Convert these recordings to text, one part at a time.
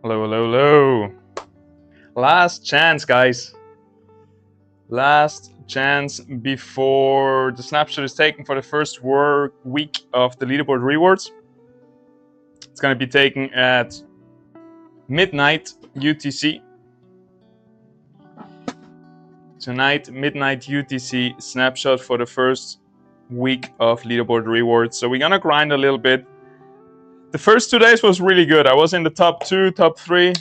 Hello, hello, hello. Last chance, guys. Last chance before the snapshot is taken for the first week of the leaderboard rewards. It's going to be taken at midnight UTC. Tonight, midnight UTC snapshot for the first week of leaderboard rewards. So we're going to grind a little bit. The first 2 days was really good. I was in the top 2, top 3.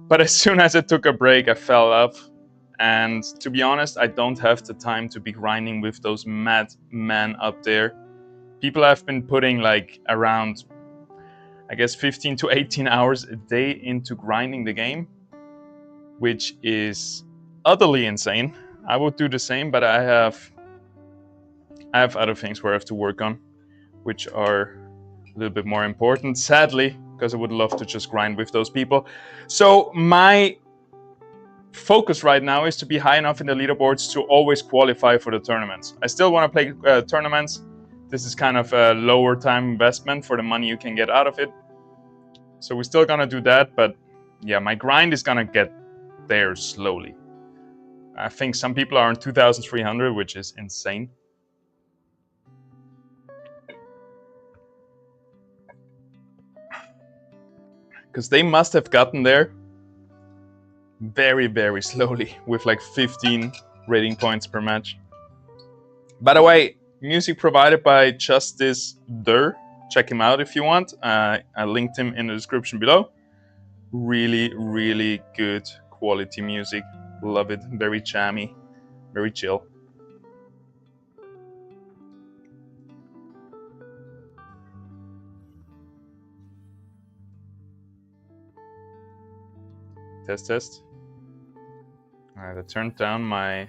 But as soon as I took a break, I fell off. And to be honest, I don't have the time to be grinding with those mad men up there. People have been putting like around, I guess, 15 to 18 hours a day into grinding the game, which is utterly insane. I would do the same, but I have other things where I have to work on, which are a little bit more important, sadly, because I would love to just grind with those people. So my focus right now is to be high enough in the leaderboards to always qualify for the tournaments. I still want to play tournaments. This is kind of a lower time investment for the money you can get out of it. So we're still gonna do that, but yeah, my grind is gonna get there slowly. I think some people are on 2,300, which is insane. Because they must have gotten there very, very slowly with like 15 rating points per match. By the way, music provided by Justice Dur. Check him out if you want. I linked him in the description below. Really, really good quality music. Love it. Very jammy, very chill. Test, test. Alright, I turned down my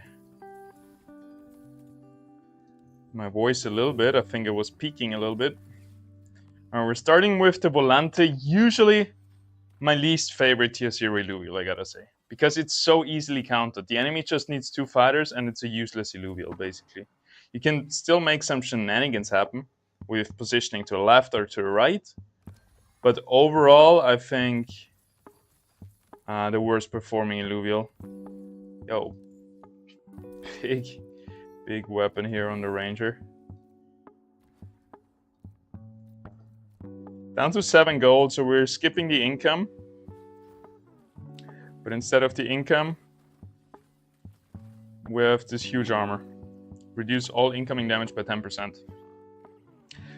voice a little bit. I think it was peaking a little bit. Alright, we're starting with the Volante. Usually my least favorite tier 0 Illuvial, I gotta say. Because it's so easily countered. The enemy just needs 2 fighters and it's a useless Illuvial, basically. You can still make some shenanigans happen with positioning to the left or to the right. But overall, I think the worst performing Illuvial. Yo. Big weapon here on the Ranger. Down to 7 gold, so we're skipping the income. But instead of the income, we have this huge armor. Reduce all incoming damage by 10%.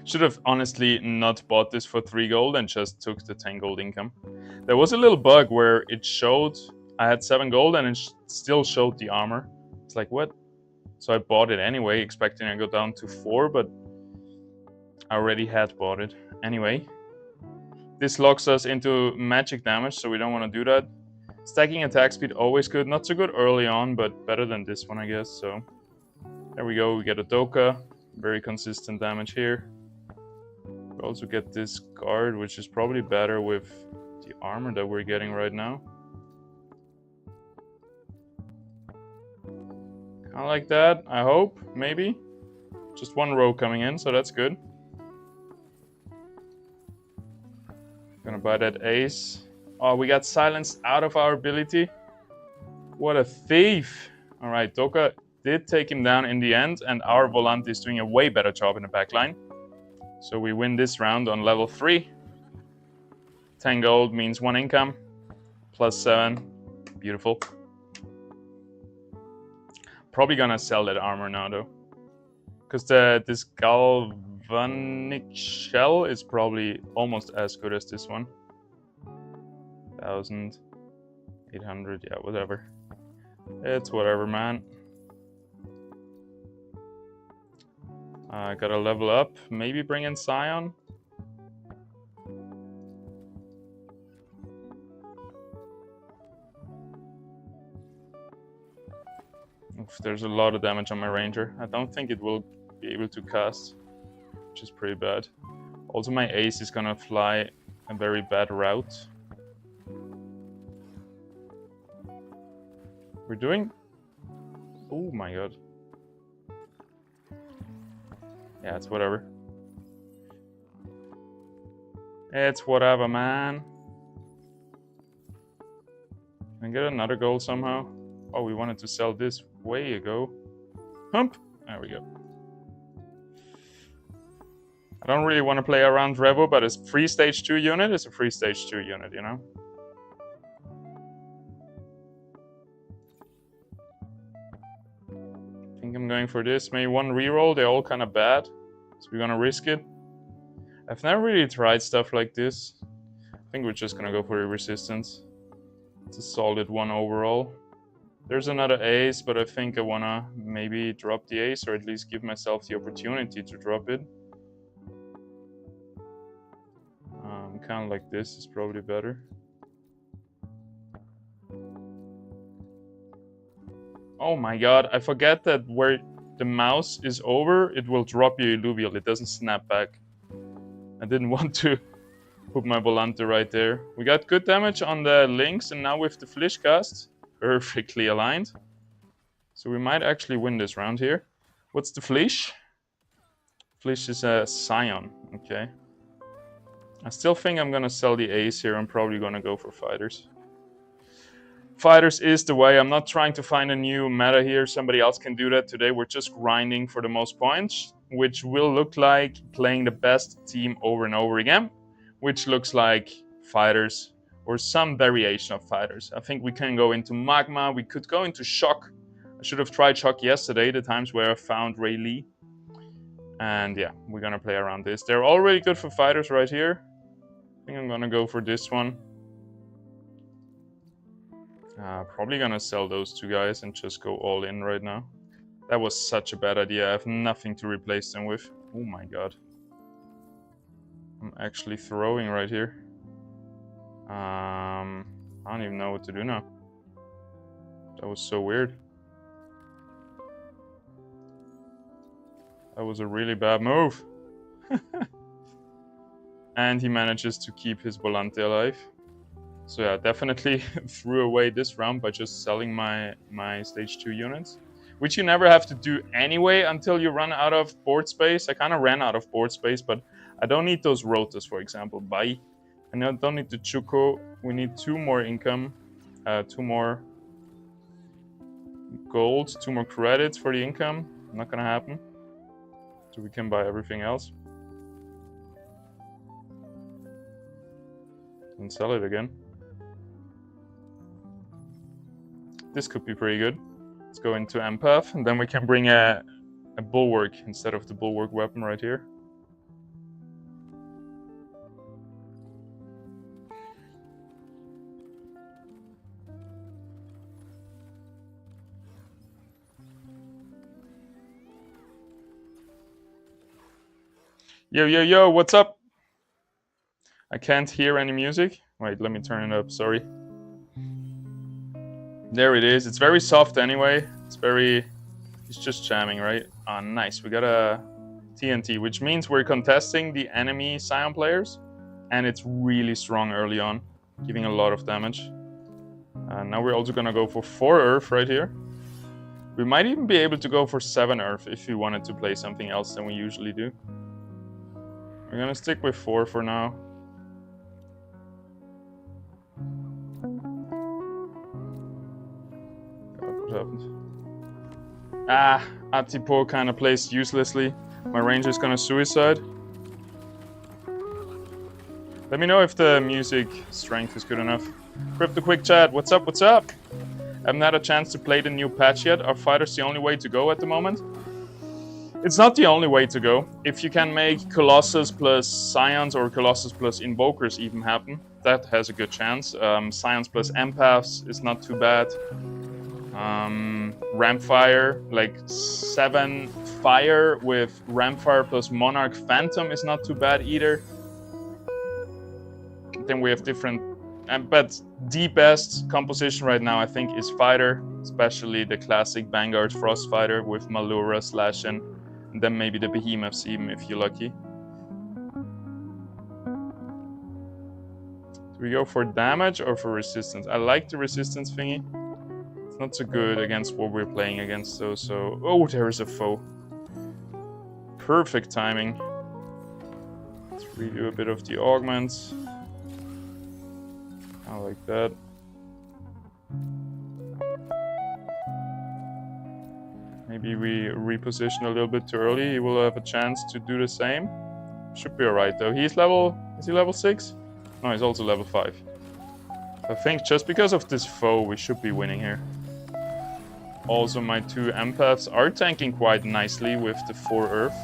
Should have honestly not bought this for 3 gold and just took the 10 gold income. There was a little bug where it showed I had 7 gold and it still showed the armor. It's like, what? So I bought it anyway, expecting I go down to 4, but I already had bought it. Anyway, this locks us into magic damage, so we don't want to do that. Stacking attack speed, always good. Not so good early on, but better than this one, I guess. So there we go, we get a Doka. Very consistent damage here. We also get this guard, which is probably better with the armor that we're getting right now. Kind of like that, I hope, maybe. Just 1 row coming in, so that's good. Gonna buy that ace. Oh, we got silenced out of our ability. What a thief. All right, Doka did take him down in the end, and our Volante is doing a way better job in the backline. So we win this round on level 3. 10 gold means 1 income. Plus 7. Beautiful. Probably gonna sell that armor now, though. Because this galvanic shell is probably almost as good as this one. 1,800, yeah, whatever. It's whatever, man. I gotta level up, maybe bring in Scion. Oof, there's a lot of damage on my Ranger. I don't think it will be able to cast, which is pretty bad. Also, my ace is gonna fly a very bad route. We're doing... Oh my god. Yeah, it's whatever. It's whatever, man. Can I get another gold somehow? Oh, we wanted to sell this way ago. Hump! There we go. I don't really want to play around Revo, but a free stage 2 unit is a free stage 2 unit, you know? I think I'm going for this. Maybe one reroll. They're all kind of bad, so we're gonna risk it. I've never really tried stuff like this. I think we're just gonna go for the resistance. It's a solid one overall. There's another ace, but I think I wanna maybe drop the ace, or at least give myself the opportunity to drop it. Kind of like this is probably better. Oh my god, I forget that where the mouse is over, it will drop your Illuvium. It doesn't snap back. I didn't want to put my Volante right there. We got good damage on the links, and now with the Flish cast, perfectly aligned. So we might actually win this round here. What's the Flish? Flish is a Scion, okay. I still think I'm gonna sell the ace here. I'm probably gonna go for fighters. Fighters is the way. I'm not trying to find a new meta here. Somebody else can do that. Today we're just grinding for the most points, which will look like playing the best team over and over again, which looks like fighters or some variation of fighters. I think we can go into Magma. We could go into Shock. I should have tried Shock yesterday, the times where I found Ray Lee. And yeah, we're gonna play around this. They're all really good for fighters right here. I think I'm gonna go for this one. Probably gonna sell those two guys and just go all in right now. That was such a bad idea. I have nothing to replace them with. Oh my god. I'm actually throwing right here. I don't even know what to do now. That was so weird. That was a really bad move. And he manages to keep his Volante alive. So yeah, definitely threw away this round by just selling my stage 2 units, which you never have to do anyway until you run out of board space. I kind of ran out of board space, but I don't need those rotas, for example. Bye. And I don't need the Chuko. We need 2 more income, 2 more gold, 2 more credits for the income. Not gonna happen. So we can buy everything else. And sell it again. This could be pretty good. Let's go into Empath, and then we can bring a Bulwark instead of the Bulwark weapon right here. Yo, yo, yo, what's up? I can't hear any music. Wait, let me turn it up, sorry. There it is. It's very soft anyway. It's just jamming, right? Ah, nice. We got a TNT, which means we're contesting the enemy Scion players. And it's really strong early on, giving a lot of damage. Now we're also gonna go for 4 Earth right here. We might even be able to go for 7 Earth if we wanted to play something else than we usually do. We're gonna stick with 4 for now. What happened? Ah, Atipo kind of plays uselessly. My ranger is gonna suicide. Let me know if the music strength is good enough. Crypto Quick Chat, what's up, what's up? I haven't had a chance to play the new patch yet. Are fighters the only way to go at the moment? It's not the only way to go. If you can make Colossus plus Scions or Colossus plus Invokers even happen, that has a good chance. Scions plus Empaths is not too bad. Rampfire, like 7 fire with Rampfire plus Monarch Phantom is not too bad either. Then we have different, but the best composition right now I think is Fighter, especially the classic Vanguard Frost Fighter with Malura, Slashin, and then maybe the Behemoths even if you're lucky. Do we go for damage or for resistance? I like the resistance thingy. Not so good against what we're playing against though, so... Oh, there is a foe. Perfect timing. Let's redo a bit of the augments. I like that. Maybe we reposition a little bit too early. He will have a chance to do the same. Should be alright though. Is he level 6? No, he's also level 5. I think just because of this foe, we should be winning here. Also, my 2 empaths are tanking quite nicely with the 4 Earth.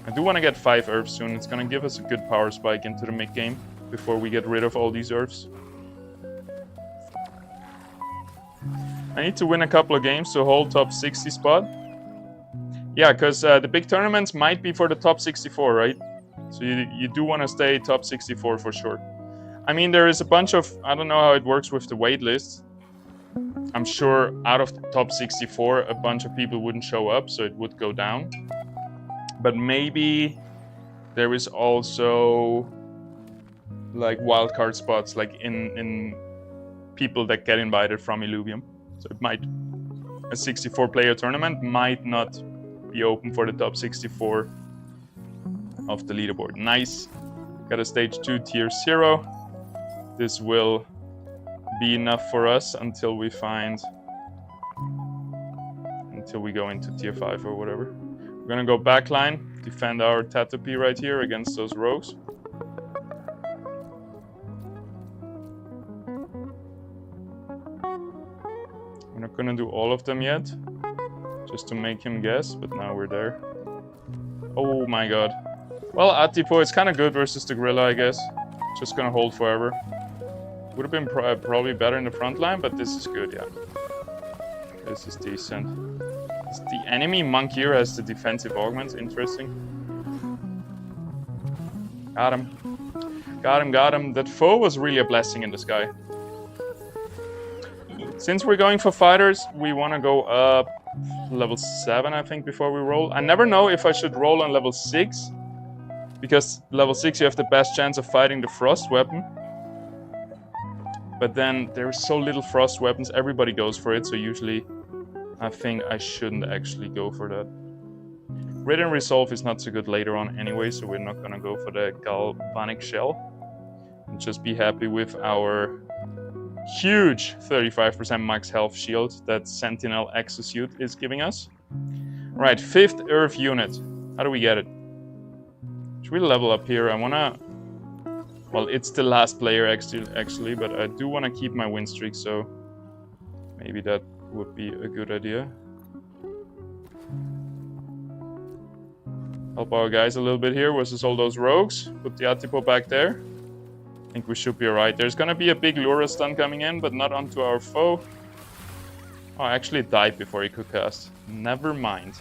I do want to get 5 Earths soon. It's going to give us a good power spike into the mid-game before we get rid of all these Earths. I need to win a couple of games to hold top 60 spot. Yeah, because the big tournaments might be for the top 64, right? So you do want to stay top 64 for sure. I mean, there is a bunch of... I don't know how it works with the wait list. I'm sure out of the top 64, a bunch of people wouldn't show up, so it would go down. But maybe there is also like wildcard spots, like in people that get invited from Illuvium. So it might, a 64-player tournament might not be open for the top 64 of the leaderboard. Nice. Got a stage 2 tier 0. This will be enough for us until we go into tier 5 or whatever. We're gonna go backline, defend our Tatopy right here against those rogues. We're not gonna do all of them yet, just to make him guess, but now we're there. Oh my god. Well, Atipo is kind of good versus the gorilla, I guess. Just gonna hold forever. Would have been probably better in the front line, but this is good, yeah. This is decent. The enemy monk here has the defensive augments, interesting. Got him. Got him, got him. That foe was really a blessing in the sky. Since we're going for fighters, we want to go up level 7, I think, before we roll. I never know if I should roll on level 6, because level 6 you have the best chance of fighting the frost weapon. But then there's so little frost weapons, everybody goes for it, so usually I think I shouldn't actually go for that. Grid and Resolve is not so good later on anyway, so we're not gonna go for the Galvanic Shell. And just be happy with our huge 35% max health shield that Sentinel Exosuit is giving us. Right, 5th Earth unit. How do we get it? Should we level up here? I wanna... Well, it's the last player actually, but I do want to keep my win streak, so maybe that would be a good idea. Help our guys a little bit here versus all those rogues. Put the Atipo back there. I think we should be alright. There's gonna be a big Lura stun coming in, but not onto our foe. Oh, actually it died before he could cast. Never mind.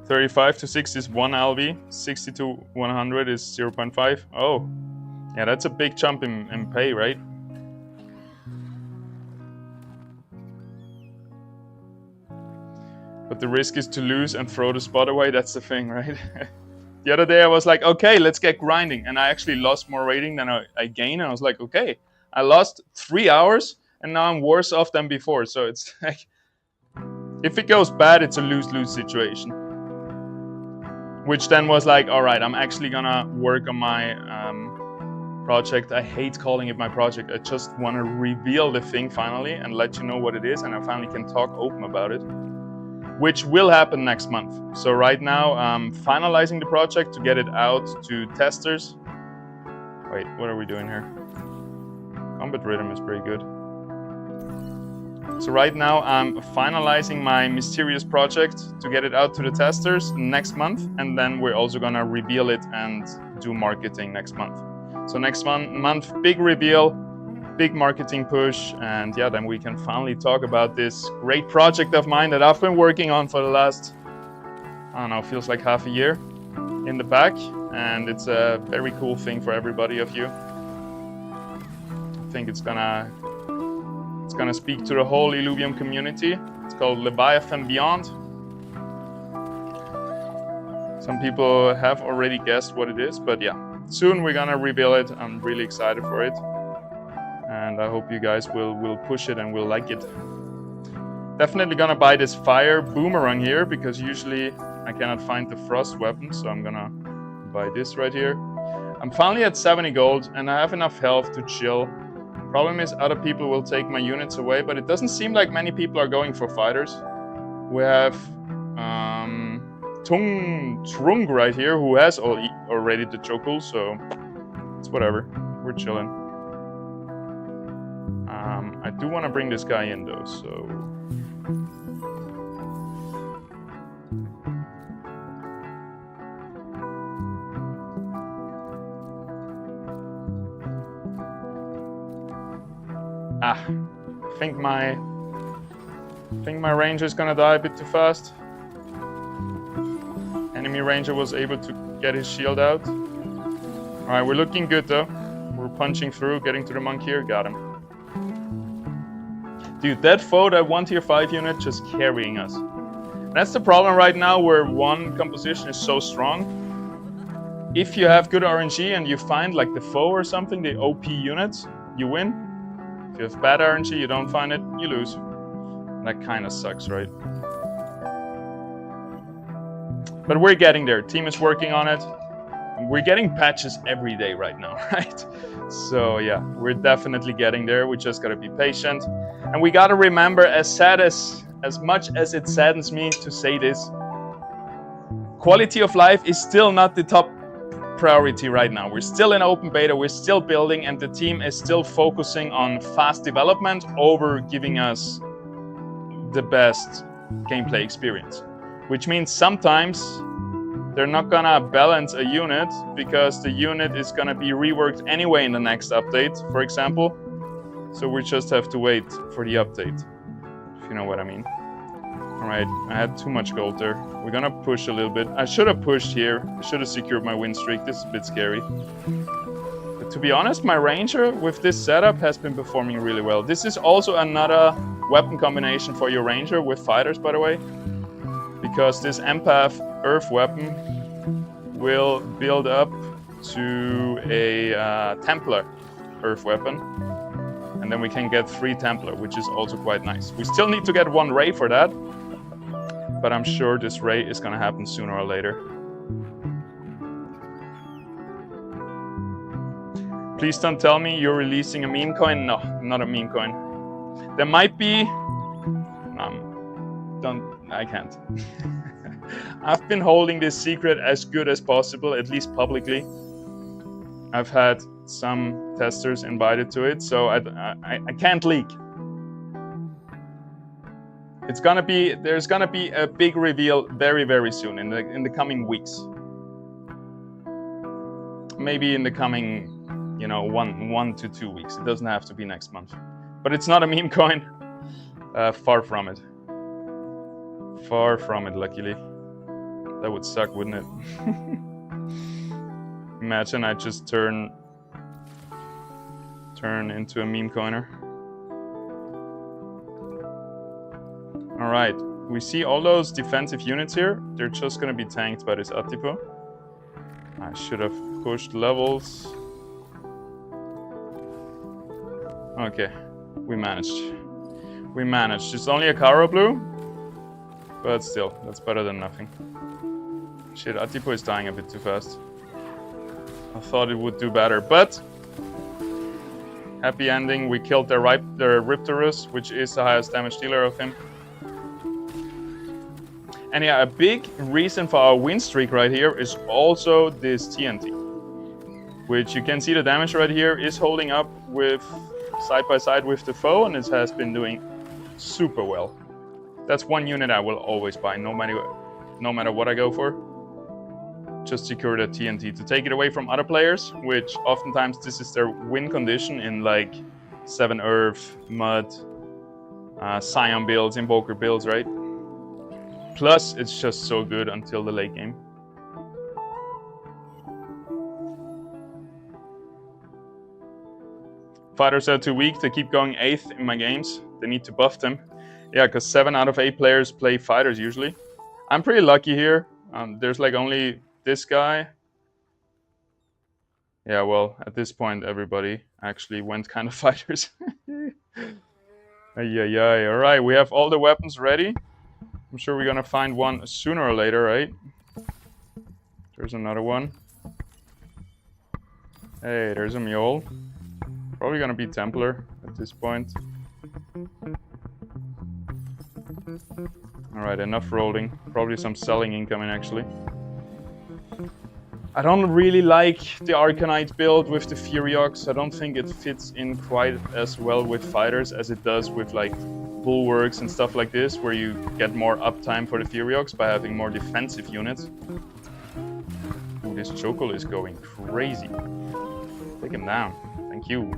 $35 to 60 is 1 LV, 60 to 100 is 0.5. Oh, yeah, that's a big jump in pay, right? But the risk is to lose and throw the spot away, that's the thing, right? The other day I was like, okay, let's get grinding. And I actually lost more rating than I gained. And I was like, okay, I lost 3 hours and now I'm worse off than before. So it's like, if it goes bad, it's a lose-lose situation. Which then was like, all right, I'm actually gonna work on my project. I hate calling it my project. I just want to reveal the thing finally and let you know what it is, and I finally can talk open about it, which will happen next month. So right now, I'm finalizing the project to get it out to testers. Wait, what are we doing here? Combat Rhythm is pretty good. So right now I'm finalizing my mysterious project to get it out to the testers next month, and then we're also gonna reveal it and do marketing next month. So next month, big reveal, big marketing push, and yeah, then we can finally talk about this great project of mine that I've been working on for the last, I don't know, feels like half a year in the back, and it's a very cool thing for everybody of you. I think it's gonna speak to the whole Illuvium community. It's called Leviathan Beyond. Some people have already guessed what it is, but yeah, soon we're gonna reveal it. I'm really excited for it, and I hope you guys will push it and will like it. Definitely gonna buy this fire boomerang here because usually I cannot find the frost weapon, so I'm gonna buy this right here. I'm finally at 70 gold and I have enough health to chill. Problem is other people will take my units away, but it doesn't seem like many people are going for fighters. We have Trung right here who has already the Chokul, so it's whatever. We're chilling. I do want to bring this guy in though, so... I think my ranger is gonna die a bit too fast. Enemy ranger was able to get his shield out. Alright, we're looking good though. We're punching through, getting to the monk here, got him. Dude, that foe, that 1 tier 5 unit just carrying us. That's the problem right now where one composition is so strong. If you have good RNG and you find like the foe or something, the OP units, you win. If you have bad RNG, you don't find it, you lose. That kind of sucks, right? But we're getting there. Team is working on it. We're getting patches every day right now, right? So yeah, we're definitely getting there. We just gotta be patient. And we gotta remember, as much as it saddens me to say this, quality of life is still not the top priority right now. We're still in open beta, we're still building, and the team is still focusing on fast development over giving us the best gameplay experience. Which means sometimes they're not gonna balance a unit because the unit is gonna be reworked anyway in the next update, for example. So we just have to wait for the update, if you know what I mean. Alright, I had too much gold there. We're gonna push a little bit. I should have pushed here. I should have secured my win streak. This is a bit scary. But to be honest, my ranger with this setup has been performing really well. This is also another weapon combination for your ranger with fighters, by the way. Because this empath earth weapon will build up to a Templar earth weapon. And then we can get 3 Templar, which is also quite nice. We still need to get 1 Ray for that. But I'm sure this Ray is gonna happen sooner or later. Please don't tell me you're releasing a meme coin. No, not a meme coin. There might be... I can't. I've been holding this secret as good as possible, at least publicly. I've had some testers invited to it, so I can't leak. There's gonna be a big reveal very, very soon in the coming weeks. Maybe in the coming, 1 to 2 weeks. It doesn't have to be next month. But it's not a meme coin. Far from it. Far from it, luckily. That would suck, wouldn't it? Imagine I just turn into a meme coiner. Alright, we see all those defensive units here. They're just gonna be tanked by this Atipo. I should have pushed levels. Okay, we managed. We managed. It's only a Karo blue, but still, that's better than nothing. Shit, Atipo is dying a bit too fast. I thought it would do better, but happy ending. We killed the Riptorus, which is the highest damage dealer of him. And yeah, a big reason for our win streak right here is also this TNT, which you can see the damage right here is holding up with side by side with the foe, and it has been doing super well. That's one unit I will always buy, no matter what I go for. Just secure the TNT to take it away from other players, which oftentimes this is their win condition in like 7 Earth, Mud, Scion builds, Invoker builds, right? Plus, it's just so good until the late game. Fighters are too weak to keep going 8th in my games. They need to buff them. Yeah, because 7 out of 8 players play fighters usually. I'm pretty lucky here. There's like only this guy. Yeah, well, at this point, everybody actually went kind of fighters. Ay. All right, we have all the weapons ready. I'm sure we're gonna find one sooner or later, right? There's another one. Hey, there's a mule. Probably gonna be Templar at this point. Alright, enough rolling. Probably some selling incoming actually. I don't really like the Arcanite build with the Furiox. I don't think it fits in quite as well with fighters as it does with like bulwarks and stuff like this, where you get more uptime for the Furiox by having more defensive units. Ooh, this Chokel is going crazy. Take him down. Thank you.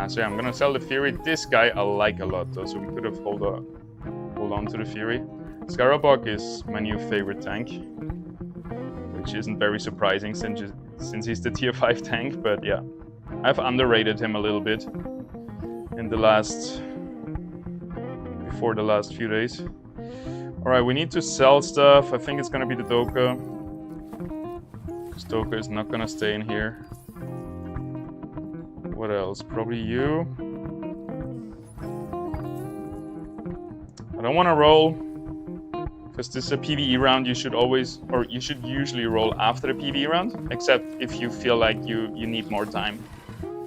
So yeah, I'm gonna sell the Fury. This guy I like a lot though, so we could have hold on to the Fury. Scarabok is my new favorite tank, which isn't very surprising since he's the tier 5 tank, but yeah. I've underrated him a little bit in before the last few days. Alright, we need to sell stuff. I think it's gonna be the Doka. Because Doka is not gonna stay in here. What else? Probably you. I don't want to roll, because this is a PvE round. You should usually roll after the PvE round, except if you feel like you need more time,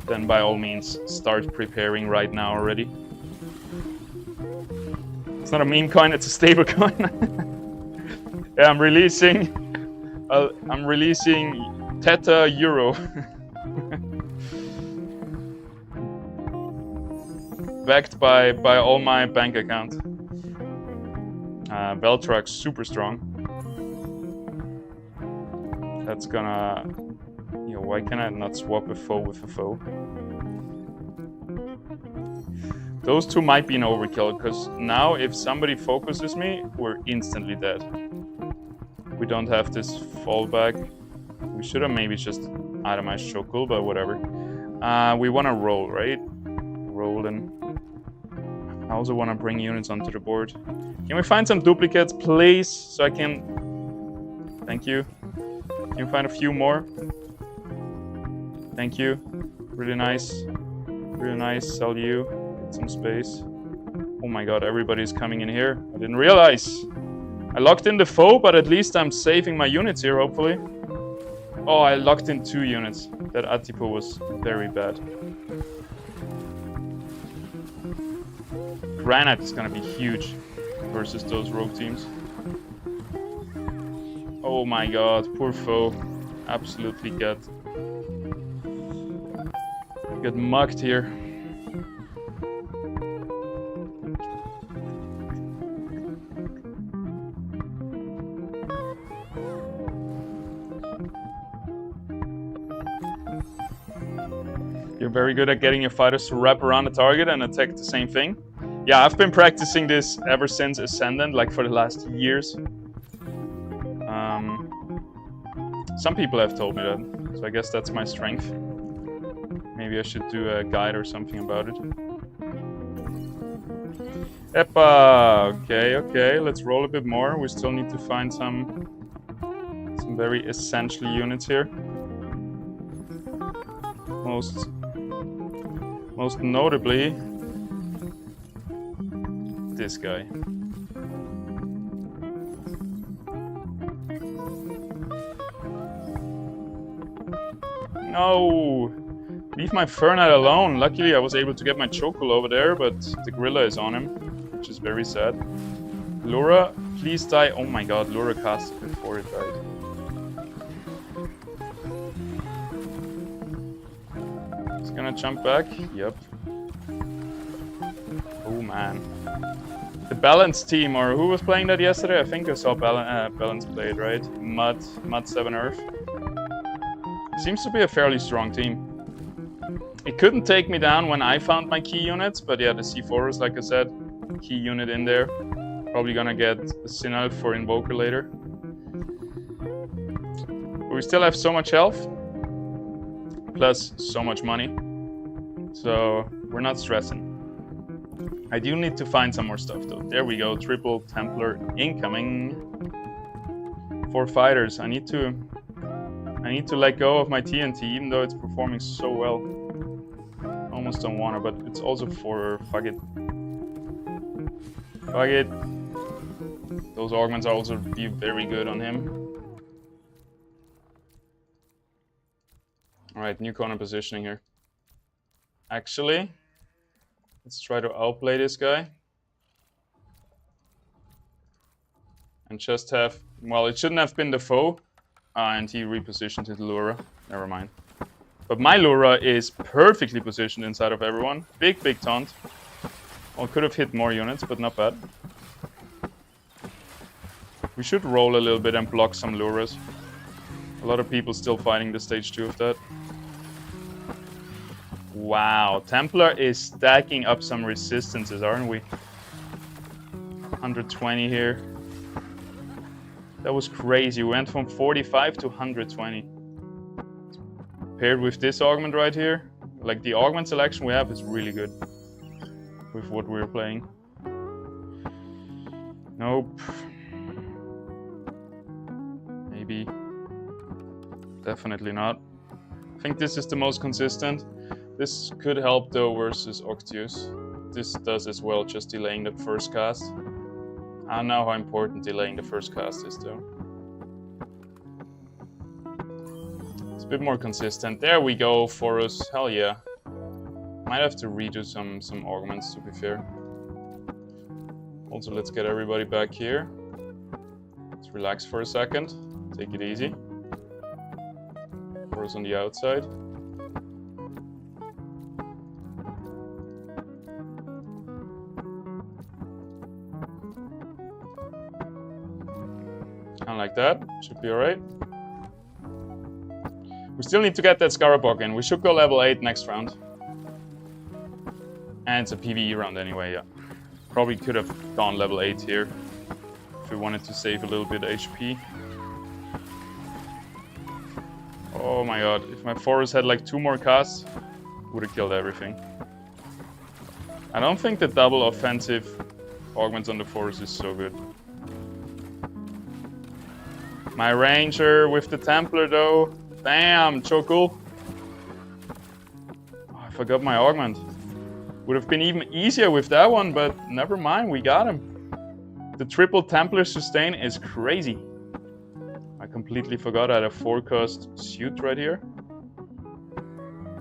then by all means start preparing right now already. It's not a meme coin, it's a stable coin. Yeah, I'm releasing Theta Euro. Backed by all my bank account. Veltrax super strong. That's gonna... You know, why can I not swap a foe with a foe? Those two might be an overkill, because now if somebody focuses me, we're instantly dead. We don't have this fallback. We should have maybe just itemized Chokel, but whatever. We want to roll, right? Rolling. I also want to bring units onto the board. Can we find some duplicates, please? So I can... Thank you. Can you find a few more? Thank you. Really nice. Really nice. Sell you. Get some space. Oh my god, everybody's coming in here. I didn't realize. I locked in the foe, but at least I'm saving my units here, hopefully. Oh, I locked in 2 units. That Atipo was very bad. Granite is gonna be huge versus those rogue teams. Oh my god, poor foe. Absolutely get mugged here. You're very good at getting your fighters to wrap around the target and attack the same thing. Yeah, I've been practicing this ever since Ascendant, like for the last years. Some people have told me that, so I guess that's my strength. Maybe I should do a guide or something about it. Epa! Okay, let's roll a bit more. We still need to find some very essential units here. Most notably, this guy. No! Leave my Fernite alone. Luckily I was able to get my Chokel over there, but the Gorilla is on him, which is very sad. Lura, please die. Oh my god, Lura cast it before it died. It's gonna jump back. Yep. Oh man. The Balance team, or who was playing that yesterday? I think I saw Balance played, right? Mud 7 Earth. Seems to be a fairly strong team. It couldn't take me down when I found my key units, but yeah, the C4 is, like I said, key unit in there. Probably gonna get a Sinal for Invoker later. But we still have so much health, plus so much money, so we're not stressing. I do need to find some more stuff though. There we go, triple Templar incoming. 4 fighters. I need to let go of my TNT, even though it's performing so well. Oh almost don't want it, but it's also for... fuck it. Fuck it. Those augments are also be very good on him. Alright, new corner positioning here. Actually, let's try to outplay this guy. And just have... well, it shouldn't have been the foe. And he repositioned his Lura. Never mind. But my Lura is perfectly positioned inside of everyone. Big, big taunt. Well, could have hit more units, but not bad. We should roll a little bit and block some Luras. A lot of people still fighting the stage 2 of that. Wow, Templar is stacking up some resistances, aren't we? 120 here. That was crazy. We went from 45 to 120. Paired with this augment right here, like the augment selection we have is really good with what we're playing. Nope. Maybe. Definitely not. I think this is the most consistent. This could help though versus Octius. This does as well, just delaying the first cast. I don't know how important delaying the first cast is though. It's a bit more consistent. There we go, Forus. Hell yeah. Might have to redo some augments to be fair. Also, let's get everybody back here. Let's relax for a second. Take it easy. Forus on the outside. Like that, should be alright. We still need to get that Scarabog in. We should go level 8 next round. And it's a PvE round anyway, yeah. Probably could have gone level 8 here if we wanted to save a little bit HP. Oh my god, if my Forest had like 2 more casts, would have killed everything. I don't think the double offensive augments on the Forest is so good. My Ranger with the Templar though. Damn, so cool. Oh, I forgot my augment. Would have been even easier with that one, but never mind, we got him. The triple Templar sustain is crazy. I completely forgot I had a 4-cost suit right here.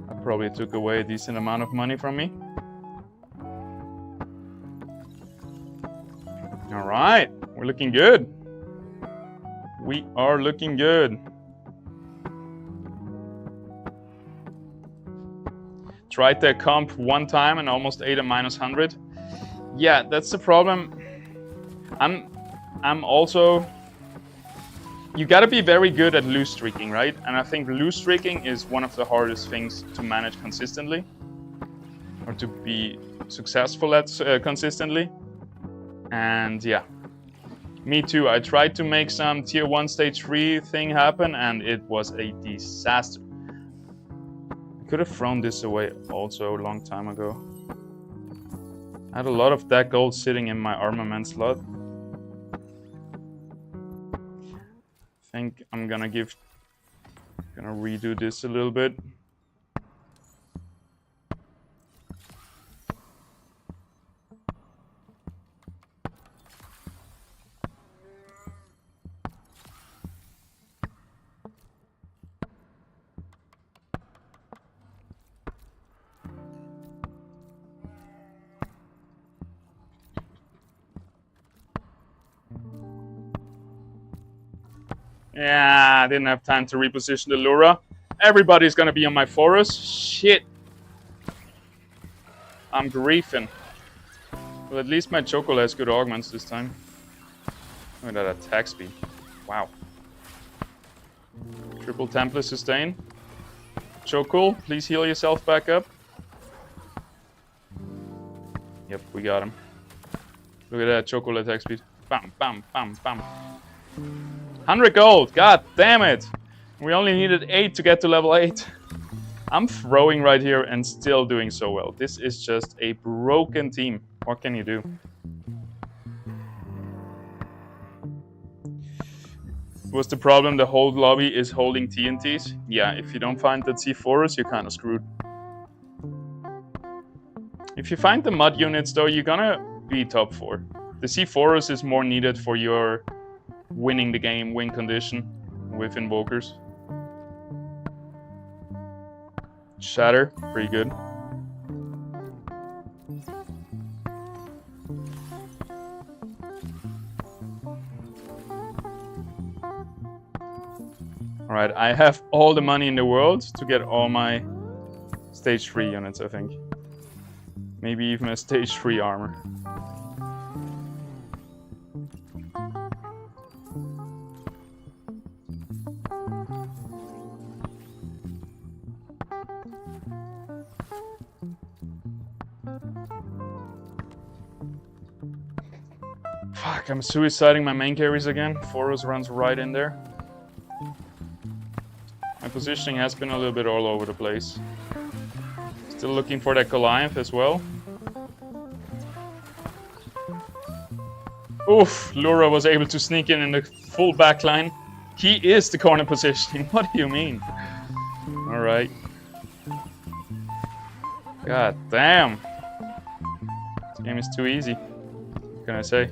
That probably took away a decent amount of money from me. Alright, we're looking good. We are looking good. Tried the comp one time and almost ate a -100. Yeah, that's the problem. I'm also... You gotta be very good at loose streaking, right? And I think loose streaking is one of the hardest things to manage consistently. Or to be successful at consistently. And yeah. Me too, I tried to make some tier 1 stage 3 thing happen and it was a disaster. I could have thrown this away also a long time ago. I had a lot of that gold sitting in my armament slot. I think I'm gonna redo this a little bit. Yeah, I didn't have time to reposition the Lura. Everybody's gonna be on my Forest. Shit. I'm griefing. Well, at least my Chocola has good augments this time. Look at that attack speed. Wow. Triple Templar sustain. Chocola, please heal yourself back up. Yep, we got him. Look at that Chocola attack speed. Bam, bam, bam, bam. 100 gold, god damn it! We only needed 8 to get to level 8. I'm throwing right here and still doing so well. This is just a broken team. What can you do? What's the problem? The whole lobby is holding TNTs? Yeah, if you don't find that C4s, you're kind of screwed. If you find the mud units though, you're gonna be top 4. The C4s is more needed for your winning the game win condition with invokers. Shatter, pretty good. Alright, I have all the money in the world to get all my stage 3 units, I think. Maybe even a stage 3 armor. Fuck, I'm suiciding my main carries again. Foros runs right in there. My positioning has been a little bit all over the place. Still looking for that Goliath as well. Oof, Lura was able to sneak in the full backline. He is the corner positioning. What do you mean? Alright. God damn. This game is too easy. What can I say?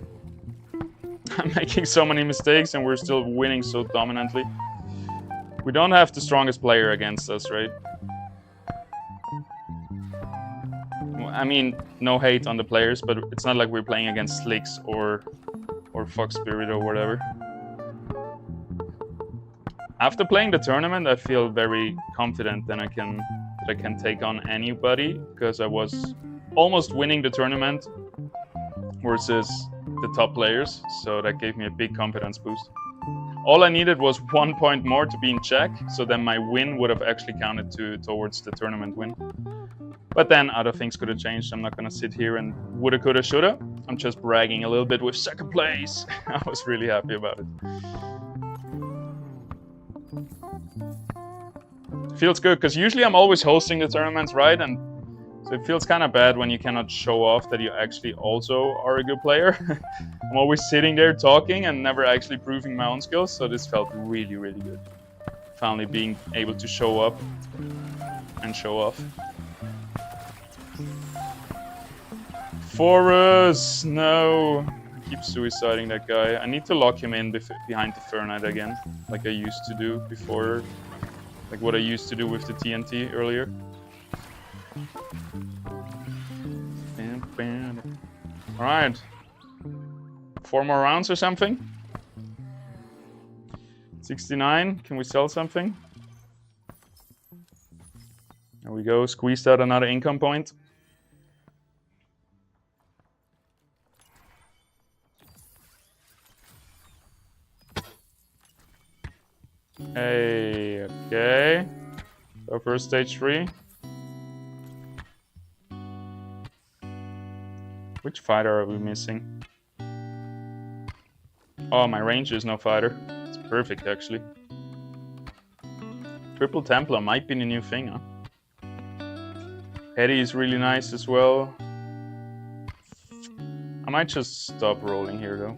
I'm making so many mistakes and we're still winning so dominantly. We don't have the strongest player against us, right? I mean, no hate on the players, but it's not like we're playing against Slicks or Fox Spirit or whatever. After playing the tournament, I feel very confident that I can take on anybody, because I was almost winning the tournament versus the top players, so that gave me a big confidence boost. All I needed was 1 point more to be in check, so then my win would have actually counted towards the tournament win. But then other things could have changed. I'm not gonna sit here and woulda, coulda, shoulda. I'm just bragging a little bit with second place. I was really happy about it. Feels good, because usually I'm always hosting the tournaments, right? And so it feels kind of bad when you cannot show off that you actually also are a good player. I'm always sitting there talking and never actually proving my own skills, so this felt really, really good. Finally being able to show up and show off. Forus, no. I keep suiciding that guy. I need to lock him in behind the Fernite again, like I used to do before. Like what I used to do with the TNT earlier. Alright. 4 more rounds or something? 69, can we sell something? There we go, squeezed out another income point. Hey, okay. So first stage 3. Which fighter are we missing? Oh, my ranger is no fighter. It's perfect, actually. Triple Templar might be the new thing, huh? Eddie is really nice as well. I might just stop rolling here, though.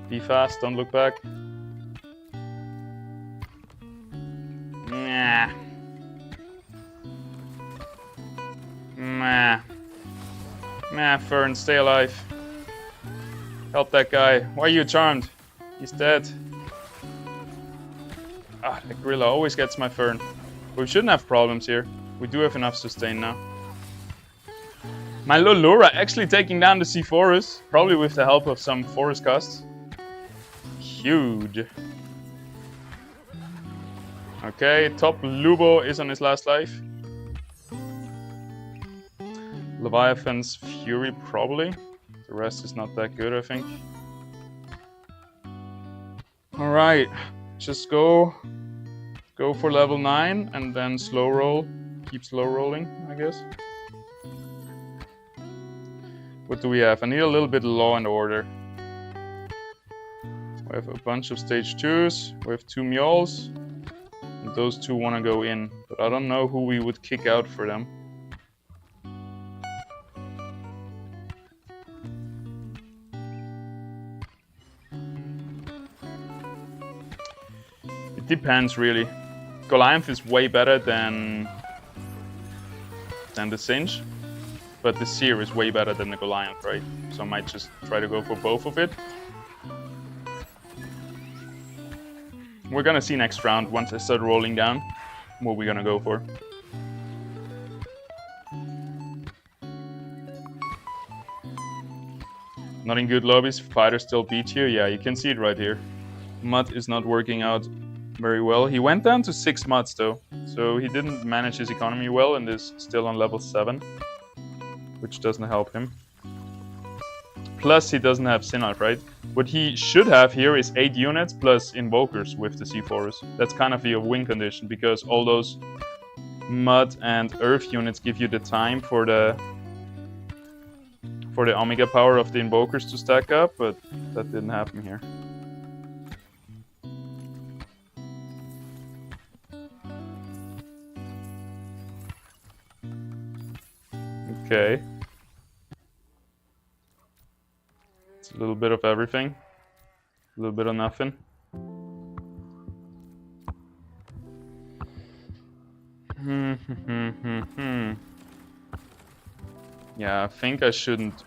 Be fast, don't look back. Nah. Nah. Nah, Fern, stay alive. Help that guy. Why are you charmed? He's dead. Ah, the gorilla always gets my Fern. But we shouldn't have problems here. We do have enough sustain now. My Lulura actually taking down the C4s, probably with the help of some forest casts. Huge. Okay, top Lubo is on his last life. Leviathan's Fury, probably. The rest is not that good, I think. Alright, just go for level 9 and then slow roll. Keep slow rolling, I guess. What do we have? I need a little bit of law and order. We have a bunch of stage 2s. We have 2 mules. And those 2 want to go in. But I don't know who we would kick out for them. It depends, really. Goliath is way better than the Singe, but the Seer is way better than the Goliath, right? So I might just try to go for both of it. We're gonna see next round, once I start rolling down, what we're gonna go for. Not in good lobbies, fighter still beat you. Yeah, you can see it right here. Mud is not working out very well. He went down to 6 muds though, so he didn't manage his economy well and is still on level 7, which doesn't help him. Plus, he doesn't have Synod, right? What he should have here is 8 units plus Invokers with the Sea Forest. That's kind of a win condition, because all those Mud and Earth units give you the time for the Omega power of the Invokers to stack up, but that didn't happen here. Okay. It's a little bit of everything. A little bit of nothing. Yeah, I think I shouldn't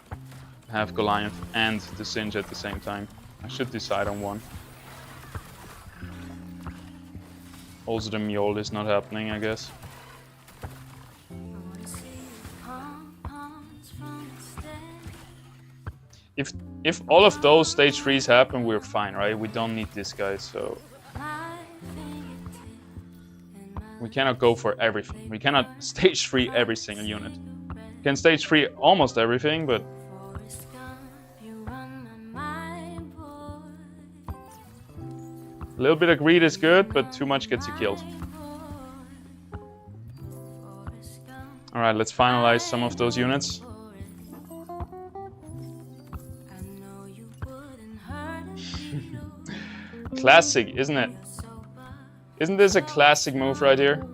have Goliath and the Singe at the same time. I should decide on one. Also the Mule is not happening, I guess. If all of those stage 3s happen, we're fine, right? We don't need this guy, so... We cannot go for everything. We cannot stage 3 every single unit. We can stage 3 almost everything, but... A little bit of greed is good, but too much gets you killed. Alright, let's finalize some of those units. Classic, isn't it? Isn't this a classic move right here?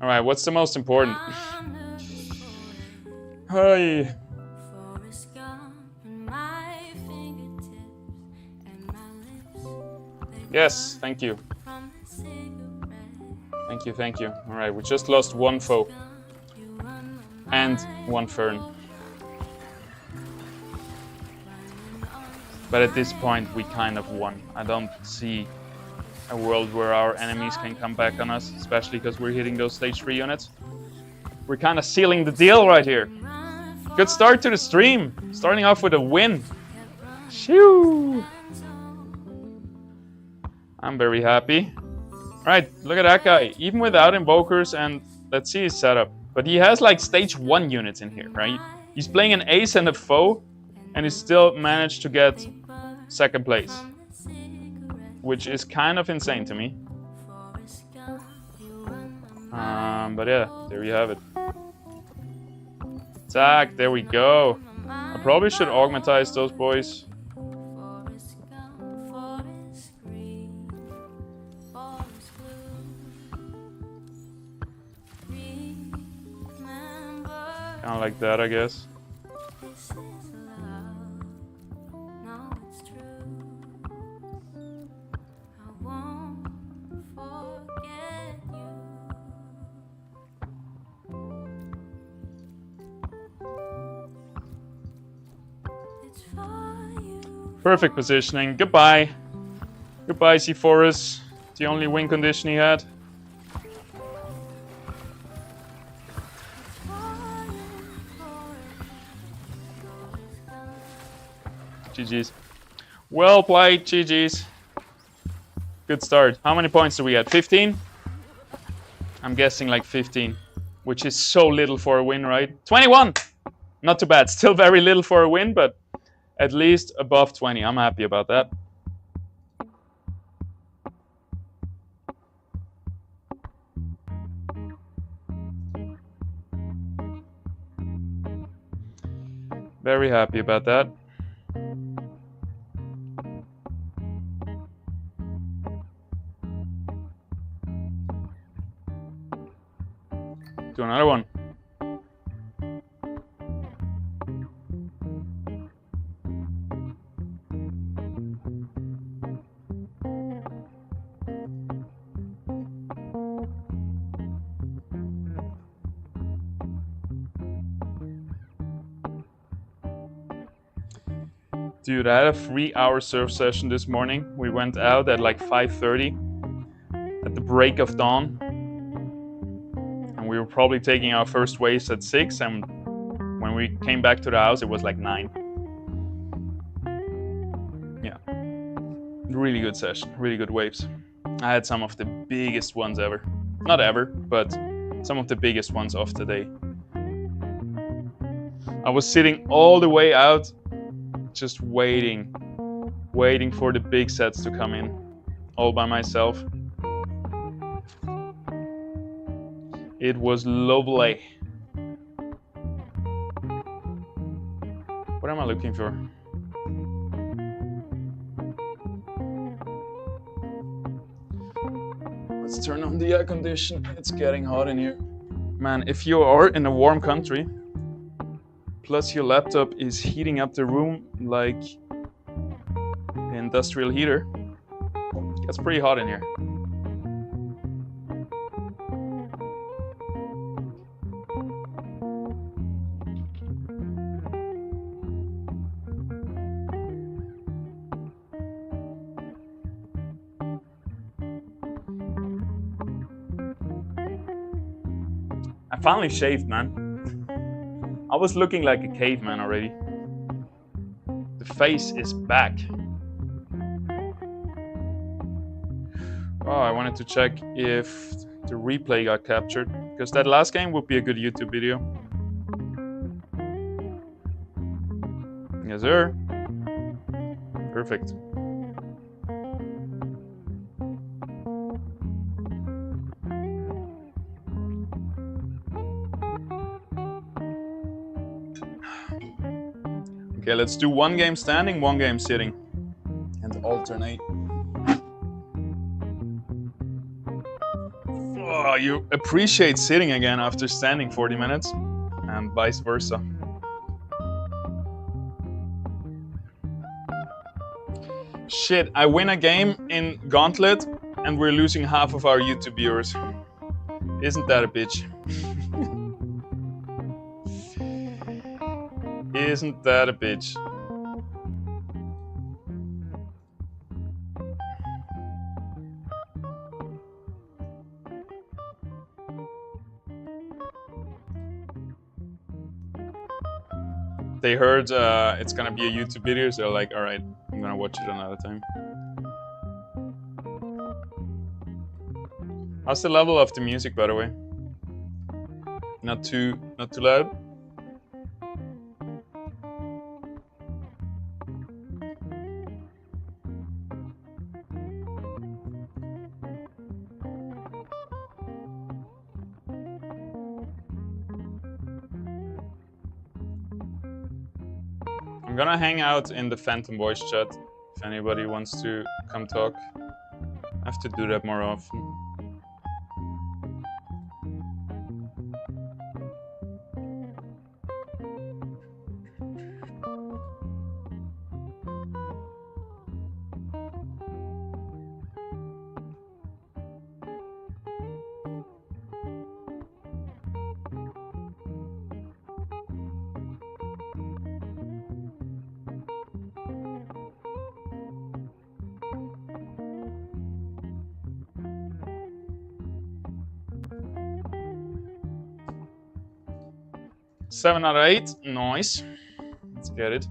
Alright, what's the most important? Hi. Yes, thank you. Thank you, thank you. Alright, we just lost 1 foe. And 1 Fern. But at this point, we kind of won. I don't see a world where our enemies can come back on us, especially because we're hitting those stage 3 units. We're kind of sealing the deal right here. Good start to the stream. Starting off with a win. Shoo! I'm very happy. Alright, look at that guy. Even without Invokers, and let's see his setup. But he has like stage 1 units in here, right? He's playing an ace and a foe, and he still managed to get 2nd place. Which is kind of insane to me. But yeah, there you have it. Tack, there we go. I probably should augmentize those boys. Kind of like that, I guess. Perfect positioning. Goodbye. Goodbye, Seaforus. The only win condition he had. GG's. Well played, GG's. Good start. How many points do we get? 15? I'm guessing like 15, which is so little for a win, right? 21! Not too bad. Still very little for a win, but at least above 20. I'm happy about that. Very happy about that. Do another one. Dude, I had a 3-hour surf session this morning. We went out at like 5:30 at the break of dawn. And we were probably taking our first waves at 6, and when we came back to the house, it was like 9. Yeah. Really good session, really good waves. I had some of the biggest ones ever. Not ever, but some of the biggest ones of the day. I was sitting all the way out, just waiting for the big sets to come in, all by myself. It was lovely. What am I looking for? Let's turn on the air condition. It's getting hot in here. Man, if you are in a warm country, plus your laptop is heating up the room like an industrial heater, it gets pretty hot in here. I finally shaved, man. I was looking like a caveman already. The face is back. Oh, I wanted to check if the replay got captured, because that last game would be a good YouTube video. Yes, sir. Perfect. Okay, let's do 1 game standing, 1 game sitting, and alternate. Oh, you appreciate sitting again after standing 40 minutes, and vice versa. Shit, I win a game in Gauntlet, and we're losing half of our YouTube viewers. Isn't that a bitch? Isn't that a bitch? They heard it's gonna be a YouTube video, so they're like, all right, I'm gonna watch it another time. How's the level of the music, by the way? Not too loud? I'm gonna hang out in the Phantom voice chat if anybody wants to come talk. I have to do that more often. Seven out of 8, nice. Let's get it.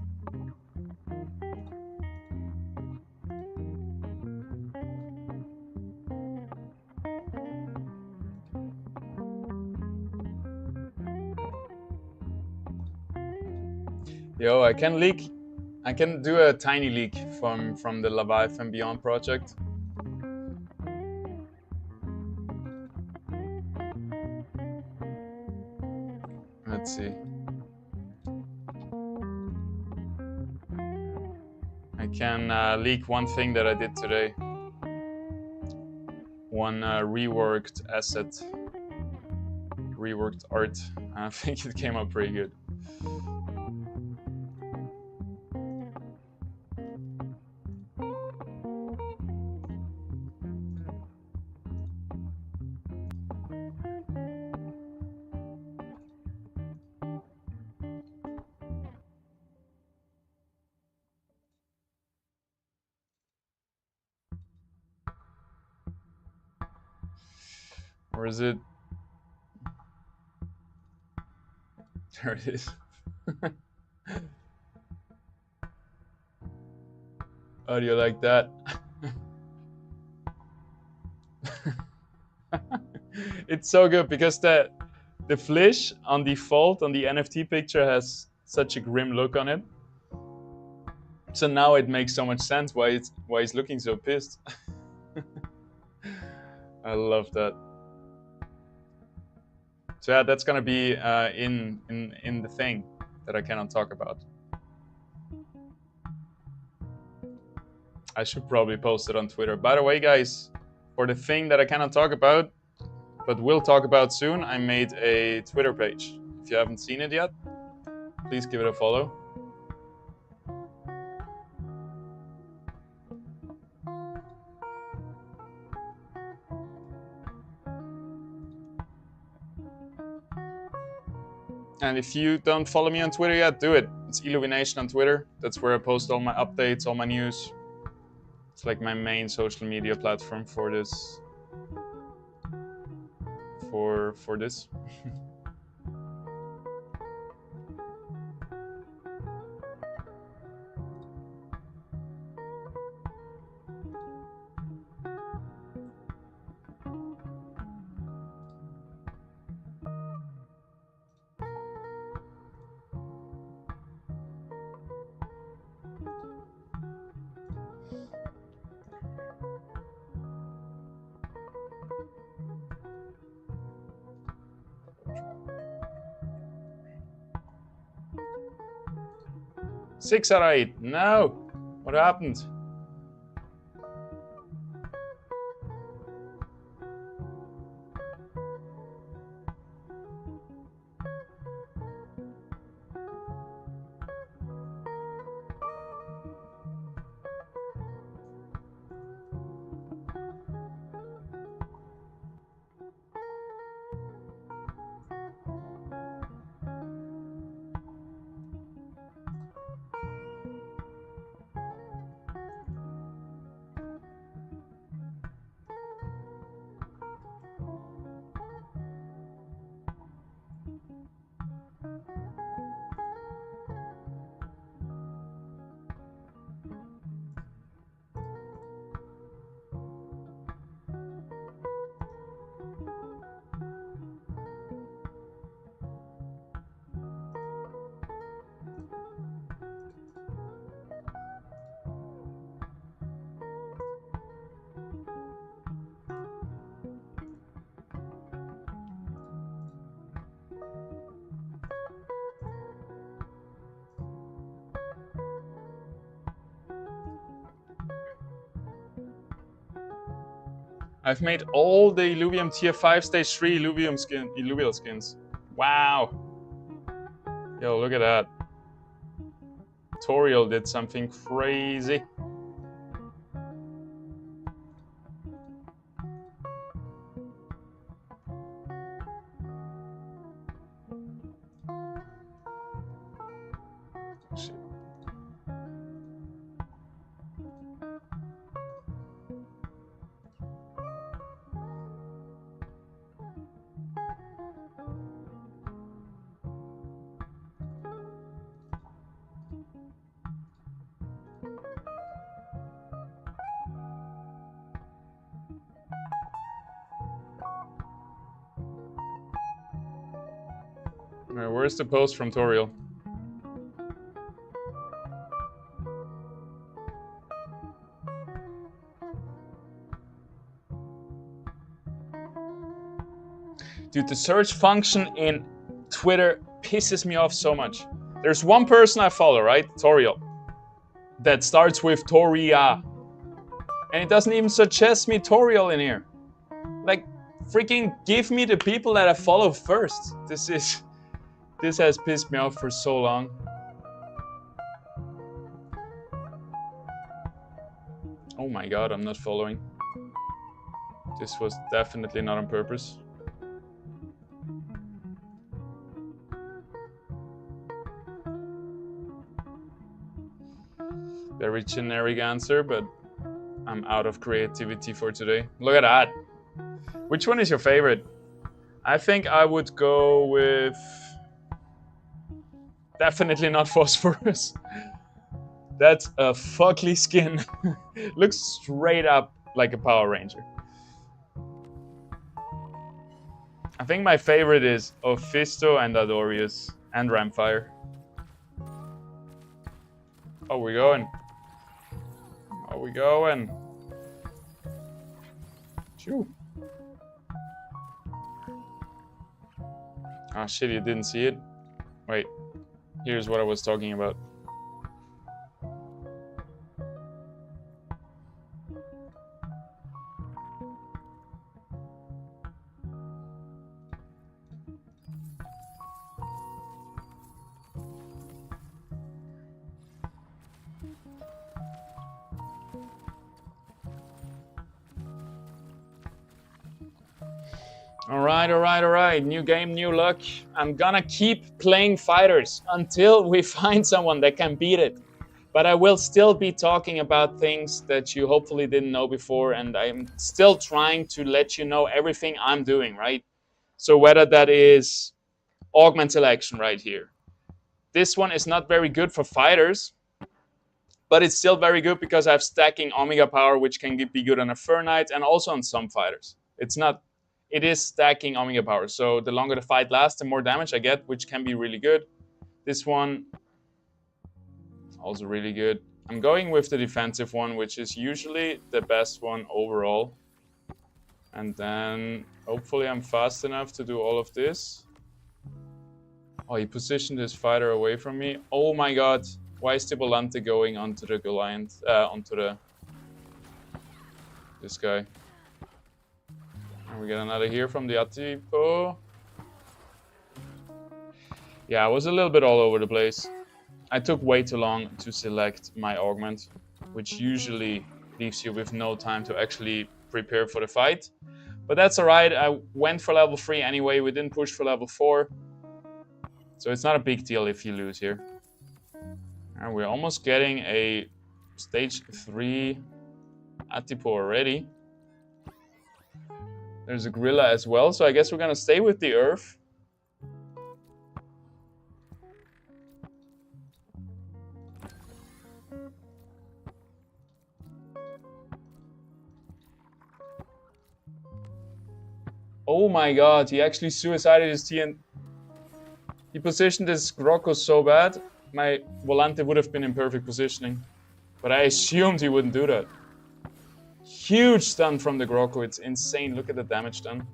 Yo, I can leak. I can do a tiny leak from the Leviathan Beyond project. Let's see. I can leak one thing that I did today. One reworked asset, reworked art. I think it came out pretty good. Or is it? There it is. How do you like that? It's so good because the flish on default on the NFT picture has such a grim look on it. So now it makes so much sense why he's looking so pissed. I love that. So yeah, that's gonna be in the thing that I cannot talk about. I should probably post it on Twitter. By the way, guys, for the thing that I cannot talk about, but will talk about soon, I made a Twitter page. If you haven't seen it yet, please give it a follow. And if you don't follow me on Twitter yet, do it. It's Illuvination on Twitter. That's where I post all my updates, all my news. It's like my main social media platform for this. For this. Six out of 8. No. What happened? I've made all the Illuvium Tier 5 Stage 3 Illuvial skins. Wow. Yo, look at that. Tutorial did something crazy. Shit. Alright, where's the post from Toriel? Dude, the search function in Twitter pisses me off so much. There's one person I follow, right? Toriel. That starts with Toria. And it doesn't even suggest me Toriel in here. Like, freaking give me the people that I follow first. This has pissed me off for so long. Oh my god, I'm not following. This was definitely not on purpose. Very generic answer, but I'm out of creativity for today. Look at that. Which one is your favorite? I think I would go with... Definitely not Phosphorus. That's a fugly skin. Looks straight up like a Power Ranger. I think my favorite is Ophisto and Adorius and Ramfire. Oh, we going? Are we going? Shoo. Ah, shit, you didn't see it? Wait, here's what I was talking about. All right. New game, new luck. I'm gonna keep playing fighters until we find someone that can beat it. But I will still be talking about things that you hopefully didn't know before, and I'm still trying to let you know everything I'm doing, right? So whether that is augment selection right here. This one is not very good for fighters, but it's still very good because I have stacking Omega power, which can be good on a Fur Knight and also on some fighters. It is stacking Omega power. So the longer the fight lasts, the more damage I get, which can be really good. This one, also really good. I'm going with the defensive one, which is usually the best one overall. And then hopefully I'm fast enough to do all of this. Oh, he positioned his fighter away from me. Oh my god. Why is Tibolante going onto the Goliath, this guy? And we get another here from the Atipo. Yeah, I was a little bit all over the place. I took way too long to select my augment, which usually leaves you with no time to actually prepare for the fight. But that's alright, I went for level 3 anyway, we didn't push for level 4. So it's not a big deal if you lose here. And we're almost getting a stage 3 Atipo already. There's a Gorilla as well, so I guess we're gonna stay with the Earth. Oh my god, he actually suicided his TN. He positioned his Grokko so bad, my Volante would have been in perfect positioning. But I assumed he wouldn't do that. Huge stun from the Grokko, it's insane. Look at the damage done.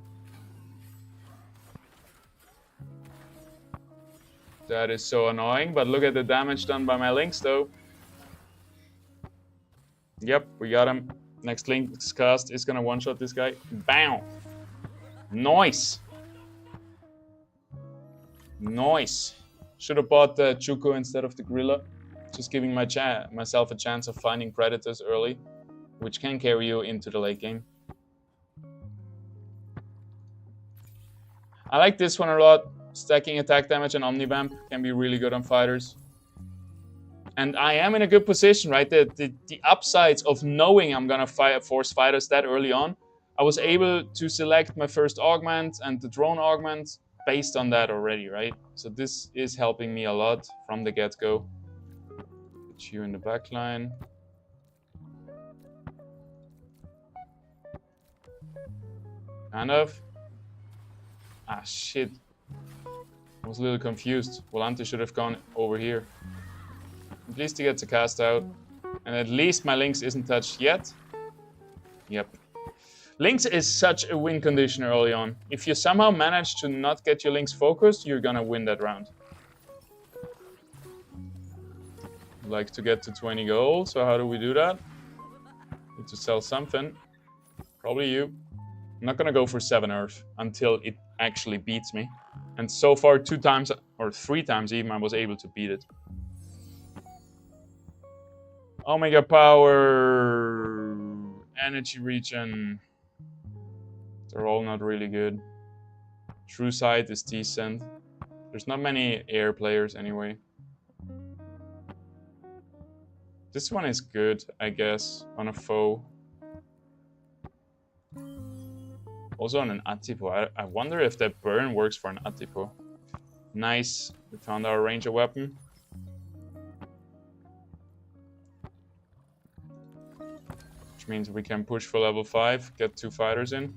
That is so annoying, but look at the damage done by my Lynx though. Yep, we got him. Next Lynx cast is gonna one-shot this guy. Bam! Nice! Nice! Should have bought the Chuko instead of the Gorilla. Just giving myself a chance of finding predators early, which can carry you into the late game. I like this one a lot. Stacking attack damage and Omnivamp can be really good on fighters. And I am in a good position, right? The upsides of knowing I'm gonna force fighters that early on, I was able to select my first augment and the drone augment based on that already, right? So this is helping me a lot from the get-go. Put you in the back line. Kind of. Ah, shit. I was a little confused. Volante should have gone over here. At least he gets a cast out. And at least my Lynx isn't touched yet. Yep. Lynx is such a win condition early on. If you somehow manage to not get your Lynx focused, you're gonna win that round. Like to get to 20 gold, so how do we do that? Need to sell something. Probably you. I'm not gonna go for 7 Earth until it actually beats me. And so far 2 times, or 3 times even, I was able to beat it. Omega power, energy regen. They're all not really good. True Sight is decent. There's not many air players anyway. This one is good, I guess, on a foe. Also on an Atipo. I wonder if that burn works for an Atipo. Nice. We found our ranger weapon. Which means we can push for level 5, get 2 fighters in.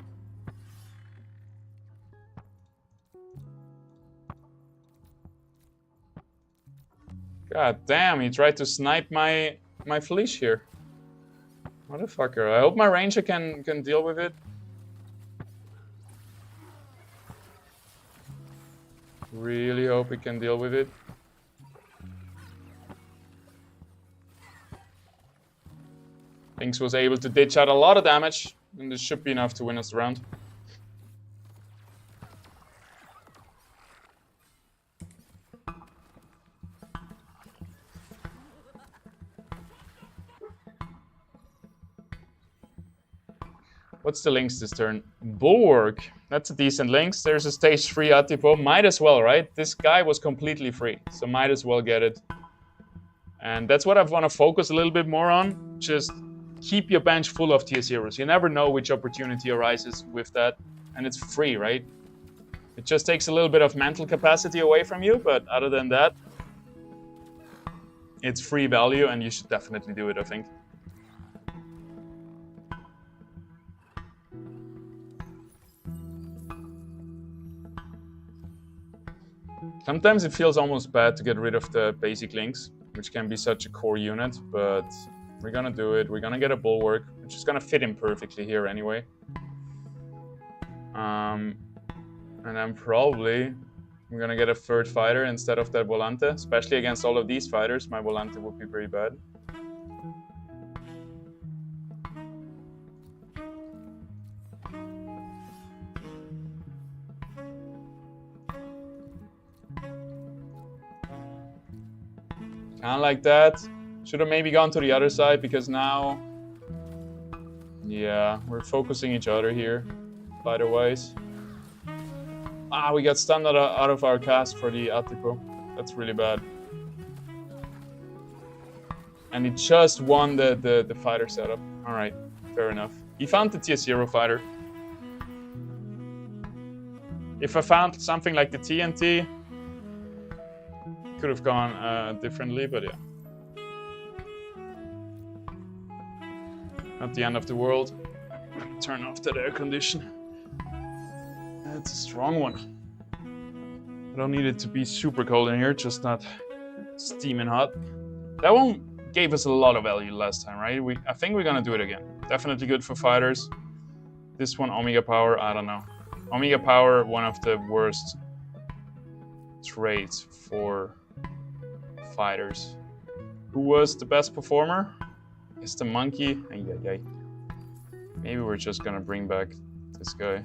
God damn, he tried to snipe my Fleece here. Motherfucker. I hope my ranger can deal with it. Really hope he can deal with it. Lynx was able to ditch out a lot of damage, and this should be enough to win us the round. What's the Lynx this turn? Bulwark. That's a decent Lynx. There's a stage 3 Atipo. Might as well, right? This guy was completely free, so might as well get it. And that's what I want to focus a little bit more on. Just keep your bench full of tier 0s. You never know which opportunity arises with that. And it's free, right? It just takes a little bit of mental capacity away from you, but other than that, it's free value and you should definitely do it, I think. Sometimes it feels almost bad to get rid of the basic Lynx, which can be such a core unit, but we're gonna do it. We're gonna get a Bulwark, which is gonna fit him perfectly here anyway. And then probably we're gonna get a 3rd fighter instead of that Volante, especially against all of these fighters. My Volante would be pretty bad. Kind of like that. Should have maybe gone to the other side because now, yeah, we're focusing each other here, fighter-wise. Ah, we got stunned out of our cast for the Atipo. That's really bad. And he just won the fighter setup. All right, fair enough. He found the tier 0 fighter. If I found something like the TNT, could have gone differently, but yeah. Not the end of the world. Turn off that air condition. That's a strong one. I don't need it to be super cold in here, just not steaming hot. That one gave us a lot of value last time, right? I think we're gonna do it again. Definitely good for fighters. This one, Omega Power, I don't know. Omega Power, one of the worst traits for fighters. Who was the best performer? It's the monkey. Ay. Maybe we're just gonna bring back this guy.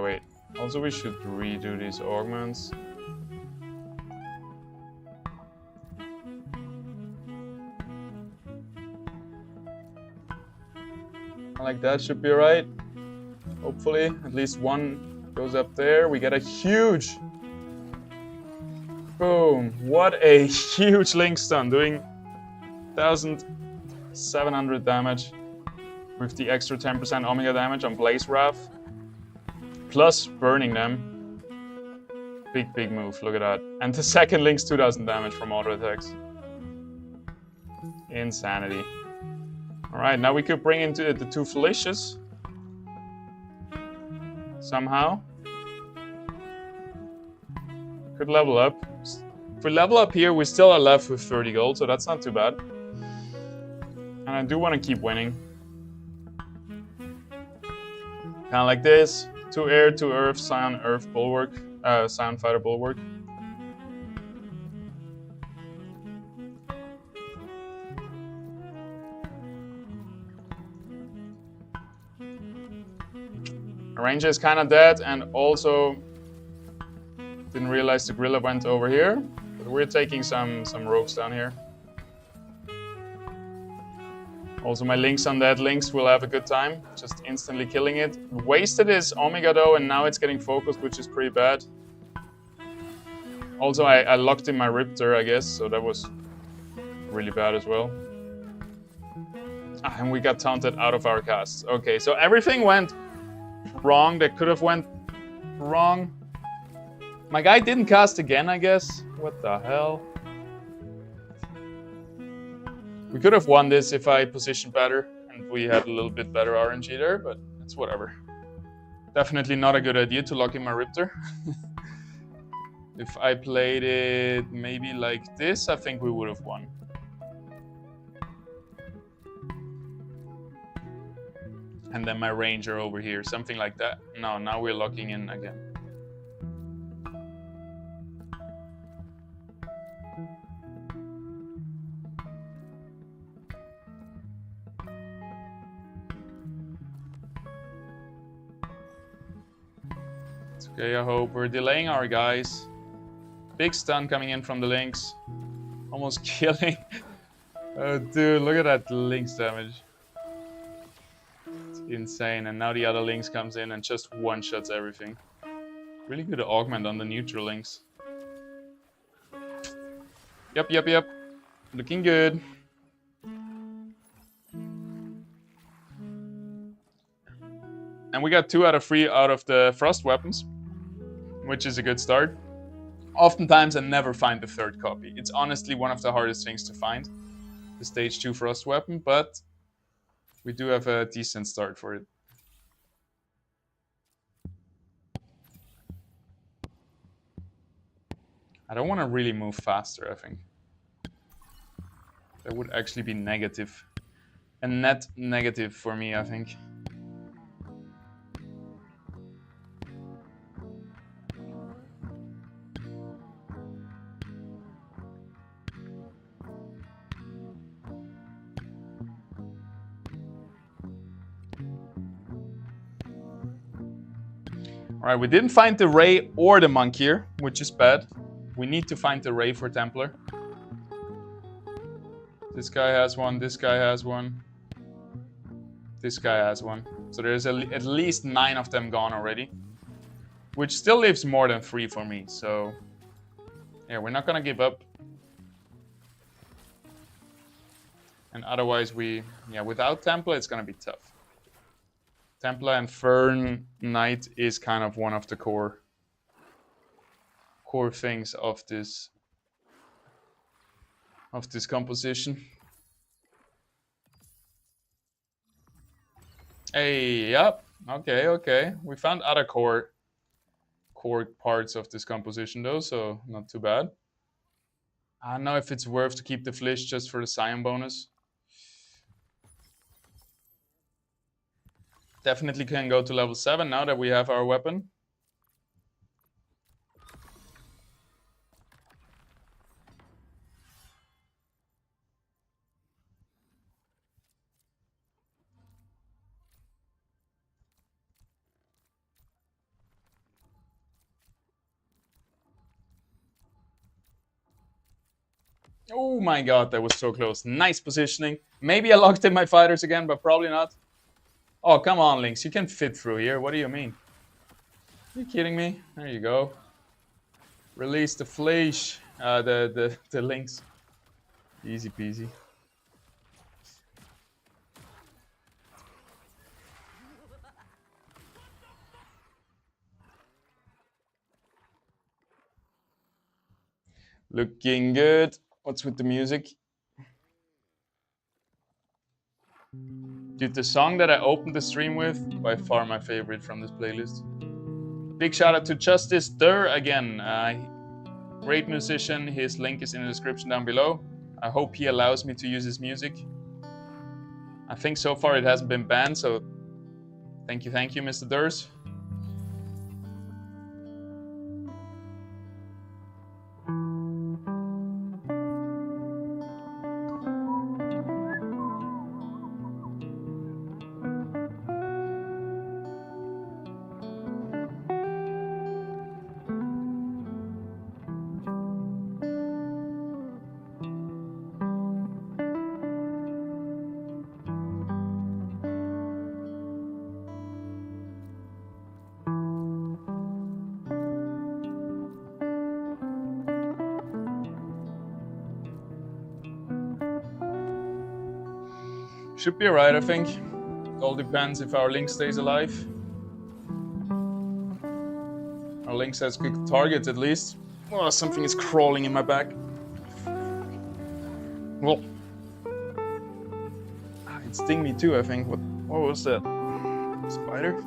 Wait. Also, we should redo these augments. Like that should be right. Hopefully, at least one goes up there. We get a huge... Boom. What a huge Link stun, doing 1,700 damage with the extra 10% Omega damage on Blaze Wrath. Plus burning them. Big move, look at that. And the second Link's 2,000 damage from auto attacks. Insanity. Alright, now we could bring into the 2 Felicias. Somehow. Could level up. If we level up here, we still are left with 30 gold, so that's not too bad. And I do want to keep winning. Kind of like this. 2 air, 2 earth, Scion, earth, bulwark. Scion fighter, bulwark. Ranger is kind of dead, and also didn't realize the Gorilla went over here. But we're taking some rogues down here. Also, my Lynx on that Lynx will have a good time, just instantly killing it. Wasted his Omega though, and now it's getting focused, which is pretty bad. Also, I locked in my Riptor, I guess, so that was really bad as well. And we got taunted out of our cast. Okay, so everything went wrong that could have went wrong. My guy didn't cast again, I guess. What the hell? We could have won this if I positioned better and we had a little bit better RNG there, but it's whatever. Definitely not a good idea to lock in my Riptor. If I played it maybe like this, I think we would have won. And then my Ranger over here, something like that. No, now we're locking in again. It's okay, I hope. We're delaying our guys. Big stun coming in from the Lynx. Almost killing. Oh, dude, look at that Lynx damage. It's insane. And now the other Lynx comes in and just one-shots everything. Really good augment on the neutral Lynx. Yep. Looking good. And we got 2 out of 3 out of the Frost weapons, which is a good start. Oftentimes I never find the 3rd copy. It's honestly one of the hardest things to find, the stage 2 Frost weapon, but we do have a decent start for it. I don't want to really move faster, I think. That would actually be negative. A net negative for me, I think. Alright, we didn't find the Ray or the Monk here, which is bad. We need to find the Ray for Templar. This guy has one, this guy has one. This guy has one. So there's at least 9 of them gone already. Which still leaves more than 3 for me, so... yeah, we're not gonna give up. And otherwise without Templar it's gonna be tough. Templar and Fern Knight is kind of one of the core things of this composition. Hey, yep. Okay. We found other core parts of this composition though, so not too bad. I don't know if it's worth to keep the Flish just for the Scion bonus. Definitely can go to level 7 now that we have our weapon. Oh my god, that was so close. Nice positioning. Maybe I locked in my fighters again, but probably not. Oh, come on, Lynx. You can fit through here. What do you mean? Are you kidding me? There you go. Release the Flash. The Lynx. Easy peasy. Looking good. What's with the music? Dude, the song that I opened the stream with, by far my favorite from this playlist. Big shout out to Justice Durr again. Great musician. His link is in the description down below. I hope he allows me to use his music. I think so far it hasn't been banned, so thank you, Mr. Durs. Should be alright, I think. It all depends if our link stays alive. Our link says good target at least. Oh, something is crawling in my back. Well, it stung me too, I think. What was that? Spider?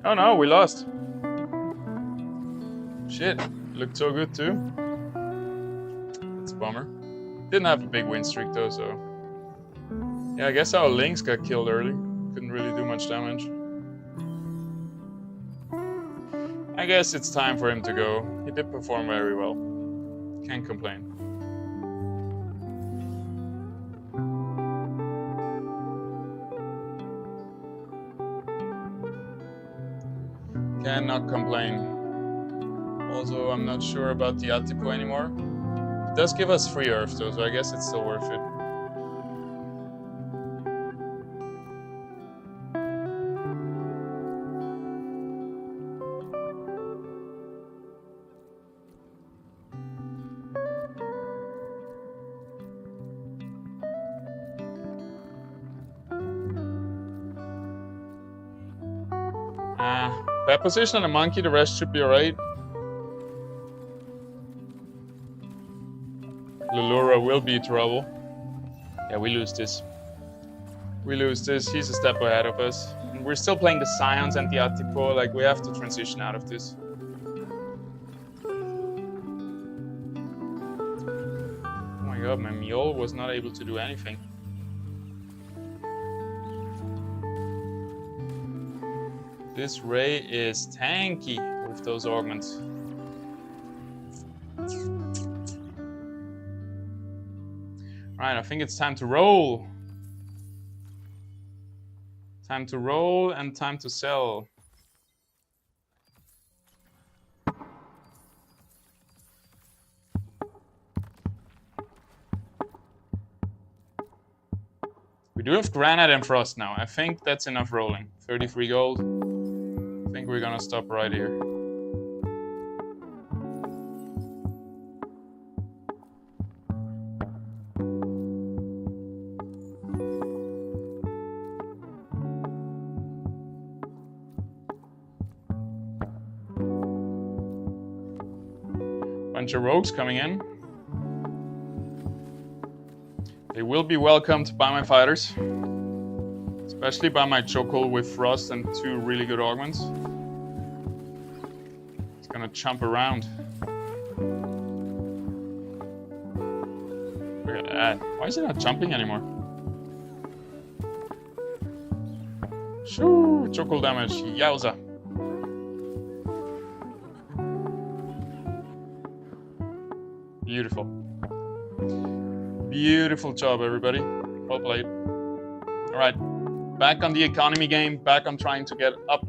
Oh no, we lost. Shit, looked so good too. That's a bummer. Didn't have a big win streak though, so... Yeah, I guess our links got killed early. Couldn't really do much damage. I guess it's time for him to go. He did perform very well. Can't complain. Cannot complain. Also, I'm not sure about the Atipo anymore. It does give us free Earth though, so I guess it's still worth it. Bad position on a monkey, the rest should be alright. Lulura will be trouble. Yeah, we lose this. We lose this. He's a step ahead of us. And we're still playing the Scions and the Atipo. Like, we have to transition out of this. Oh my god, my mule was not able to do anything. This Ray is tanky with those augments. Right, I think it's time to roll. Time to roll and time to sell. We do have Granite and Frost now. I think that's enough rolling. 33 gold. I think we're gonna stop right here. Bunch of rogues coming in. They will be welcomed by my fighters. Especially by my Chokel with Frost and 2 really good augments. It's gonna jump around. Look at that. Why is it not jumping anymore? Shoo! Chokel damage. Yowza. Beautiful. Beautiful job, everybody. Well played. Alright. Back on the economy game, back on trying to get up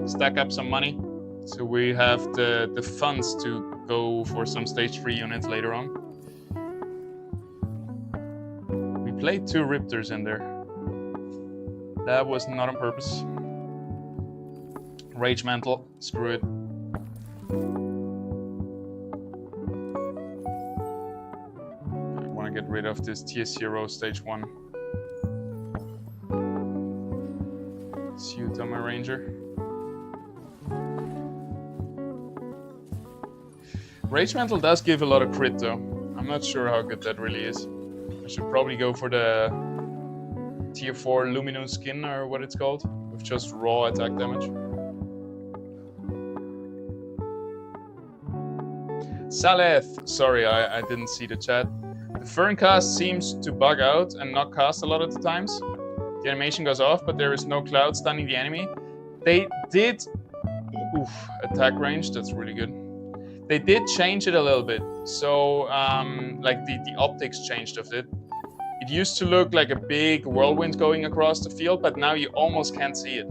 stack up some money. So we have the funds to go for some stage 3 units later on. We played 2 Riptors in there. That was not on purpose. Rage Mantle, screw it. I want to get rid of this tier 0 stage 1. Suit on my ranger. Rage Mantle does give a lot of crit though. I'm not sure how good that really is. I should probably go for the tier 4 Luminous skin or what it's called, with just raw attack damage. Saleth! Sorry, I didn't see the chat. The Fern cast seems to bug out and not cast a lot of the times. The animation goes off, but there is no cloud stunning the enemy. They did... attack range, that's really good. They did change it a little bit. So, like the optics changed of it. It used to look like a big whirlwind going across the field, but now you almost can't see it.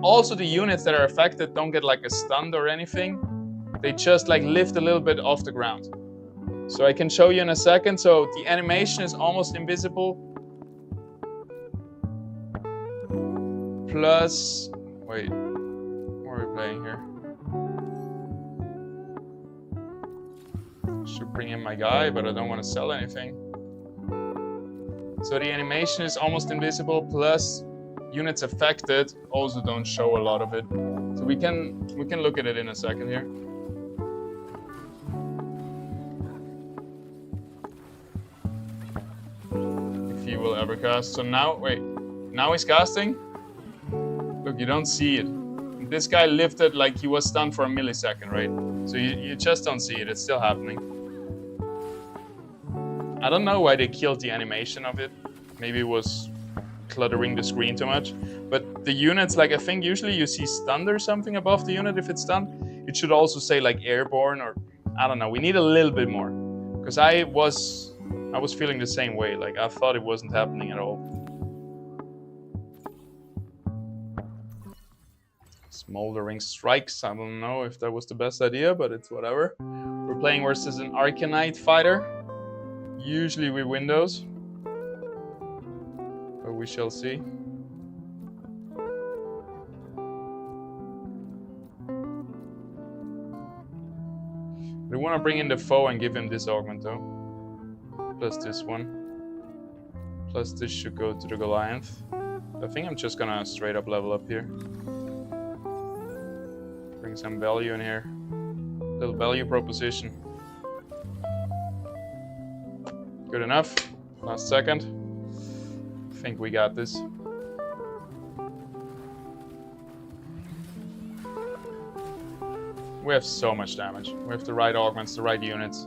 Also the units that are affected don't get like a stun or anything. They just like lift a little bit off the ground. So I can show you in a second. So the animation is almost invisible. Plus, wait, what are we playing here? Should bring in my guy, but I don't want to sell anything. So the animation is almost invisible, plus units affected also don't show a lot of it. So we can look at it in a second here. If he will ever cast. So now, wait, now he's casting. Look, you don't see it. This guy lifted like he was stunned for a millisecond, right? So you just don't see it. It's still happening. I don't know why they killed the animation of it. Maybe it was cluttering the screen too much. But the units, like I think usually you see stunned or something above the unit if it's stunned. It should also say like airborne or I don't know. We need a little bit more. Because I was feeling the same way. Like I thought it wasn't happening at all. Smoldering strikes. I don't know if that was the best idea, but it's whatever. We're playing versus an Arcanite fighter. Usually we win those. But we shall see. We want to bring in the foe and give him this augment though. Plus this one. Plus this should go to the Goliath. I think I'm just gonna straight up level up here. Bring some value in here. Little value proposition. Good enough. Last second. I think we got this. We have so much damage. We have the right augments, the right units.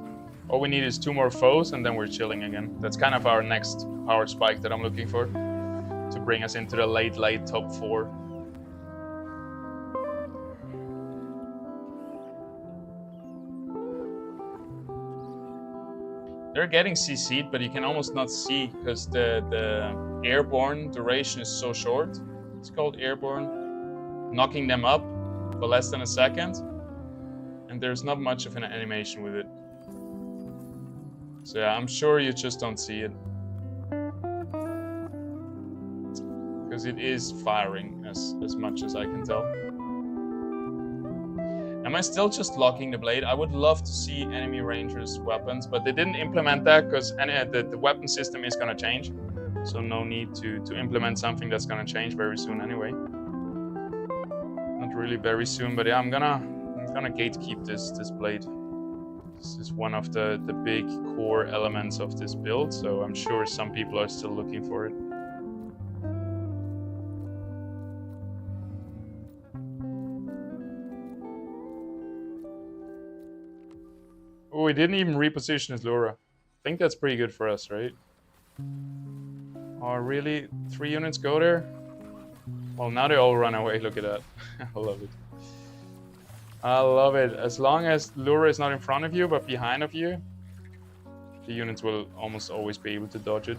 All we need is 2 more foes and then we're chilling again. That's kind of our next power spike that I'm looking for. To bring us into the late top 4. They're getting CC'd, but you can almost not see because the airborne duration is so short. It's called airborne. Knocking them up for less than a second. And there's not much of an animation with it. So yeah, I'm sure you just don't see it. Because it is firing as much as I can tell. Am I still just locking the blade? I would love to see enemy rangers' weapons, but they didn't implement that because the weapon system is going to change. So no need to implement something that's going to change very soon anyway. Not really very soon, but yeah, I'm gonna gatekeep this blade. This is one of the big core elements of this build, so I'm sure some people are still looking for it. Oh, he didn't even reposition his Lura. I think that's pretty good for us, right? Oh, really? 3 units go there? Well, now they all run away. Look at that. I love it. I love it. As long as Lura is not in front of you, but behind of you, the units will almost always be able to dodge it.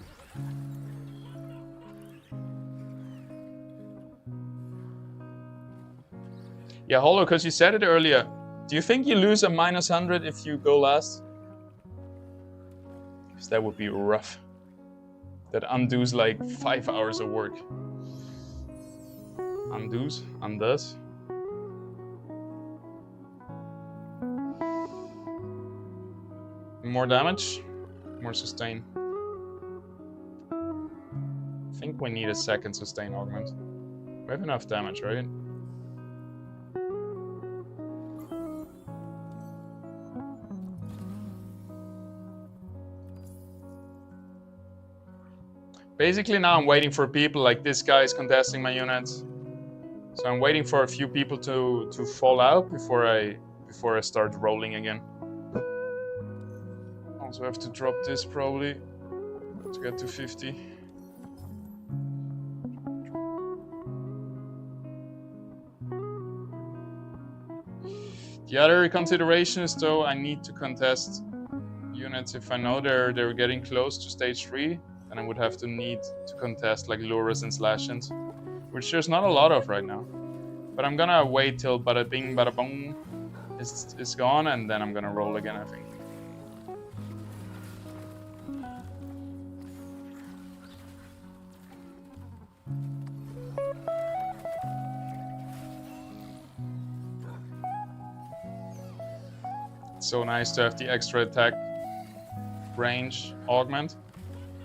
Yeah, Holo, because you said it earlier. Do you think you lose a -100 if you go last? Because that would be rough. That undoes like 5 hours of work. Undoes. More damage, more sustain. I think we need a second sustain augment. We have enough damage, right? Basically now I'm waiting for people, like this guy is contesting my units. So I'm waiting for a few people to fall out before I start rolling again. Also have to drop this probably to get to 50. The other consideration is though I need to contest units if I know they're getting close to stage 3. Then I would have to need to contest like Luras and Slashins. which there's not a lot of right now. But I'm gonna wait till bada bing bada boom is gone, and then I'm gonna roll again, I think. It's so nice to have the extra attack range augment.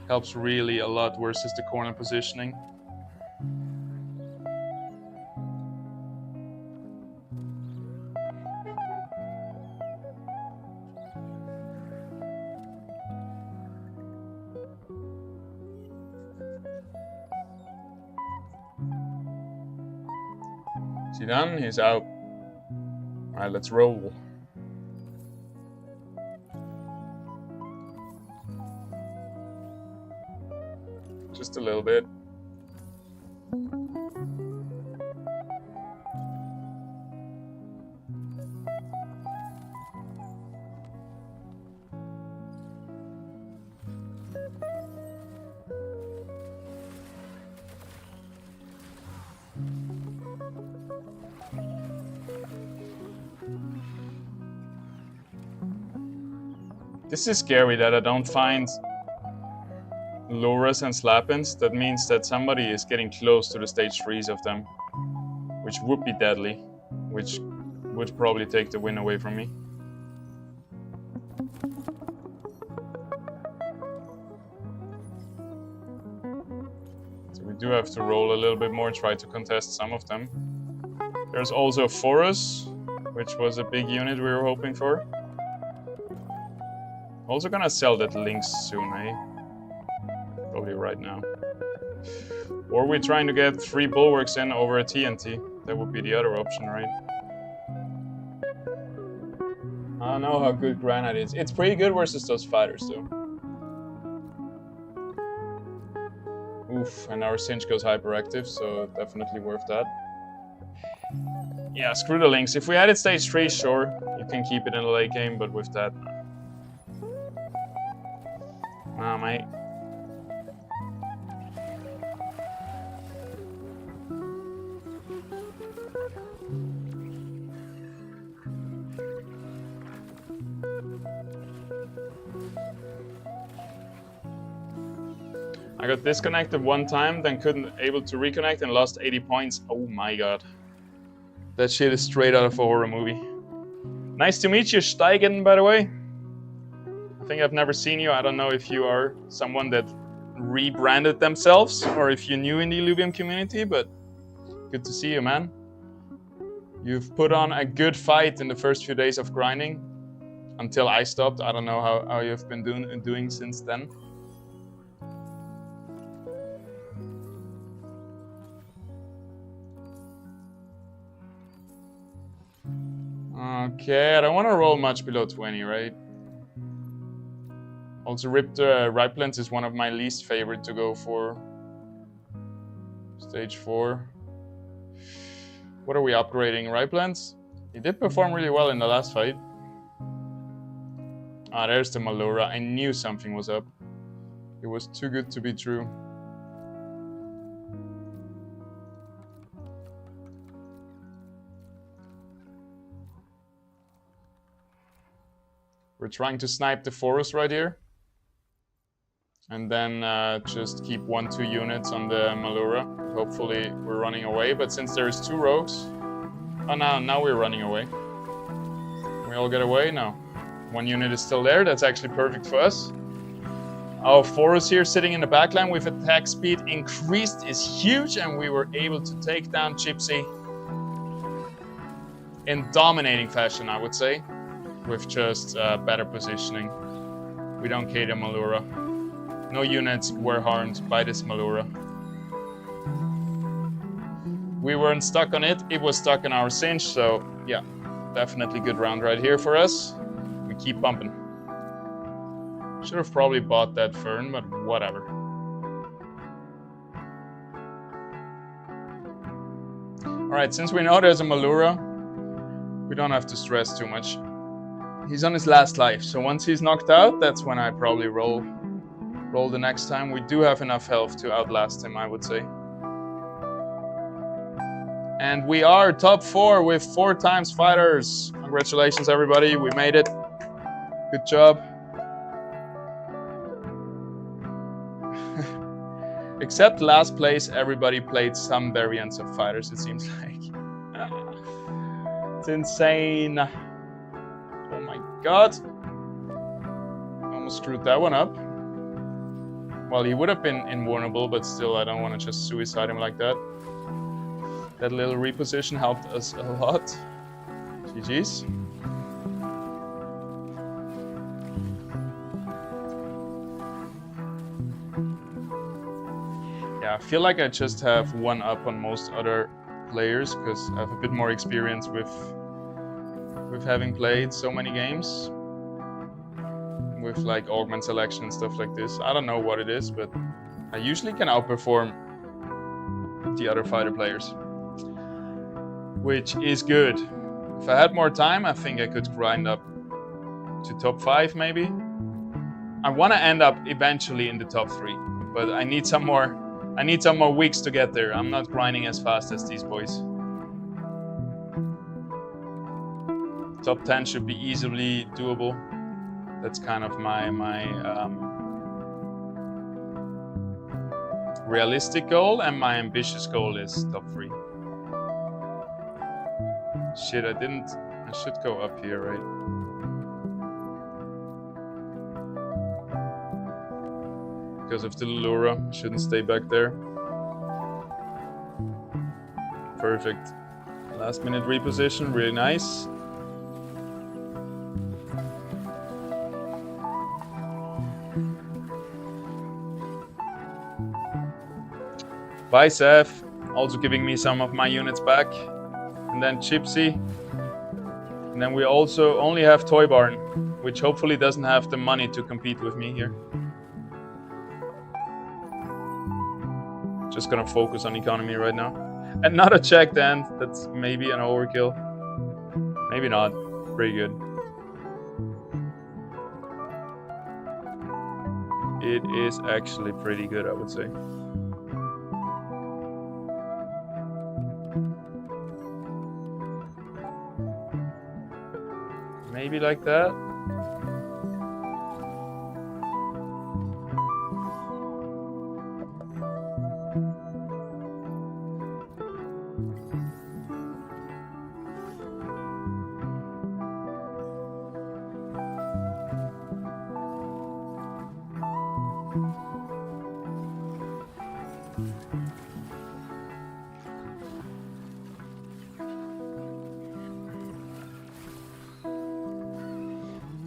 Helps really a lot versus the corner positioning. Is he done? He's out. Alright, let's roll. Just a little bit. This is scary that I don't find Luras and Slap-ins. That means that somebody is getting close to the stage 3s of them, which would be deadly, which would probably take the win away from me. So we do have to roll a little bit more, try to contest some of them. There's also Forus, which was a big unit we were hoping for. Also gonna sell that Lynx soon, eh? Probably right now. Or we're trying to get 3 bulwarks in over a TNT. That would be the other option, right? I don't know how good Granite is. It's pretty good versus those fighters, though. Oof, and our Cinch goes hyperactive, so definitely worth that. Yeah, screw the Lynx. If we had it stage 3, sure, you can keep it in the late game, but with that... Nah, mate. I got disconnected one time, then couldn't able to reconnect and lost 80 points. Oh my god. That shit is straight out of a horror movie. Nice to meet you, Steigen, by the way. I think I've never seen you. I don't know if you are someone that rebranded themselves or if you're new in the Illuvium community, but good to see you, man. You've put on a good fight in the first few days of grinding until I stopped. I don't know how you've been doing since then. Okay, I don't want to roll much below 20, right? Also, Ripped Riplens is one of my least favorite to go for. Stage 4. What are we upgrading? Riplens? He did perform really well in the last fight. Ah, there's the Malura. I knew something was up. It was too good to be true. We're trying to snipe the forest right here. And then just keep 1-2 units on the Malura. Hopefully we're running away, but since there's 2 rogues... Oh, now we're running away. We all get away? No. 1 unit is still there, that's actually perfect for us. Our forest here sitting in the backline with attack speed increased is huge, and we were able to take down Gypsy in dominating fashion, I would say, with just better positioning. We don't cater Malura. No units were harmed by this Malura. We weren't stuck on it, it was stuck on our Cinch, so yeah, definitely good round right here for us. We keep bumping. Should have probably bought that Fern, but whatever. Alright, since we know there's a Malura, we don't have to stress too much. He's on his last life, so once he's knocked out, that's when I probably roll the next time. We do have enough health to outlast him, I would say. And we are top 4 with 4 times fighters. Congratulations, everybody. We made it. Good job. Except last place, everybody played some variants of fighters, it seems like. It's insane. Oh my god. Almost screwed that one up. Well, he would have been invulnerable, but still, I don't want to just suicide him like that. That little reposition helped us a lot. GG's. Yeah, I feel like I just have one up on most other players because I have a bit more experience with having played so many games with like augment selection and stuff like this. I don't know what it is, but I usually can outperform the other fighter players, which is good. If I had more time, I think I could grind up to top 5 maybe. I want to end up eventually in the top 3, but I need some more weeks to get there. I'm not grinding as fast as these boys. Top 10 should be easily doable. That's kind of my realistic goal, and my ambitious goal is top 3. Shit, I should go up here, right? Because of the Lura, shouldn't stay back there. Perfect. Last minute reposition, really nice. Bye, Seth. Also giving me some of my units back. And then Chipsy. And then we also only have Toy Barn, which hopefully doesn't have the money to compete with me here. Just gonna focus on economy right now. And not a checked end. That's maybe an overkill. Maybe not. Pretty good. It is actually pretty good, I would say. Maybe like that.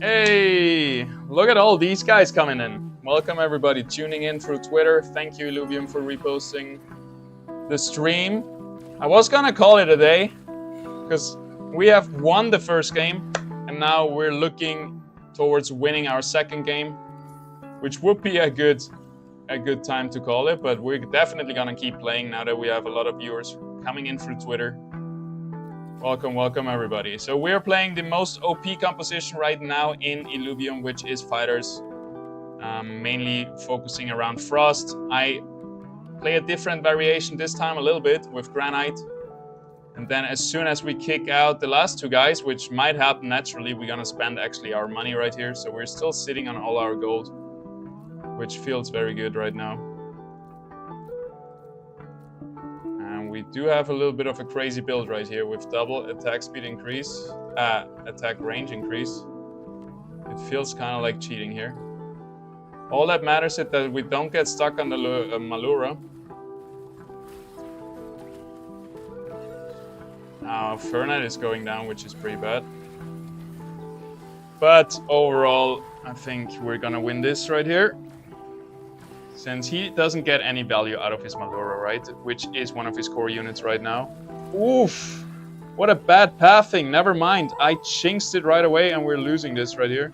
Hey, look at all these guys coming in. Welcome everybody tuning in through Twitter. Thank you, Illuvium, for reposting the stream. I was gonna call it a day because we have won the first game and now we're looking towards winning our second game, which would be a good time to call it, but we're definitely gonna keep playing now that we have a lot of viewers coming in through Twitter. Welcome everybody. So we're playing the most OP composition right now in Illuvium, which is fighters, mainly focusing around Frost. I play a different variation this time a little bit with Granite. And then as soon as we kick out the last 2 guys, which might happen naturally, we're gonna spend actually our money right here. So we're still sitting on all our gold, which feels very good right now. We do have a little bit of a crazy build right here with double attack speed increase, attack range increase. It feels kind of like cheating here. All that matters is that we don't get stuck on the Malura. Now Fernet is going down, which is pretty bad. But overall, I think we're gonna win this right here. Since he doesn't get any value out of his Malura, right? Which is one of his core units right now. Oof! What a bad pathing. Never mind. I jinxed it right away and we're losing this right here.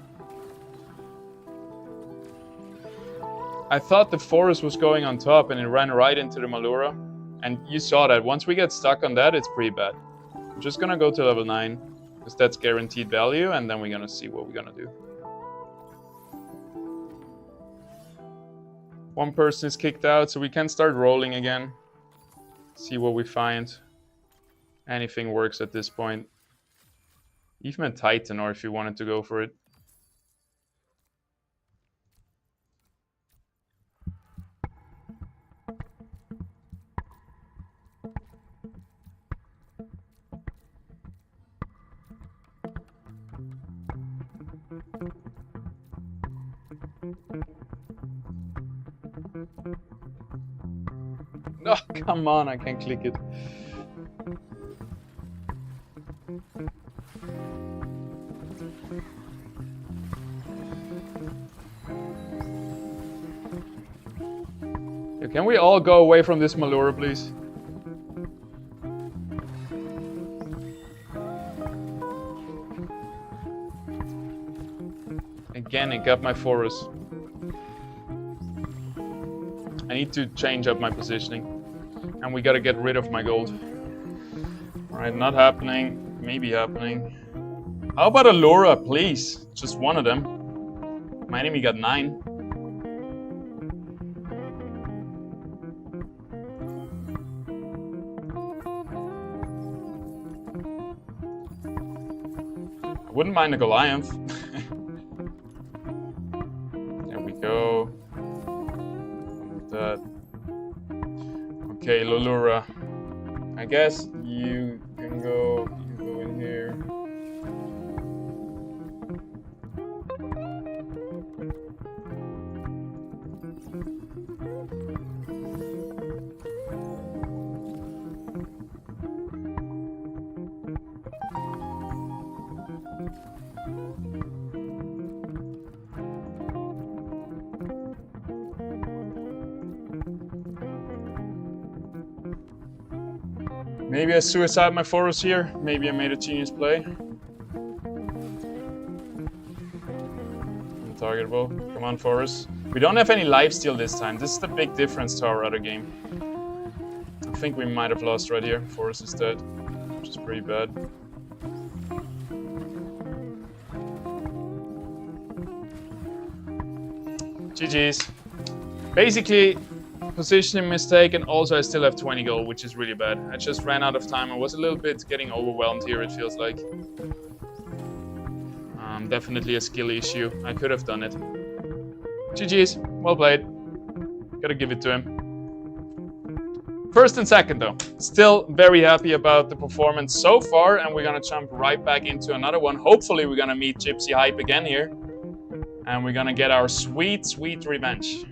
I thought the forest was going on top and it ran right into the Malura. And you saw that. Once we get stuck on that, it's pretty bad. I'm just gonna go to level 9. Because that's guaranteed value. And then we're gonna see what we're gonna do. One person is kicked out, so we can start rolling again. See what we find. Anything works at this point. Even a Titan, or if you wanted to go for it. Oh, come on, I can't click it. Can we all go away from this Malura, please? Again, it got my forest. I need to change up my positioning. And we gotta get rid of my gold. Alright, not happening. Maybe happening. How about Allura, please? Just one of them. My enemy got 9. I wouldn't mind a Goliath. There we go. That. Okay, Allura. I guess you can go in here. Maybe I suicide my forest here. Maybe I made a genius play. Untargetable. Come on, forest. We don't have any lifesteal this time. This is the big difference to our other game. I think we might have lost right here. Forest is dead, which is pretty bad. GG's. Basically, positioning mistake, and also I still have 20 gold, which is really bad. I just ran out of time. I was a little bit getting overwhelmed here, it feels like. Definitely a skill issue. I could have done it. GG's. Well played. Gotta give it to him. First and second though. Still very happy about the performance so far, and we're gonna jump right back into another one. Hopefully we're gonna meet Gypsy Hype again here. And we're gonna get our sweet, sweet revenge.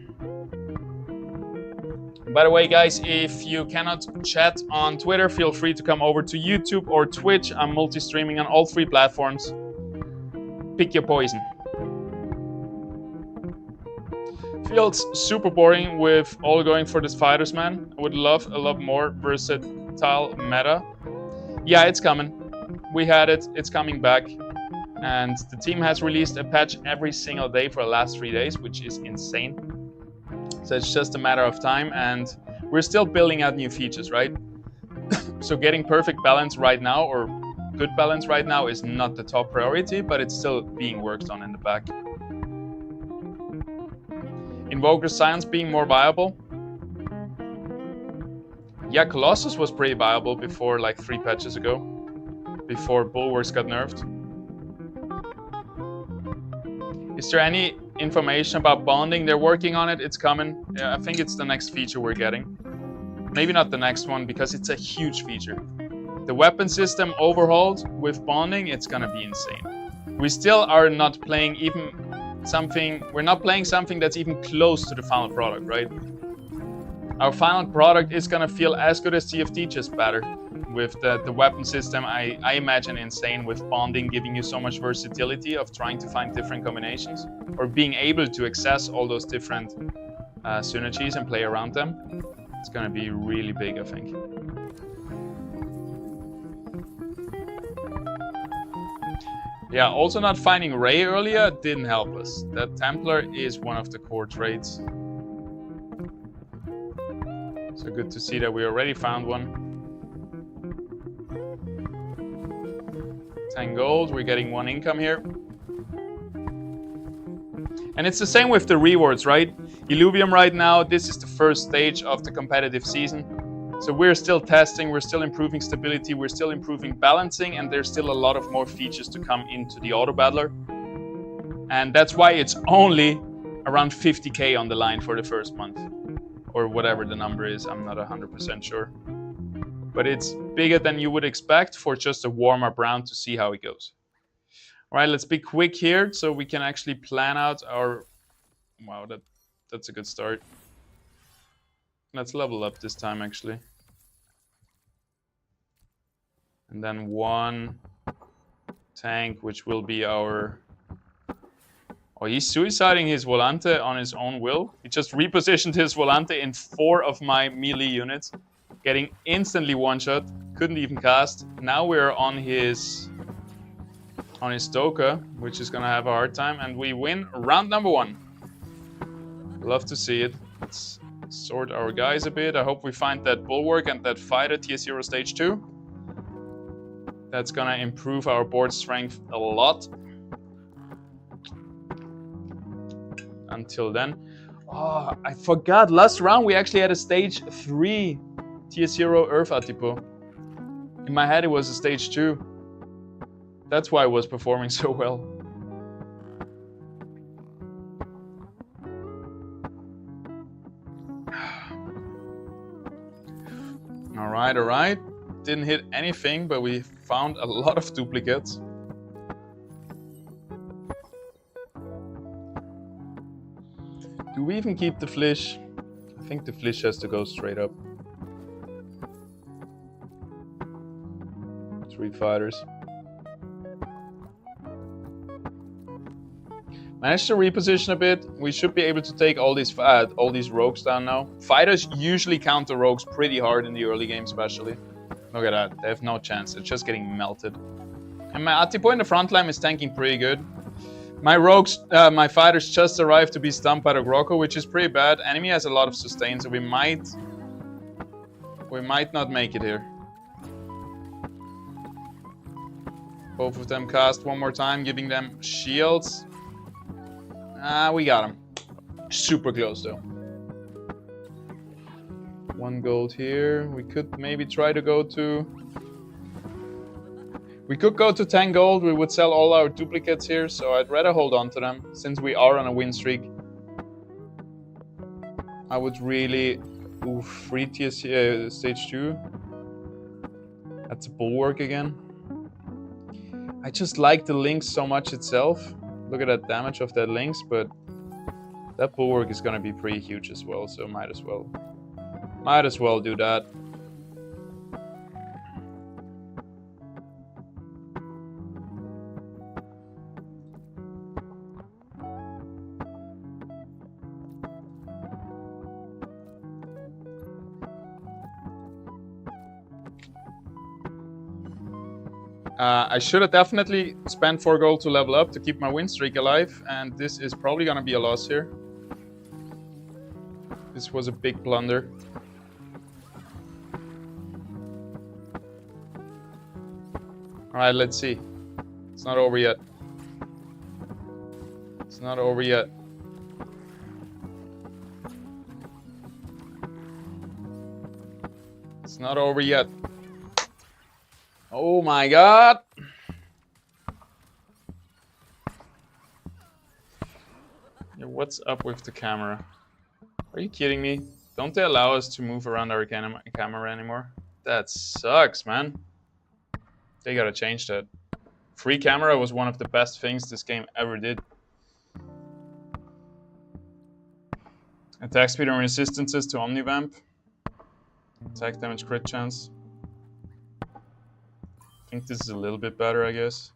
By the way, guys, if you cannot chat on Twitter, feel free to come over to YouTube or Twitch. I'm multi-streaming on all 3 platforms. Pick your poison. Feels super boring with all going for this fighters, man. I would love a lot more versatile meta. Yeah, it's coming. We had it. It's coming back. And the team has released a patch every single day for the last 3 days, which is insane. So it's just a matter of time, and we're still building out new features, right? So getting perfect balance right now, or good balance right now, is not the top priority, but it's still being worked on in the back. Invoker Science being more viable. Yeah, Colossus was pretty viable before, like 3 patches ago, before Bulwarks got nerfed. Is there any information about bonding? They're working on it. It's coming. Yeah, I think it's the next feature we're getting. Maybe not the next one, because it's a huge feature. The weapon system overhauled with bonding, it's gonna be insane. We still are not playing we're not playing something that's even close to the final product, right? Our final product is gonna feel as good as TFT, just better. With the weapon system, I imagine insane, with bonding giving you so much versatility of trying to find different combinations, or being able to access all those different synergies and play around them. It's gonna be really big, I think. Yeah, also not finding Ray earlier didn't help us. That Templar is one of the core traits. So good to see that we already found one. 10 gold, we're getting 1 income here. And it's the same with the rewards, right? Illuvium right now, this is the first stage of the competitive season. So we're still testing, we're still improving stability, we're still improving balancing, and there's still a lot of more features to come into the auto battler. And that's why it's only around 50k on the line for the first month, or whatever the number is. I'm not 100% sure, but it's bigger than you would expect for just a warm-up round to see how it goes. All right, let's be quick here so we can actually plan out our... Wow, that's a good start. Let's level up this time, actually. And then one tank, which will be our... Oh, he's suiciding his Volante on his own will. He just repositioned his Volante in 4 of my melee units, getting instantly one-shot. Couldn't even cast. Now we're on his Stoker, which is gonna have a hard time, and we win round number 1. Love to see it. Let's sort our guys a bit. I hope we find that Bulwark and that Fighter tier 0 stage 2. That's gonna improve our board strength a lot. Until then. Oh, I forgot. Last round we actually had a stage 3 tier 0 Earth Atipo. In my head it was a stage 2. That's why I was performing so well. All right. Didn't hit anything, but we found a lot of duplicates. Do we even keep the Flish? I think the Flish has to go straight up. 3 fighters. Managed to reposition a bit. We should be able to take all these rogues down now. Fighters usually counter rogues pretty hard in the early game, especially. Look at that. They have no chance. They're just getting melted. And my Atipo in the front line is tanking pretty good. My rogues, my fighters just arrived to be stumped by the Groko, which is pretty bad. Enemy has a lot of sustain, so we might not make it here. Both of them cast one more time, giving them shields. We got him. Super close though. 1 gold here. We could maybe try to go to... We could go to 10 gold. We would sell all our duplicates here, so I'd rather hold on to them since we are on a win streak. I would really... Ooh, 3 tier stage 2. That's a Bulwark again. I just like the Lynx so much itself. Look at that damage of that Lynx, but that Bulwark is gonna be pretty huge as well, so might as well do that. I should have definitely spent 4 gold to level up to keep my win streak alive, and this is probably gonna be a loss here. This was a big blunder. Alright, let's see. It's not over yet. It's not over yet. It's not over yet. Oh my god! Yeah, what's up with the camera? Are you kidding me? Don't they allow us to move around our camera anymore? That sucks, man. They gotta change that. Free camera was one of the best things this game ever did. Attack speed and resistances to Omnivamp. Attack damage crit chance. I think this is a little bit better, I guess.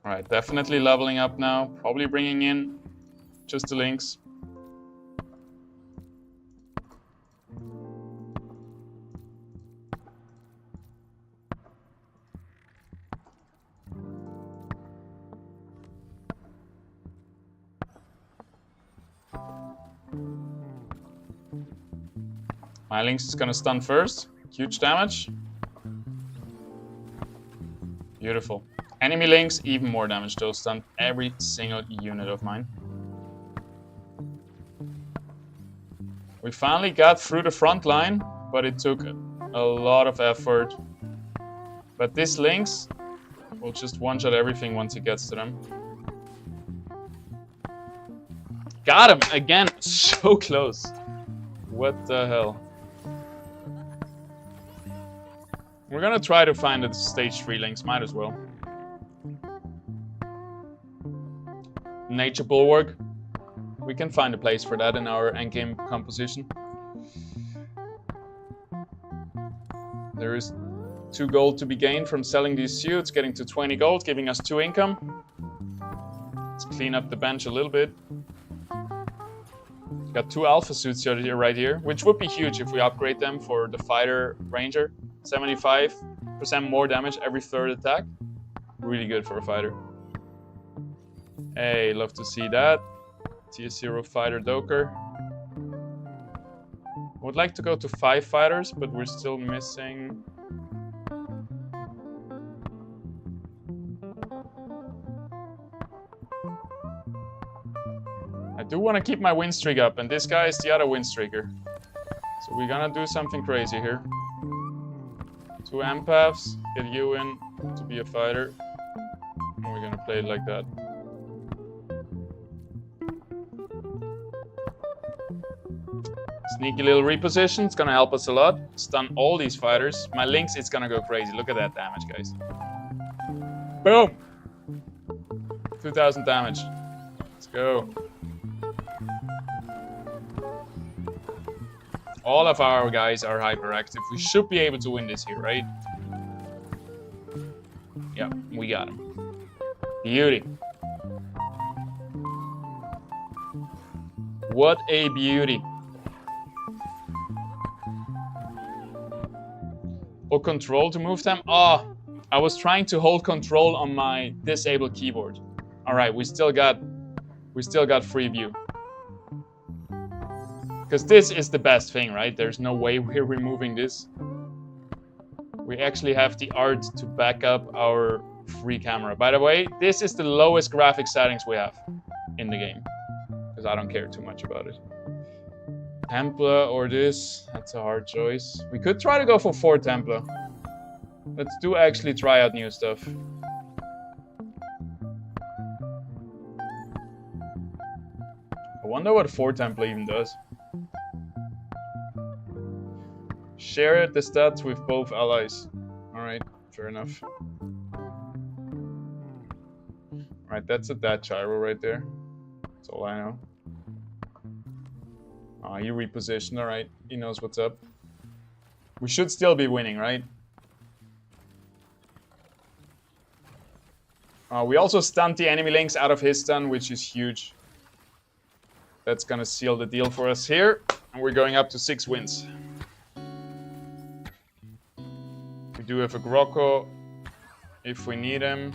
Alright, definitely leveling up now. Probably bringing in just the Lynx. My Lynx is gonna stun first. Huge damage. Beautiful. Enemy Lynx, even more damage though. Stunned every single unit of mine. We finally got through the front line, but it took a lot of effort. But this Lynx will just one-shot everything once it gets to them. Got him! Again, so close. What the hell? We're gonna try to find the stage 3 Lynx, might as well. Nature Bulwark. We can find a place for that in our endgame composition. There is 2 gold to be gained from selling these suits, getting to 20 gold, giving us 2 income. Let's clean up the bench a little bit. Got 2 alpha suits right here, which would be huge if we upgrade them for the fighter ranger. 75% more damage every 3rd attack. Really good for a fighter. Hey, love to see that. Tier 0 fighter Doker. Would like to go to 5 fighters, but we're still missing. I do want to keep my win streak up, and this guy is the other win streaker. So we're gonna do something crazy here. 2 empaths, get you in to be a fighter. And we're gonna play it like that. Sneaky little reposition, it's gonna help us a lot. Stun all these fighters. My Lynx, it's gonna go crazy. Look at that damage, guys. Boom! 2000 damage. Let's go. All of our guys are hyperactive. We should be able to win this here, right? Yeah, we got him. Beauty. What a beauty. Or control to move them? Oh, I was trying to hold control on my disabled keyboard. All right, we still got free view. Because this is the best thing, right? There's no way we're removing this. We actually have the art to back up our free camera. By the way, this is the lowest graphic settings we have in the game. Because I don't care too much about it. Templar or this, that's a hard choice. We could try to go for 4 Templar. Let's do actually try out new stuff. I wonder what 4 Templar even does. Share the stats with both allies. Alright, fair enough. Alright, that's a dead gyro right there. That's all I know. Oh, he repositioned, alright. He knows what's up. We should still be winning, right? We also stunned the enemy Lynx out of his stun, which is huge. That's gonna seal the deal for us here. And we're going up to 6 wins. We do have a Grocco if we need him.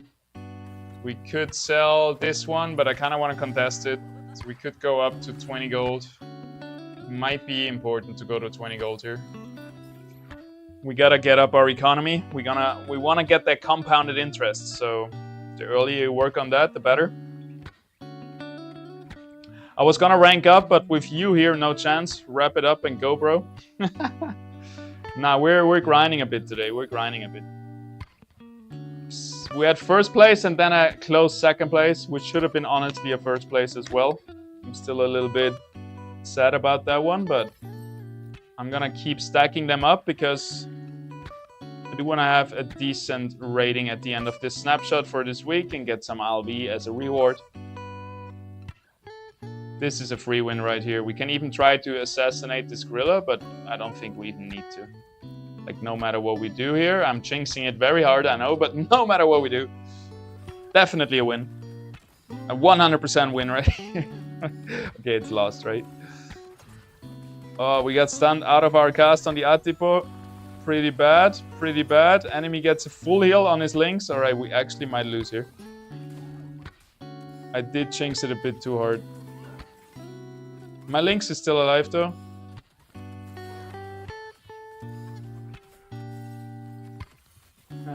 We could sell this one, but I kind of want to contest it. So we could go up to 20 gold. Might be important to go to 20 gold here. We gotta get up our economy. We want to get that compounded interest. So the earlier you work on that, the better. I was gonna rank up, but with you here, no chance. Wrap it up and go, bro. Nah, we're grinding a bit today. We're grinding a bit. We had 1st place and then a close 2nd place, which should have been honestly a 1st place as well. I'm still a little bit sad about that one, but I'm gonna keep stacking them up because I do want to have a decent rating at the end of this snapshot for this week and get some LB as a reward. This is a free win right here. We can even try to assassinate this gorilla, but I don't think we even need to. Like, no matter what we do here, I'm jinxing it very hard, I know, but no matter what we do, definitely a win. A 100% win right here. Okay, it's lost, right? Oh, we got stunned out of our cast on the Atipo. Pretty bad, pretty bad. Enemy gets a full heal on his Lynx. All right, we actually might lose here. I did jinx it a bit too hard. My Lynx is still alive, though.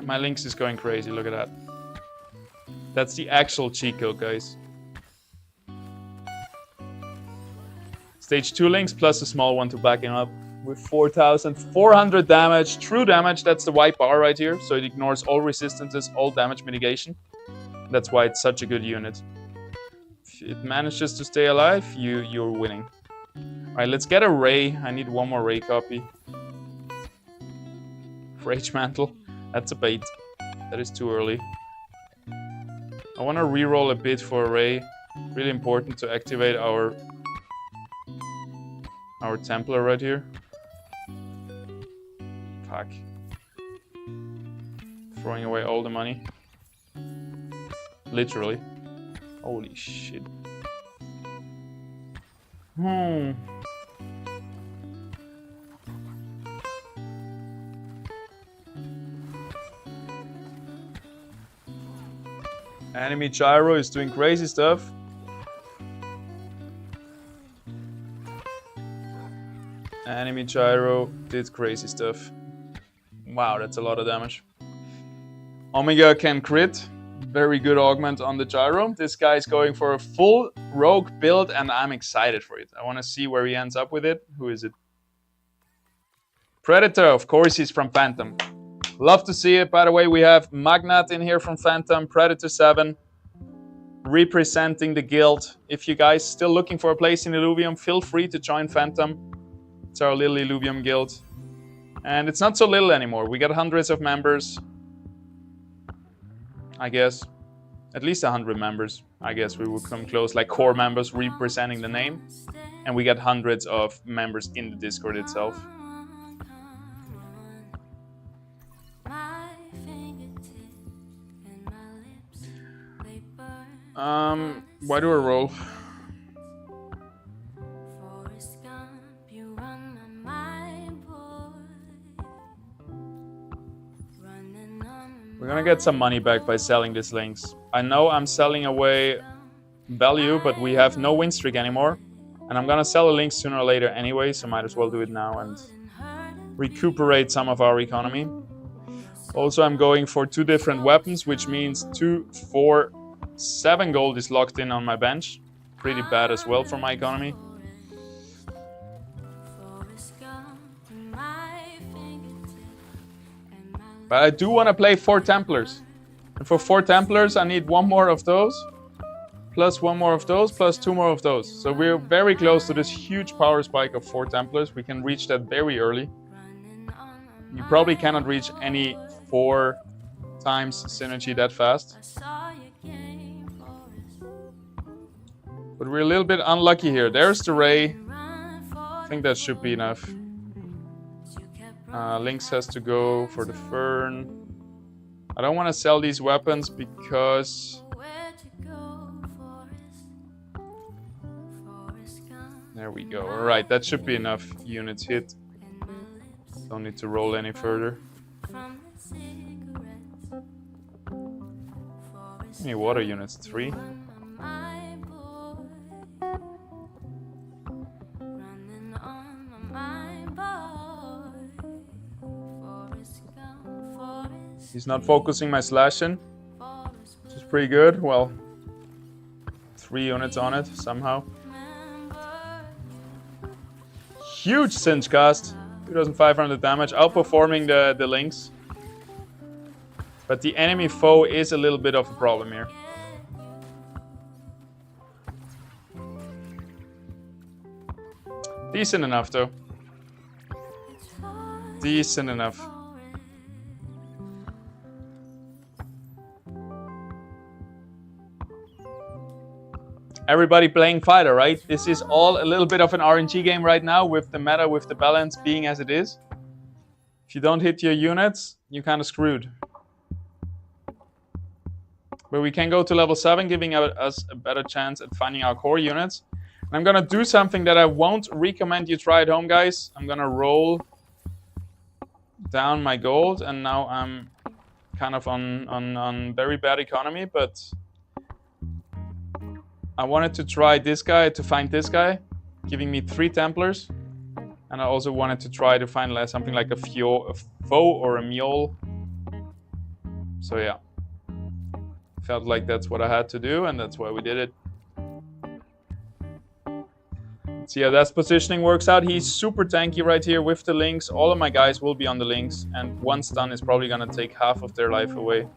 My Lynx is going crazy, look at that. That's the actual cheat code, guys. Stage 2 links plus a small one to back him up with 4,400 damage. True damage, that's the white bar right here. So it ignores all resistances, all damage mitigation. That's why it's such a good unit. If it manages to stay alive, you're winning. Alright, let's get a Ray. I need one more Ray copy. Rage Mantle. That's a bait. That is too early. I want to reroll a bit for a Ray. Really important to activate our Templar right here. Fuck. Throwing away all the money. Literally. Holy shit. Enemy Gyro is doing crazy stuff. Enemy Gyro did crazy stuff. Wow, that's a lot of damage. Omega can crit. Very good augment on the Gyro. This guy is going for a full rogue build and I'm excited for it. I want to see where he ends up with it. Who is it? Predator, of course, he's from Phantom. Love to see it. By the way, we have Magnat in here from Phantom, Predator 7, representing the guild. If you guys still looking for a place in Illuvium, feel free to join Phantom. It's our little Illuvium guild. And it's not so little anymore. We got hundreds of members. I guess. At least 100 members. I guess we will come close, like core members representing the name. And we got hundreds of members in the Discord itself. Why do I roll? We're gonna get some money back by selling these links. I know I'm selling away value, but we have no win streak anymore. And I'm gonna sell the links sooner or later anyway, so might as well do it now and recuperate some of our economy. Also, I'm going for 2 different weapons, which means 2, 4, 7 gold is locked in on my bench. Pretty bad as well for my economy. But I do want to play 4 Templars. And for 4 Templars, I need 1 more of those, plus 1 more of those, plus 2 more of those. So we're very close to this huge power spike of 4 Templars. We can reach that very early. You probably cannot reach any 4 times synergy that fast. But we're a little bit unlucky here. There's the Ray. I think that should be enough. Lynx has to go for the Fern. I don't want to sell these weapons because... There we go. Alright, that should be enough units hit. Don't need to roll any further. How many water units? 3? He's not focusing my slashing, which is pretty good. Well, 3 units on it somehow. Huge Singe cast, 2,500 damage, outperforming the Lynx. But the enemy foe is a little bit of a problem here. Decent enough though. Decent enough. Everybody playing fighter, right? This is all a little bit of an RNG game right now with the meta, with the balance being as it is. If you don't hit your units, you're kind of screwed. But we can go to level 7, giving us a better chance at finding our core units. And I'm gonna do something that I won't recommend you try at home, guys. I'm gonna roll down my gold, and now I'm kind of on very bad economy, but I wanted to try this guy to find this guy, giving me 3 Templars. And I also wanted to try to find something like a foe or a mule. So yeah. Felt like that's what I had to do, and that's why we did it. See how that positioning works out. He's super tanky right here with the links. All of my guys will be on the links, and one stun is probably gonna take half of their life away.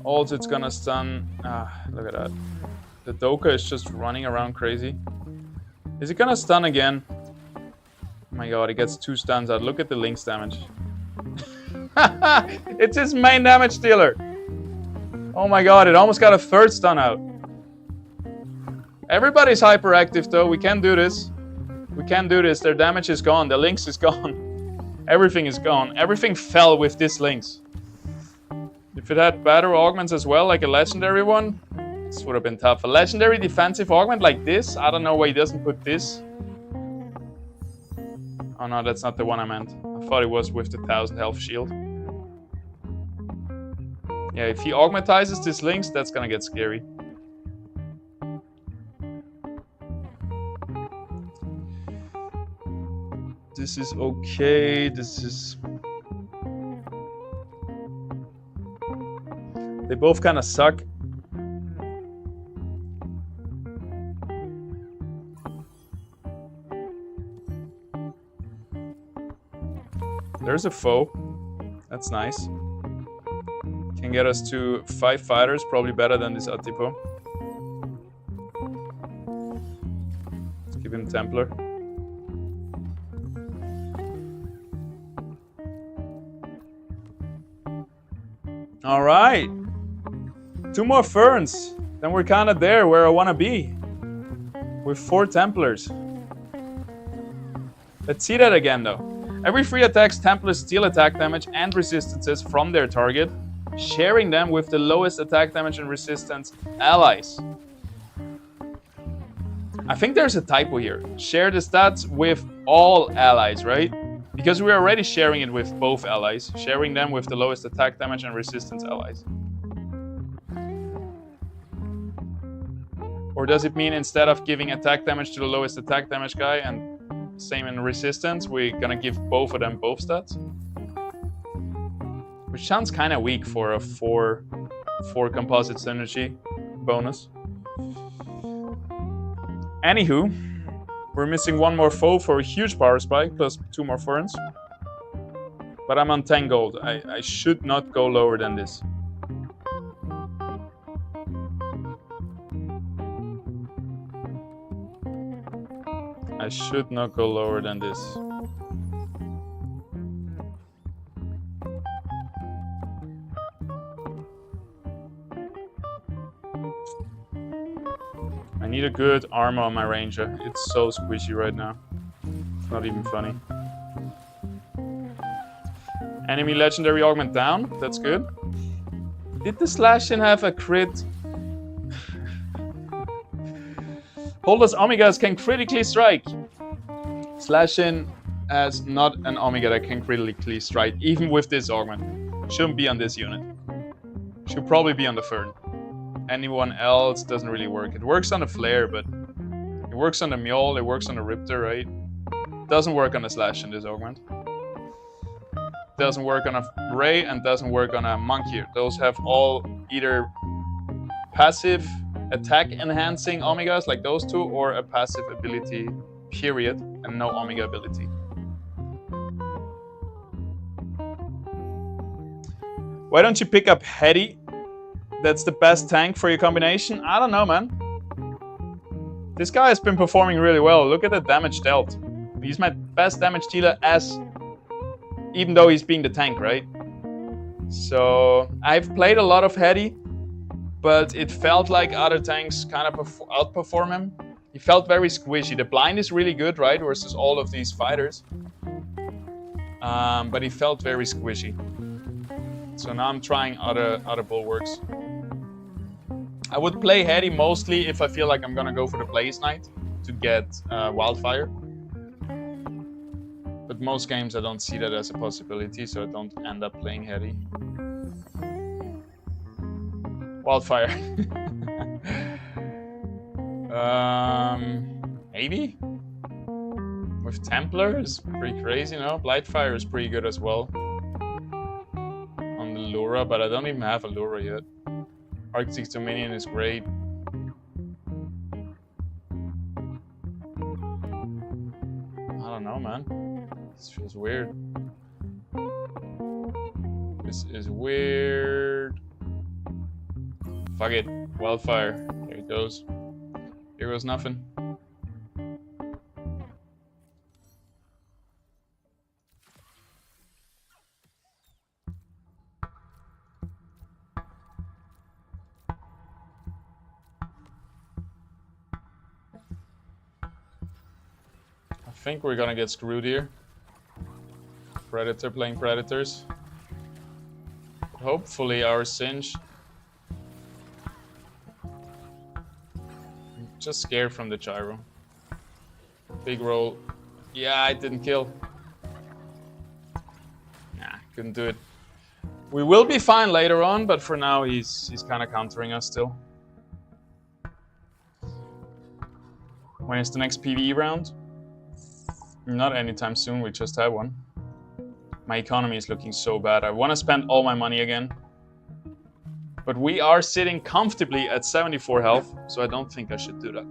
Also, it's gonna stun. Look at that. The Doka is just running around crazy. Is it gonna stun again? Oh my god, he gets 2 stuns out. Look at the links damage. It's his main damage dealer. Oh my god, it almost got a 3rd stun out. Everybody's hyperactive though. We can do this. We can do this. Their damage is gone. The links is gone. Everything is gone. Everything fell with this links. If it had better augments as well, like a legendary one, this would have been tough. A legendary defensive augment like this, I don't know why he doesn't put this. Oh no, that's not the one I meant. I thought it was with the 1000 health shield. Yeah, if he augmentizes this links, that's gonna get scary. This is okay, this is... They both kind of suck. There's a foe. That's nice. Can get us to 5 fighters, probably better than this Atipo. Let's give him Templar. All right. 2 more Ferns. Then we're kind of there where I want to be. With 4 Templars. Let's see that again though. Every 3 attacks, Templars steal attack damage and resistances from their target, sharing them with the lowest attack damage and resistance allies. I think there's a typo here. Share the stats with all allies, right? Because we're already sharing it with both allies, sharing them with the lowest attack damage and resistance allies. Or does it mean instead of giving attack damage to the lowest attack damage guy and same in resistance, we're gonna give both of them both stats? Which sounds kind of weak for a 4 composite synergy bonus. Anywho, we're missing 1 more foe for a huge power spike, plus 2 more Ferns. But I'm on 10 gold. I should not go lower than this. I should not go lower than this. I need a good armor on my ranger. It's so squishy right now. It's not even funny. Enemy legendary augment down. That's good. Did the slash-in have a crit? Holders Omegas can critically strike. Slash-in has not an Omega that can critically strike, even with this augment. Shouldn't be on this unit. Should probably be on the Fern. Anyone else doesn't really work. It works on the Flare, but it works on the Mule, it works on the Riptor, right? Doesn't work on the Slash-in, this augment. Doesn't work on a Ray and doesn't work on a Monkey. Those have all either passive attack enhancing Omegas like those 2, or a passive ability period and no Omega ability. Why don't you pick up Hetty? That's the best tank for your combination? I don't know, man. This guy has been performing really well. Look at the damage dealt. He's my best damage dealer even though he's being the tank, right? So I've played a lot of Hetty, but it felt like other tanks kind of outperform him. He felt very squishy. The blind is really good, right, versus all of these fighters. But he felt very squishy. So now I'm trying other bulwarks. I would play Hetty mostly if I feel like I'm gonna go for the Blaze Knight to get Wildfire. But most games I don't see that as a possibility, so I don't end up playing Hetty. Wildfire. Maybe? With Templar is pretty crazy, no? Blightfire is pretty good as well. On the Lura, but I don't even have a Lura yet. Arctic Dominion is great. know, man. This feels weird. This is weird. Fuck it. Wildfire. Here it goes. Here goes nothing. I think we're gonna get screwed here. Predator playing predators. Hopefully our Singe. I'm just scared from the gyro. Big roll. Yeah, I didn't kill. Nah, couldn't do it. We will be fine later on, but for now he's kind of countering us still. When is the next PvE round? Not anytime soon, we just had one. My economy is looking so bad. I want to spend all my money again. But we are sitting comfortably at 74 health, so I don't think I should do that.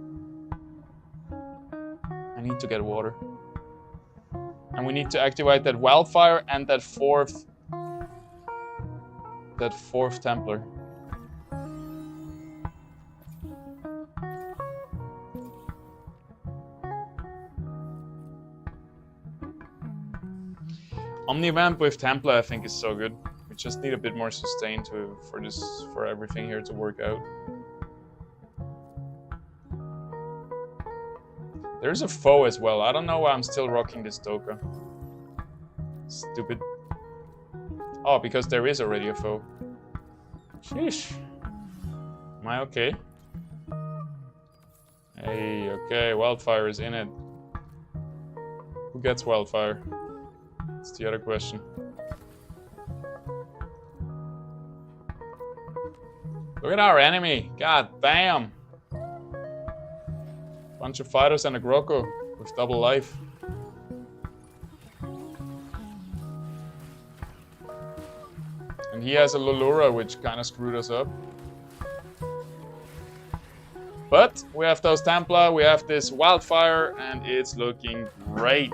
I need to get water. And we need to activate that wildfire and that fourth Templar. Omnivamp with Templar I think is so good. We just need a bit more sustain for everything here to work out. There's a foe as well. I don't know why I'm still rocking this Doka. Stupid. Oh, because there is already a foe. Sheesh. Am I okay? Hey, okay, wildfire is in it. Who gets wildfire? That's the other question. Look at our enemy. God damn. Bunch of fighters and a Groko with double life. And he has a Lulura, which kind of screwed us up. But we have those Templar, we have this Wildfire, and it's looking great.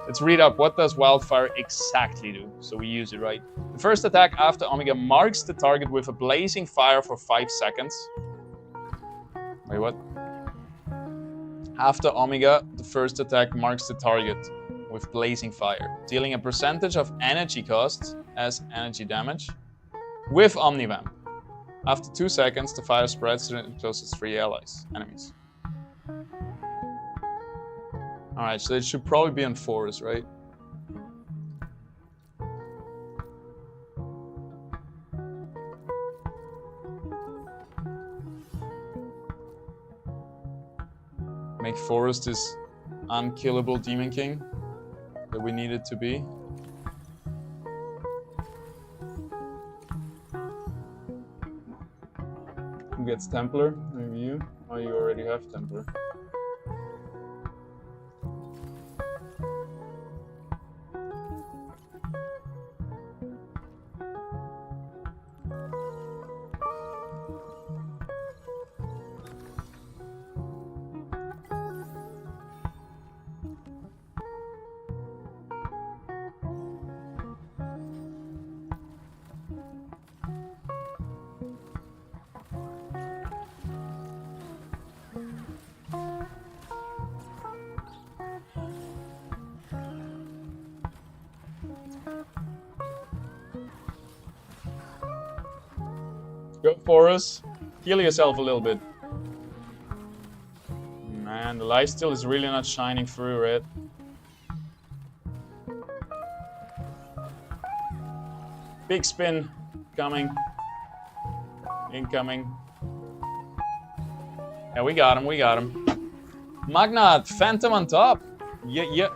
Let's read up. What does Wildfire exactly do? So we use it right. The first attack after Omega marks the target with a blazing fire for 5 seconds. Wait, what? After Omega, the first attack marks the target with blazing fire, dealing a percentage of energy cost as energy damage with Omnivamp. After 2 seconds, the fire spreads to the closest 3 enemies. Alright, so it should probably be on Forest, right? Make Forest this unkillable Demon King that we need it to be. Who gets Templar? Maybe you? Oh, you already have Templar. Go for us. Heal yourself a little bit. Man, the lifesteal is really not shining through, right? Big spin coming. Incoming. Yeah, we got him, we got him. Magnat, Phantom on top. Yeah.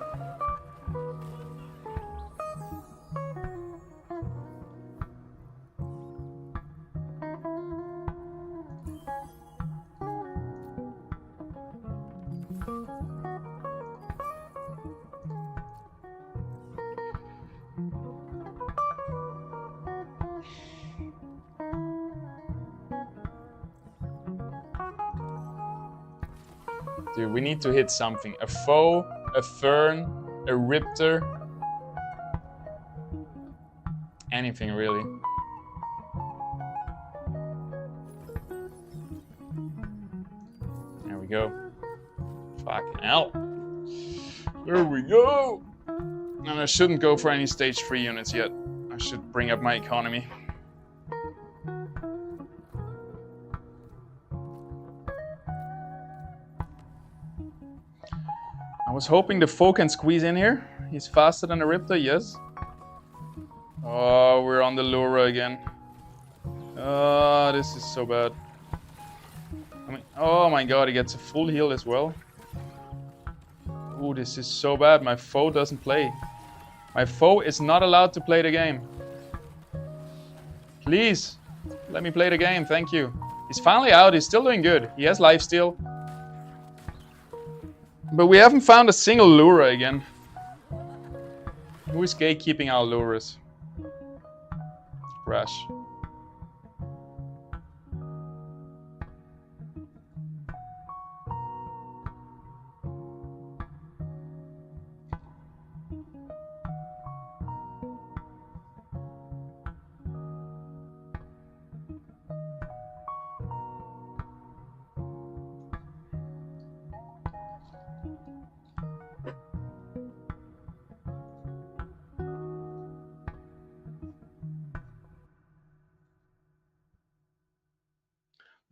Dude, we need to hit something. A foe, a Fern, a Riptor. Anything really. There we go. Fucking hell. There we go. And I shouldn't go for any stage 3 units yet. I should bring up my economy. I was hoping the foe can squeeze in here. He's faster than the Riptor, yes. Oh, we're on the Lura again. Oh, this is so bad. I mean, oh my god, he gets a full heal as well. Oh, this is so bad. My foe doesn't play. My foe is not allowed to play the game. Please, let me play the game, thank you. He's finally out, he's still doing good. He has lifesteal. But we haven't found a single Lura again. Who is gatekeeping our Luras? Crash.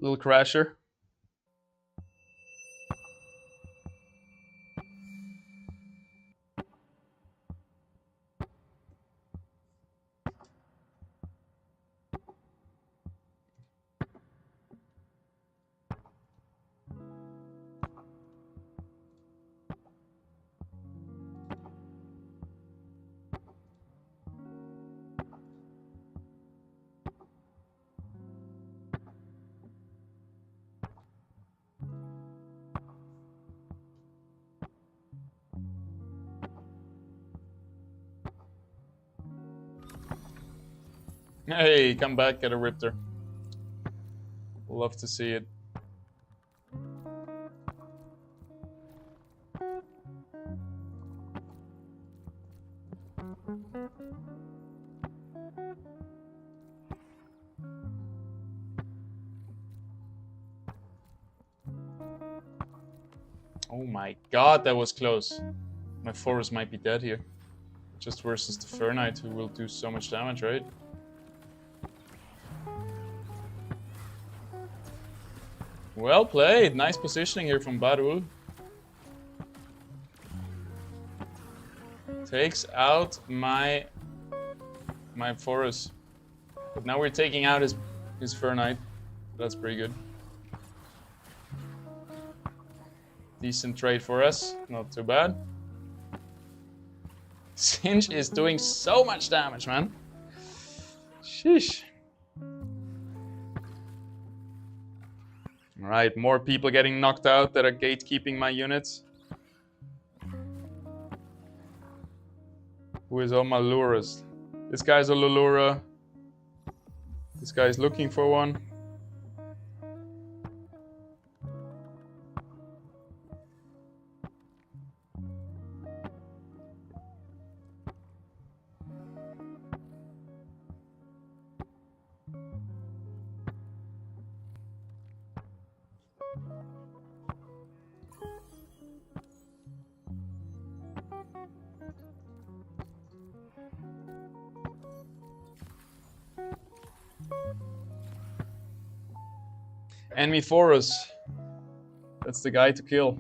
Little crasher. Hey, come back, get a Riptor. Love to see it. Oh my god, that was close. My forest might be dead here. Just versus the Fur Knight, who will do so much damage, right? Well played. Nice positioning here from Barul. Takes out my forest. But now we're taking out his Fur Knight. That's pretty good. Decent trade for us. Not too bad. Singe is doing so much damage, man. Sheesh. Alright, more people getting knocked out that are gatekeeping my units. Who is on my Luras? This guy's a Lulura. This guy's looking for one. Enemy Forest. That's the guy to kill.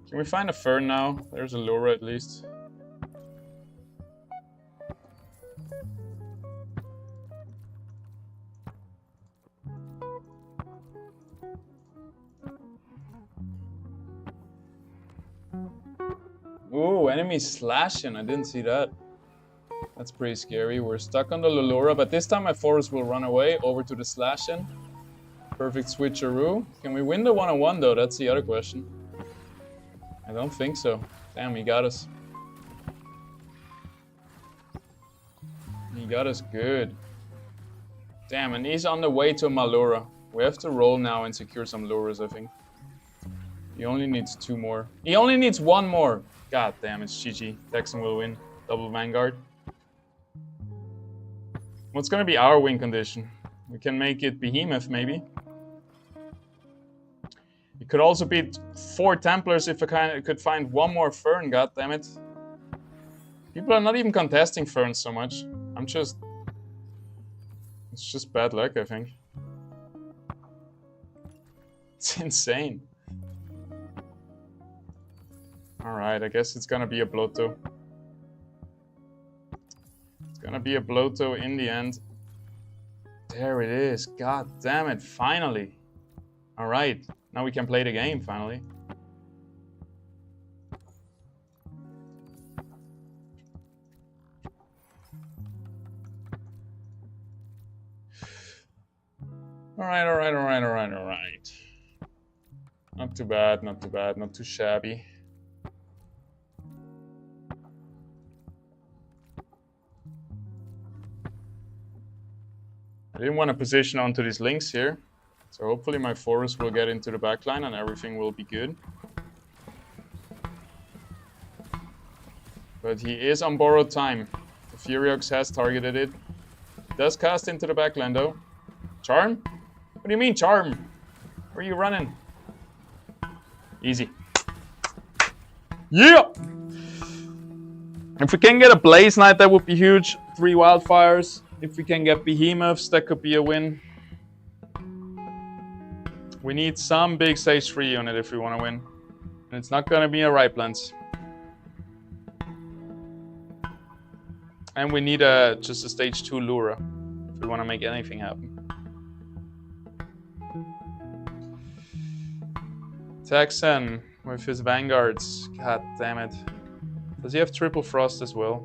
Can we find a Fern now? There's a Lura at least. Ooh, enemy slashing. I didn't see that. That's pretty scary. We're stuck on the Lulura, but this time my forest will run away over to the Slashin. Perfect switcheroo. Can we win the one-on-one though? That's the other question. I don't think so. Damn, he got us. He got us good. Damn, and he's on the way to Malura. We have to roll now and secure some Luras, I think. He only needs 2 more. He only needs 1 more. God damn, it's GG. Texan will win. Double Vanguard. What's gonna be our win condition? We can make it Behemoth, maybe. It could also be 4 Templars if I could find 1 more Fern, god damn it. People are not even contesting Ferns so much. It's just bad luck, I think. It's insane. Alright, I guess it's gonna be a Blotto. It's gonna be a Blotto in the end. There it is. God damn it, finally. Alright, now we can play the game, finally. Alright. Not too bad, not too shabby. I didn't want to position onto these links here, so hopefully my forest will get into the backline and everything will be good. But he is on borrowed time. The Furiox has targeted it. Does cast into the backline though. Charm? What do you mean, Charm? Where are you running? Easy. Yeah! If we can get a Blaze Knight, that would be huge. 3 Wildfires. If we can get Behemoths, that could be a win. We need some big stage 3 unit if we want to win. And it's not going to be a Riplands. And we need just a stage 2 Lura if we want to make anything happen. Texan with his Vanguards. God damn it. Does he have Triple Frost as well?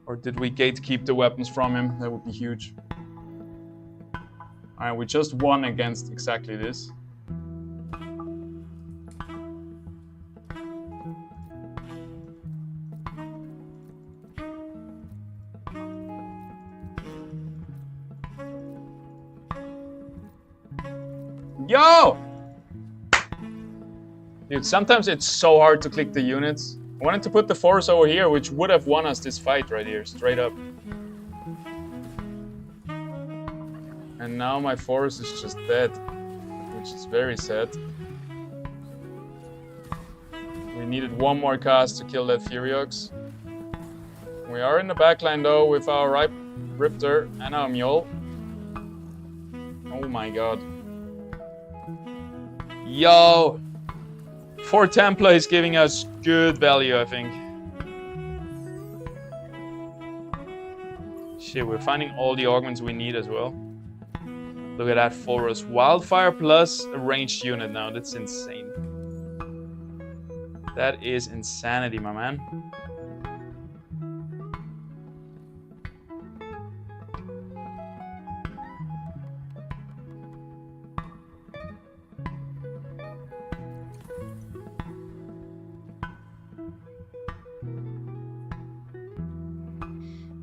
Or did we gatekeep the weapons from him? That would be huge. Alright, we just won against exactly this. Yo! Dude, sometimes it's so hard to click the units. I wanted to put the force over here, which would have won us this fight right here, straight up. And now my forest is just dead, which is very sad. We needed 1 more cast to kill that Furiox. We are in the backline though with our Riptor and our Mule. Oh my god. Yo! 4 Templar is giving us good value, I think. Shit, we're finding all the augments we need as well. Look at that forest. Wildfire plus a ranged unit now. That's insane. That is insanity, my man.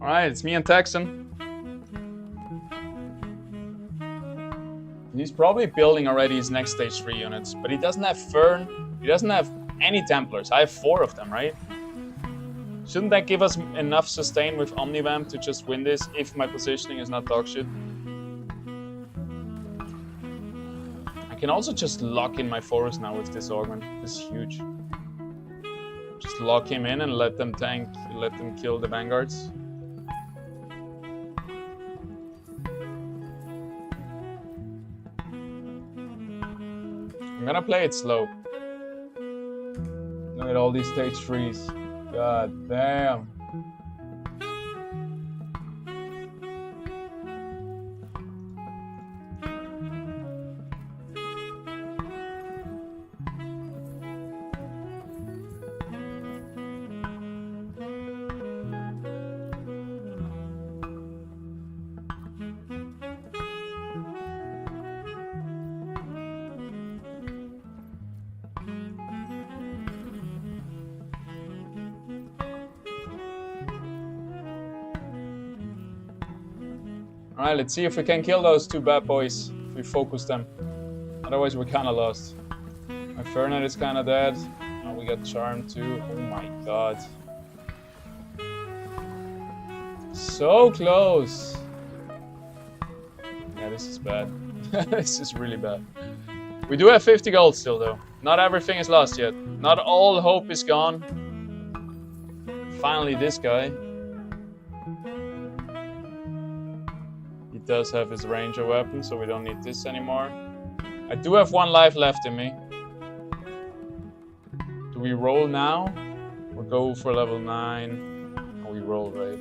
Alright, it's me and Texan. He's probably building already his next stage 3 units, but he doesn't have Fern, he doesn't have any Templars. I have 4 of them, right? Shouldn't that give us enough sustain with Omnivamp to just win this if my positioning is not dogshit? I can also just lock in my forest now with this augment. This is huge. Just lock him in and let them kill the Vanguards. I'm gonna play it slow. Look at all these stage 3s. God damn. Alright, let's see if we can kill those 2 bad boys. If we focus them. Otherwise we're kinda lost. My Fernet is kind of dead. Oh, we got Charm too. Oh my god. So close. Yeah, this is bad. This is really bad. We do have 50 gold still though. Not everything is lost yet. Not all hope is gone. Finally this guy. He does have his ranger weapon, so we don't need this anymore. I do have 1 life left in me. Do we roll now? Or go for level 9? Or we roll, right?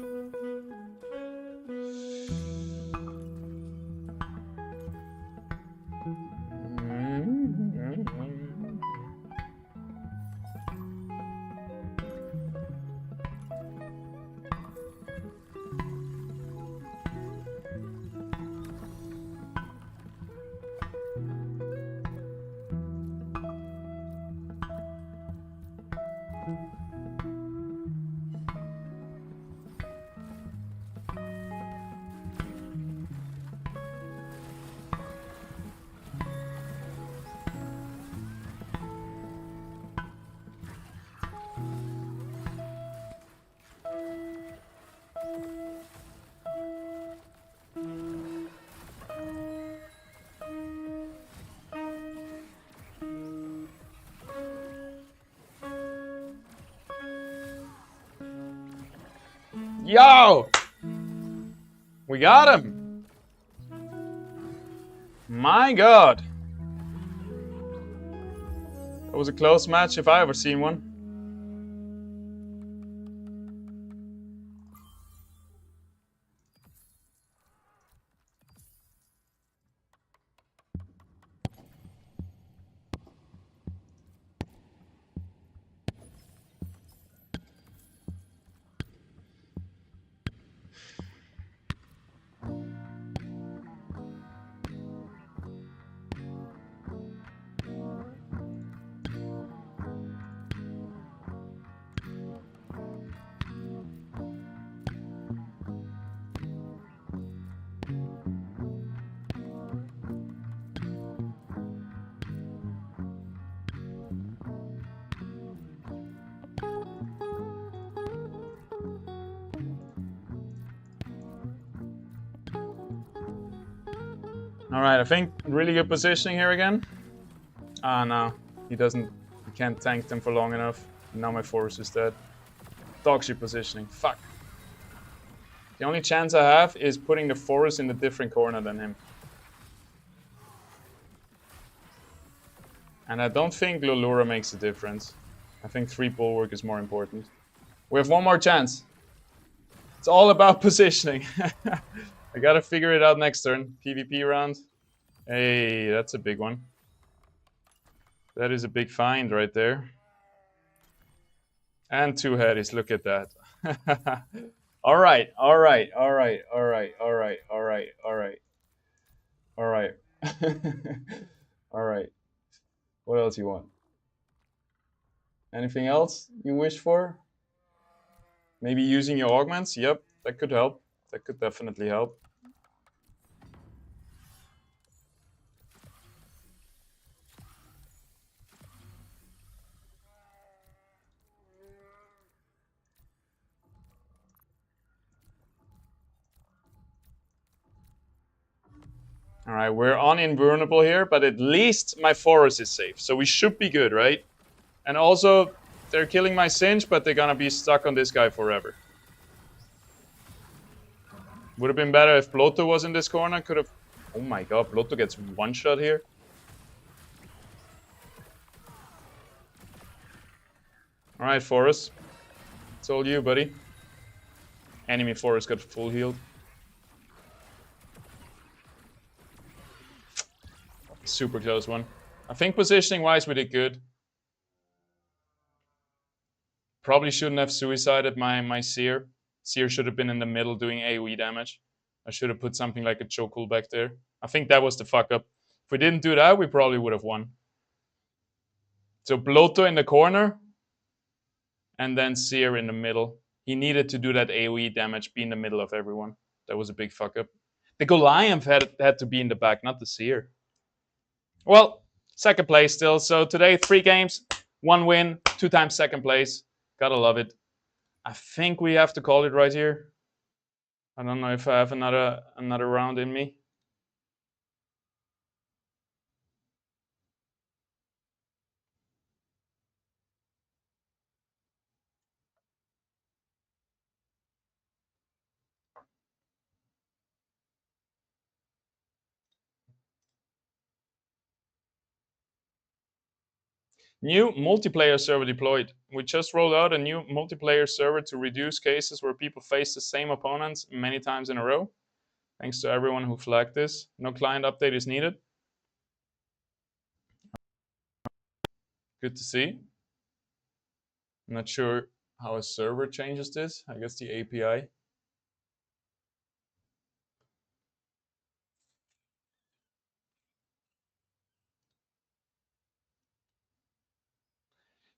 Yo! We got him! My god! That was a close match if I ever seen one. All right, I think really good positioning here again. Ah, no, he doesn't. He can't tank them for long enough. Now my force is dead. Dog shit positioning. Fuck. The only chance I have is putting the forest in a different corner than him. And I don't think Lulura makes a difference. I think 3 bulwark is more important. We have 1 more chance. It's all about positioning. I gotta figure it out next turn. PvP round. Hey, that's a big one. That is a big find right there. And 2 headies, look at that. All right, all right, all right, all right, all right, all right, all right. All right. All right. What else you want? Anything else you wish for? Maybe using your augments? Yep, that could help. That could definitely help. All right, we're on invulnerable here, but at least my forest is safe. So we should be good, right? And also, they're killing my Singe, but they're gonna be stuck on this guy forever. Would have been better if Bloto was in this corner. Could have... Oh my god, Bloto gets 1 shot here. All right, Forest. It's all you, buddy. Enemy Forest got full healed. Super close one. I think positioning-wise we did good. Probably shouldn't have suicided my Seer. Seer should have been in the middle doing AoE damage. I should have put something like a Chokul back there. I think that was the fuck up. If we didn't do that, we probably would have won. So Bloto in the corner. And then Seer in the middle. He needed to do that AoE damage, be in the middle of everyone. That was a big fuck up. The Goliath had to be in the back, not the Seer. Well, second place still. So today, 3 games, 1 win, 2 times second place. Gotta love it. I think we have to call it right here. I don't know if I have another round in me. New multiplayer server deployed. We just rolled out a new multiplayer server to reduce cases where people face the same opponents many times in a row. Thanks to everyone who flagged this. No client update is needed. Good to see. I'm not sure how a server changes this. I guess the API.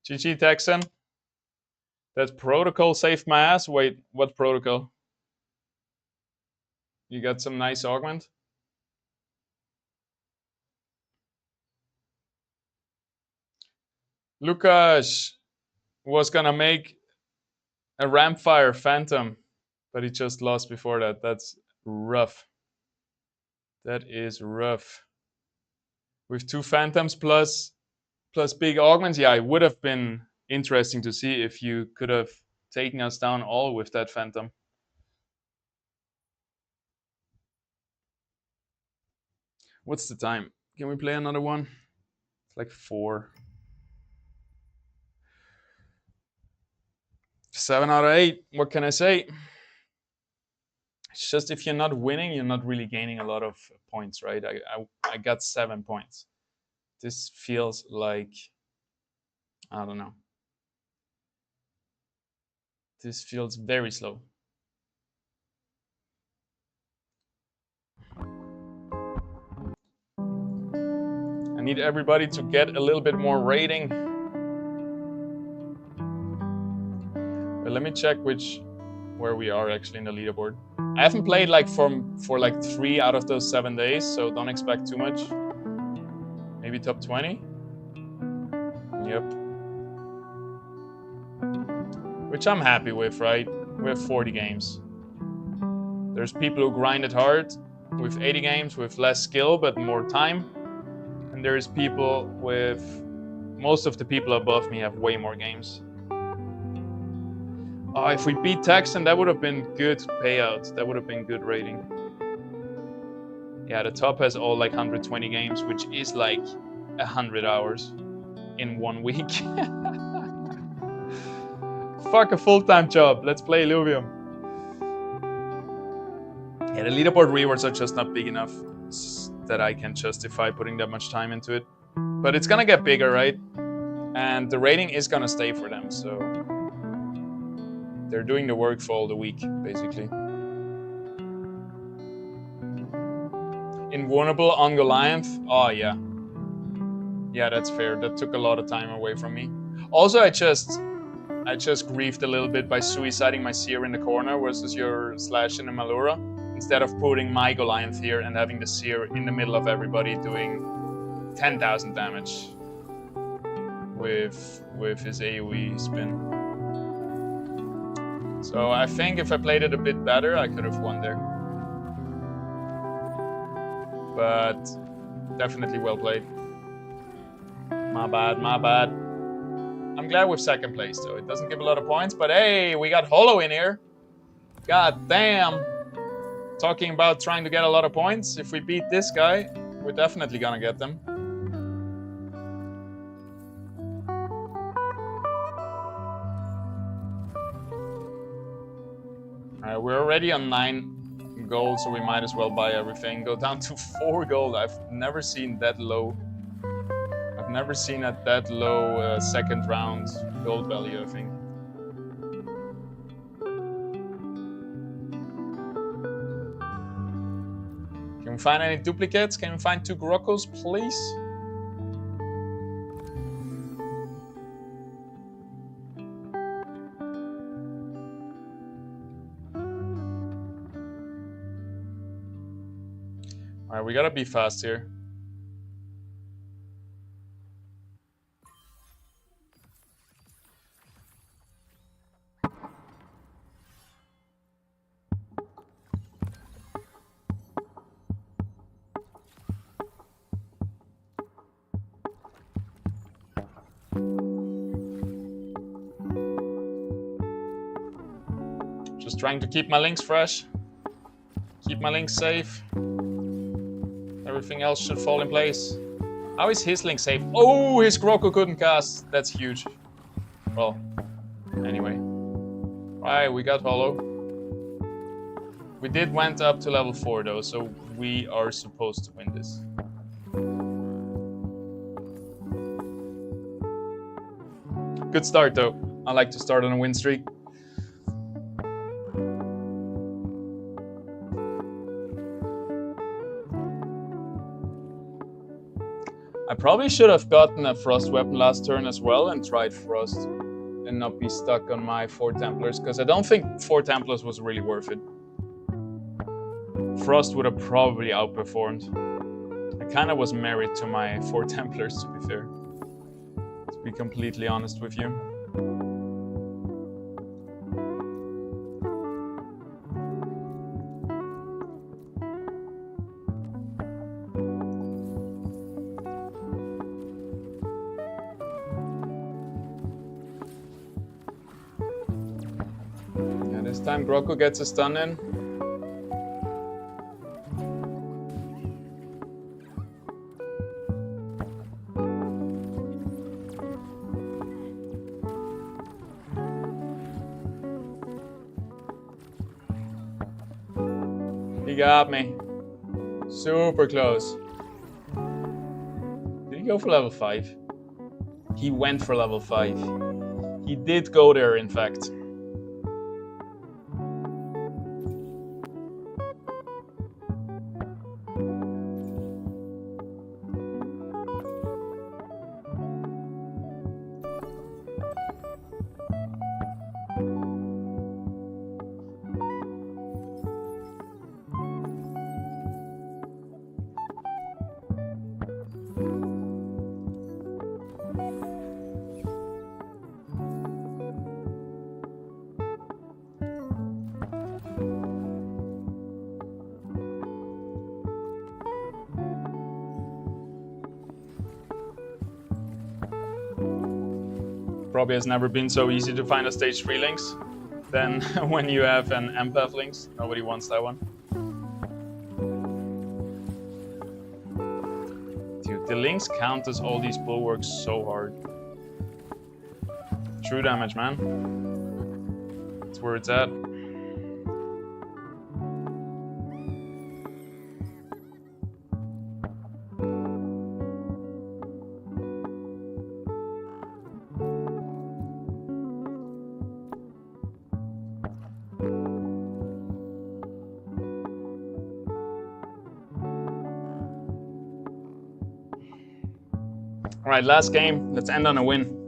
GG Texan. That protocol saved my ass. Wait, what protocol? You got some nice augment? Lukas was gonna make a Rampfire Phantom, but he just lost before that. That's rough. That is rough. With 2 Phantoms plus big augments, yeah, it would have been interesting to see if you could have taken us down all with that Phantom. What's the time? Can we play another one? It's like 4. 7 out of 8. What can I say? It's just if you're not winning, you're not really gaining a lot of points, right? I got 7 points. This feels like, I don't know. This feels very slow. I need everybody to get a little bit more rating. But let me check where we are actually in the leaderboard. I haven't played like for like 3 out of those 7 days, so don't expect too much. Maybe top 20. Yep. Which I'm happy with, right? We have 40 games. There's people who grinded hard with 80 games with less skill but more time. And there's people with, most of the people above me have way more games. Oh, if we beat Texan, that would have been good payouts. That would have been good rating. Yeah, the top has all like 120 games, which is like 100 hours in 1 week. Fuck a full-time job. Let's play Illuvium. Yeah, the leaderboard rewards are just not big enough that I can justify putting that much time into it. But it's gonna get bigger, right? And the rating is gonna stay for them, so they're doing the work for all the week, basically. Invulnerable on Goliath? Oh, yeah. Yeah, that's fair. That took a lot of time away from me. Also, I just griefed a little bit by suiciding my Seer in the corner versus your Slash in the Malura, instead of putting my Goliath here and having the Seer in the middle of everybody doing 10,000 damage with his AoE spin. So I think if I played it a bit better, I could have won there. But definitely well played. My bad, my bad. I'm glad with second place though. It doesn't give a lot of points, but hey, we got Holo in here. God damn. Talking about trying to get a lot of points. If we beat this guy, we're definitely gonna get them. Alright, we're already on 9 gold, so we might as well buy everything. Go down to 4 gold. I've never seen that low. I've never seen at that low second round gold value, I think. Can we find any duplicates? Can we find 2 Grokkos, please? Alright, we gotta be fast here. Trying to keep my links fresh. Keep my links safe. Everything else should fall in place. How is his link safe? Oh, his Groko couldn't cast. That's huge. Well, anyway. Right, we got Hollow. We did went up to level 4 though, so we are supposed to win this. Good start though. I like to start on a win streak. I probably should have gotten a Frost weapon last turn as well and tried Frost and not be stuck on my 4 Templars, because I don't think 4 Templars was really worth it. Frost would have probably outperformed. I kind of was married to my 4 Templars, to be fair. To be completely honest with you. This time Groko gets a stun in. He got me. Super close. Did he go for level 5? He went for level 5. He did go there, in fact. Probably has never been so easy to find a stage 3 links than when you have an empath links. Nobody wants that one. Dude, the links count as all these bulwarks so hard. True damage, man. That's where it's at. Alright, last game. Let's end on a win.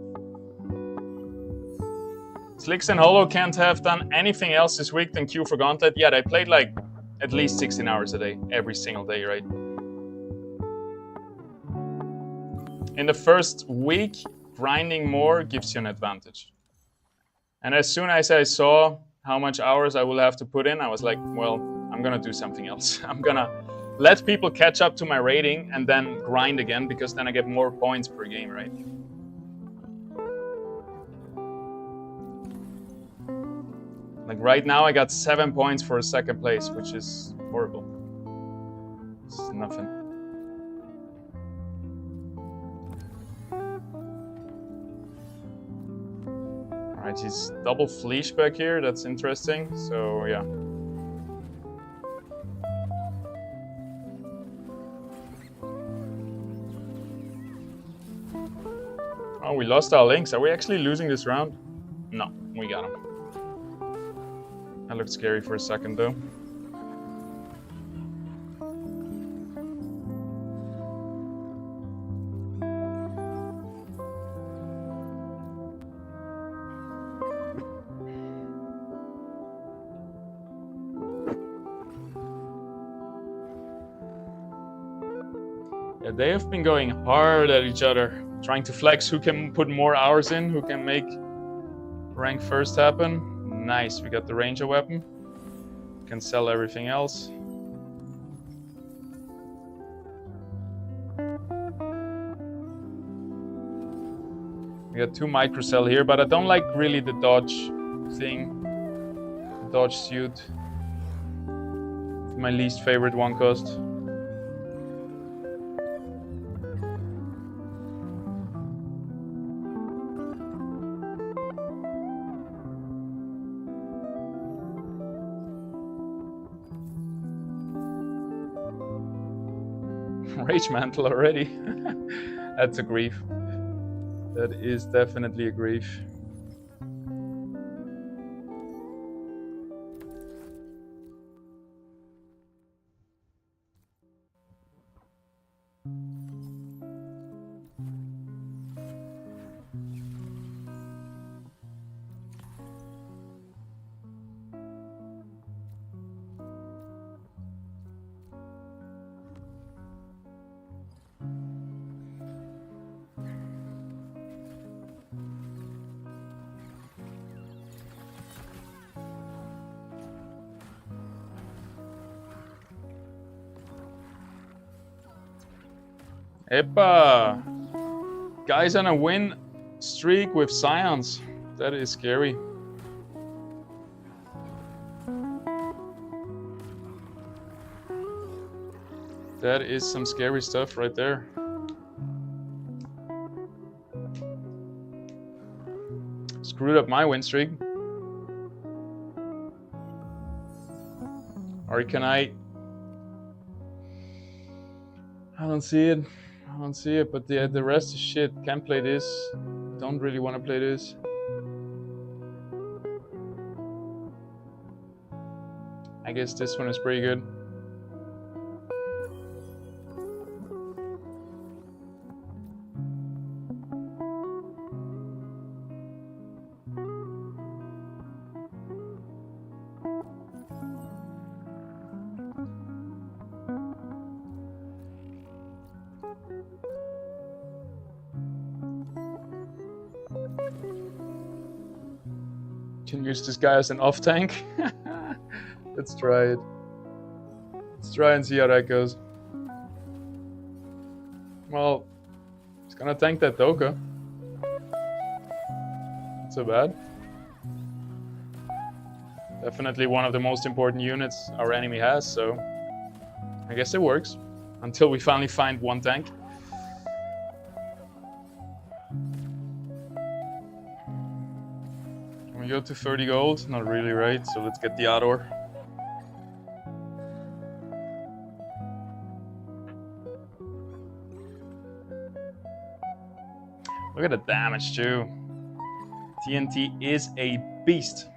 Slicks and Holo can't have done anything else this week than queue for Gauntlet. Yeah, they played like at least 16 hours a day, every single day, right? In the first week, grinding more gives you an advantage. And as soon as I saw how much hours I will have to put in, I was like, well, I'm gonna do something else. I'm gonna let people catch up to my rating and then grind again, because then I get more points per game, right? Like right now I got 7 points for a second place, which is horrible. It's nothing. Alright, he's double fleece back here, that's interesting, so yeah. Oh, we lost our links. Are we actually losing this round? No, we got him. That looked scary for a second, though. Yeah, they have been going hard at each other. Trying to flex who can put more hours in, who can make rank first happen. Nice, we got the ranger weapon. Can sell everything else. We got 2 microcell here, but I don't like really the dodge thing. dodge suit. My least favorite one cost. Rage Mantle already. That's a grief. That is definitely a grief. Epa! Guys on a win streak with Scions. That is scary. That is some scary stuff right there. Screwed up my win streak. Or can I don't see it. I don't see it, but the rest is shit. Can't play this. Don't really want to play this. I guess this one is pretty good. Can use this guy as an off tank. Let's try it. Let's try and see how that goes. Well, he's gonna tank that Doka. Not so bad. Definitely one of the most important units our enemy has, so I guess it works. Until we finally find one tank. We go to 30 gold, not really, right? So let's get the Ador. Look at the damage too. TNT is a beast.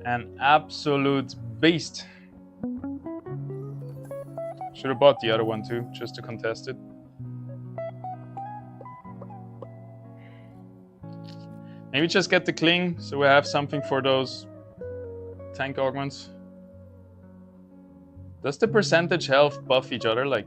An absolute beast. Should have bought the other one too, just to contest it. Maybe just get the Cling, so we have something for those tank augments. Does the percentage health buff each other? Like,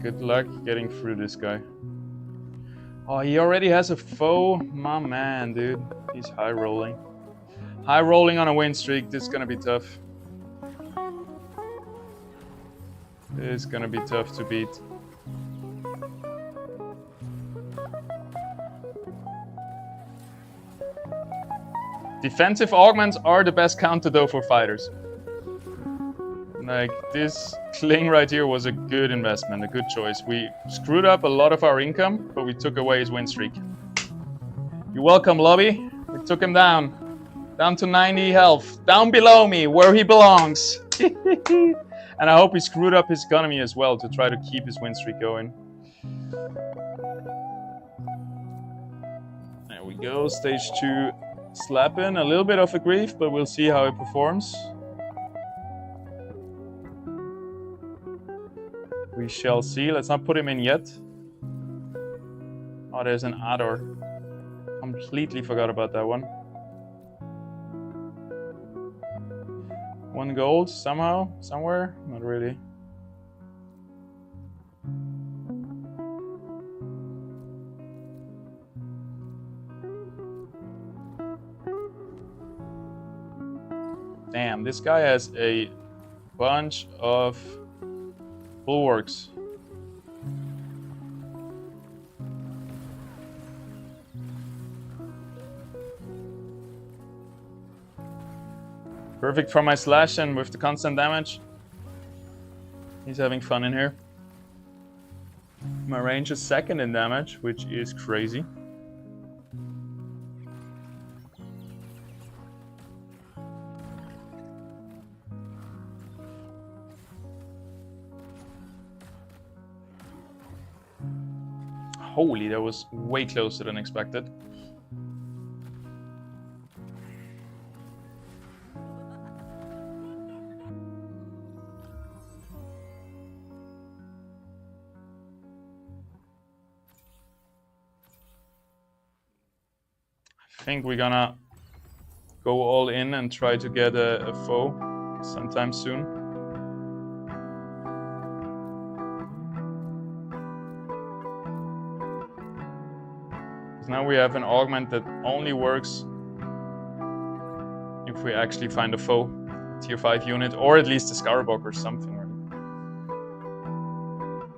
good luck getting through this guy. Oh, he already has a foe? My man, dude. He's high rolling. High rolling on a win streak. This is gonna be tough. This is gonna be tough to beat. Defensive augments are the best counter though for fighters. Like, this Cling right here was a good investment, a good choice. We screwed up a lot of our income, but we took away his win streak. You're welcome, lobby. We took him down. Down to 90 health. Down below me, where he belongs. And I hope he screwed up his economy as well to try to keep his win streak going. There we go, stage 2 slapping. A little bit of a grief, but we'll see how it performs. We shall see. Let's not put him in yet. Oh, there's an Ador. Completely forgot about that one. 1 gold somehow, somewhere? Not really. Damn, this guy has a bunch of bulwarks. Perfect for my slash, and with the constant damage, he's having fun in here. My range is second in damage, which is crazy. Holy, that was way closer than expected. I think we're gonna go all in and try to get a foe sometime soon. Because now we have an augment that only works if we actually find a foe, tier 5 unit, or at least a Scarabog or something. Right?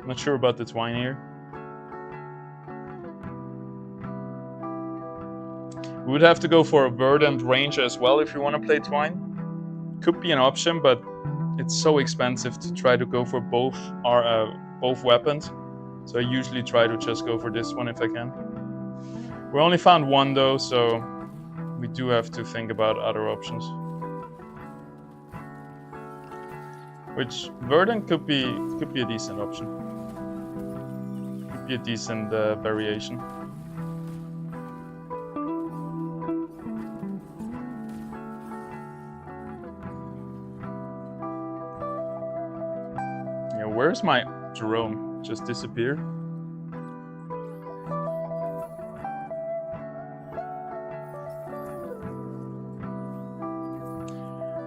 I'm not sure about the Twine here. We would have to go for a Verdant Ranger as well if you want to play Twine. Could be an option, but it's so expensive to try to go for both weapons. So I usually try to just go for this one if I can. We only found one though, so we do have to think about other options. Which Verdant could be a decent option. Could be a decent variation. Where's my drone? Just disappeared.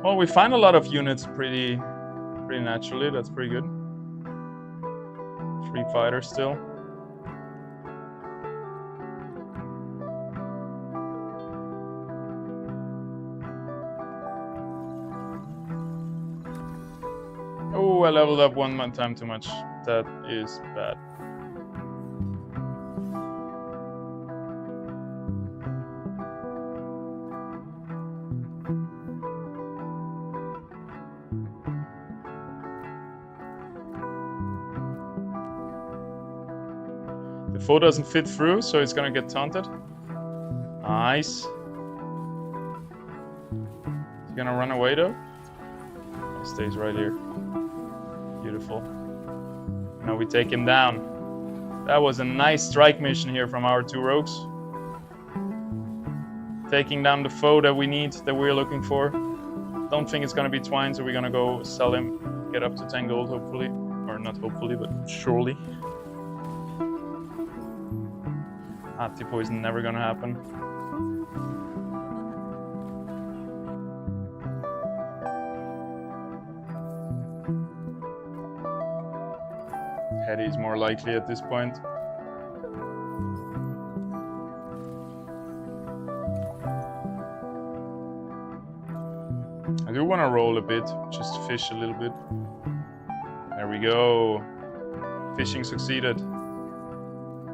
Well, we find a lot of units pretty naturally. That's pretty good. 3 fighters still. Oh, I leveled up one time too much. That is bad. The foe doesn't fit through, so it's gonna get taunted. Nice. He's gonna run away though. He stays right here. Beautiful. Now we take him down. That was a nice strike mission here from our 2 rogues. Taking down the foe that we need, that we're looking for. Don't think it's gonna be Twine, so we're gonna go sell him, get up to 10 gold hopefully. Or not hopefully, but surely. Tipo is never gonna happen. Heady is more likely at this point. I do want to roll a bit, just fish a little bit. There we go. Fishing succeeded.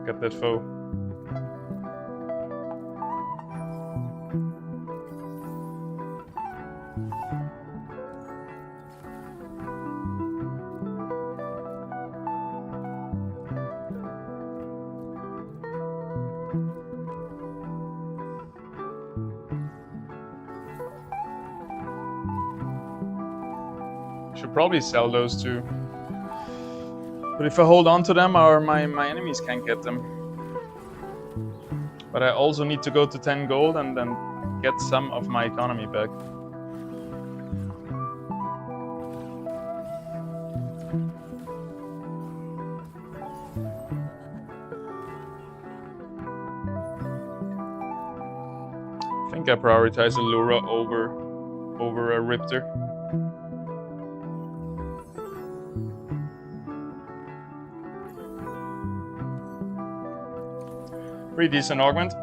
Got that foe. Should probably sell those 2. But if I hold on to them, my enemies can't get them. But I also need to go to 10 gold and then get some of my economy back. I think I prioritize Allura over a Riptor. Pretty decent augment.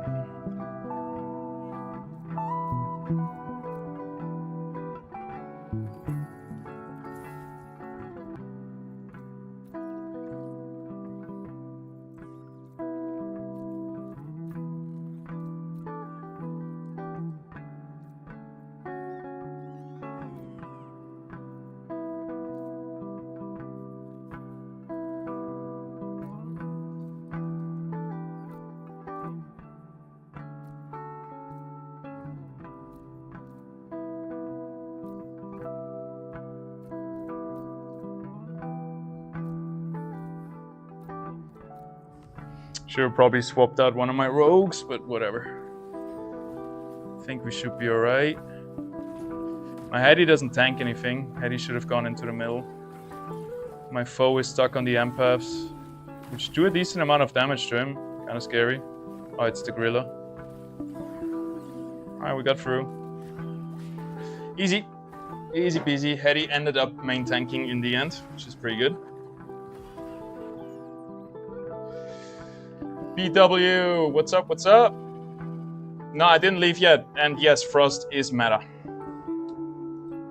Should have probably swapped out one of my rogues, but whatever. I think we should be alright. My Heady doesn't tank anything. Heady should have gone into the middle. My foe is stuck on the empaths, which do a decent amount of damage to him. Kind of scary. Oh, it's the gorilla. Alright, we got through. Easy. Easy peasy. Heady ended up main tanking in the end, which is pretty good. BW, what's up, what's up? No, I didn't leave yet. And yes, Frost is meta.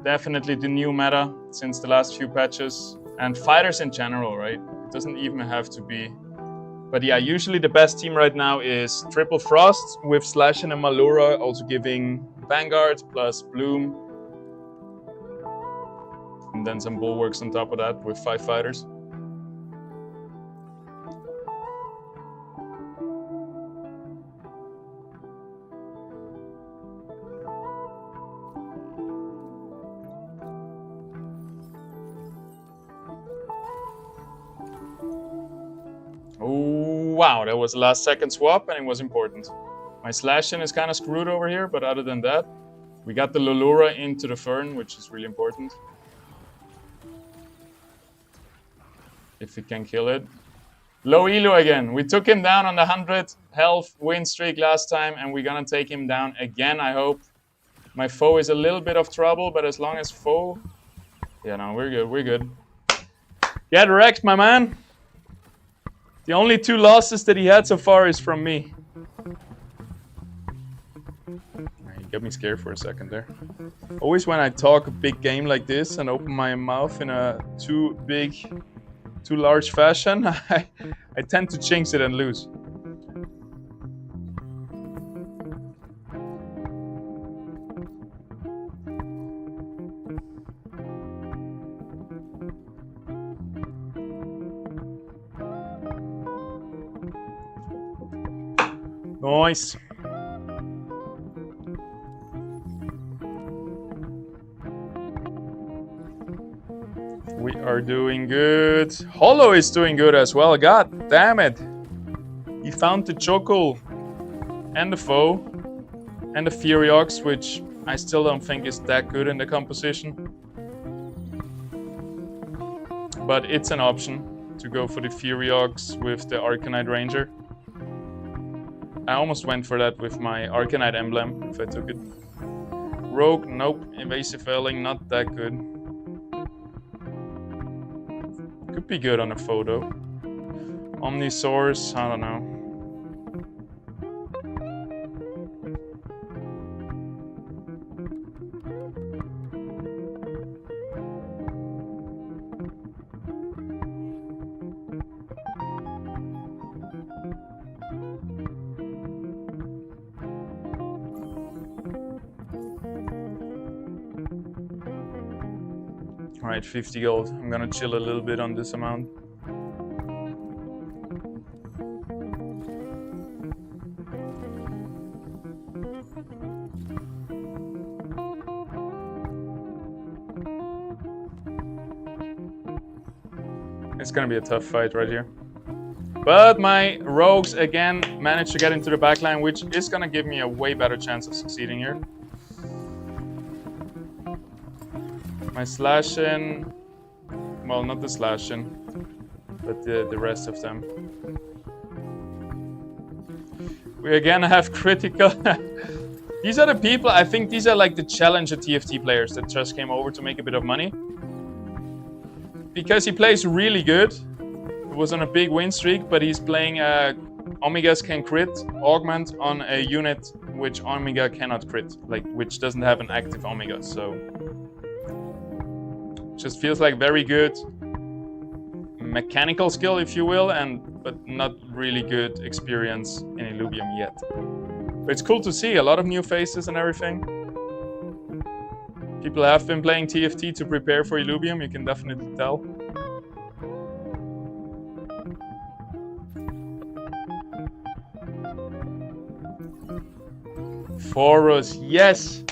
Definitely the new meta since the last few patches. And fighters in general, right? It doesn't even have to be. But yeah, usually the best team right now is Triple Frost with Slash and Malura, also giving Vanguard plus Bloom. And then some Bulwarks on top of that with 5 fighters. Oh, wow, that was a last second swap and it was important. My Slash-in is kind of screwed over here, but other than that, we got the Lulura into the Fern, which is really important. If we can kill it. Low elo again. We took him down on the 100 health win streak last time, and we're gonna take him down again, I hope. My foe is a little bit of trouble, but as long as foe... Yeah, no, we're good, we're good. Get wrecked, my man. The only 2 losses that he had so far is from me. You got me scared for a second there. Always when I talk a big game like this and open my mouth in a too large fashion, I tend to jinx it and lose. Nice. We are doing good. Hollow is doing good as well. God damn it. He found the Choco and the foe and the Furiox, which I still don't think is that good in the composition. But it's an option to go for the Furiox with the Arcanite Ranger. I almost went for that with my Arcanite emblem, if I took it. Rogue, nope. Invasive Veiling, not that good. Could be good on a photo. Omnisaurs, I don't know. Alright, 50 gold. I'm gonna chill a little bit on this amount. It's gonna be a tough fight right here. But my rogues again managed to get into the backline, which is gonna give me a way better chance of succeeding here. My Slash-in, well, not the Slash-in, but the rest of them. We again have critical. These are the people, I think these are like the challenger TFT players that just came over to make a bit of money. Because he plays really good. It was on a big win streak, but he's playing Omegas can crit, augment on a unit which Omega cannot crit, like which doesn't have an active Omega, so. Just feels like very good mechanical skill, if you will, but not really good experience in Illuvium yet. But it's cool to see a lot of new faces and everything. People have been playing TFT to prepare for Illuvium, you can definitely tell. Forus, yes!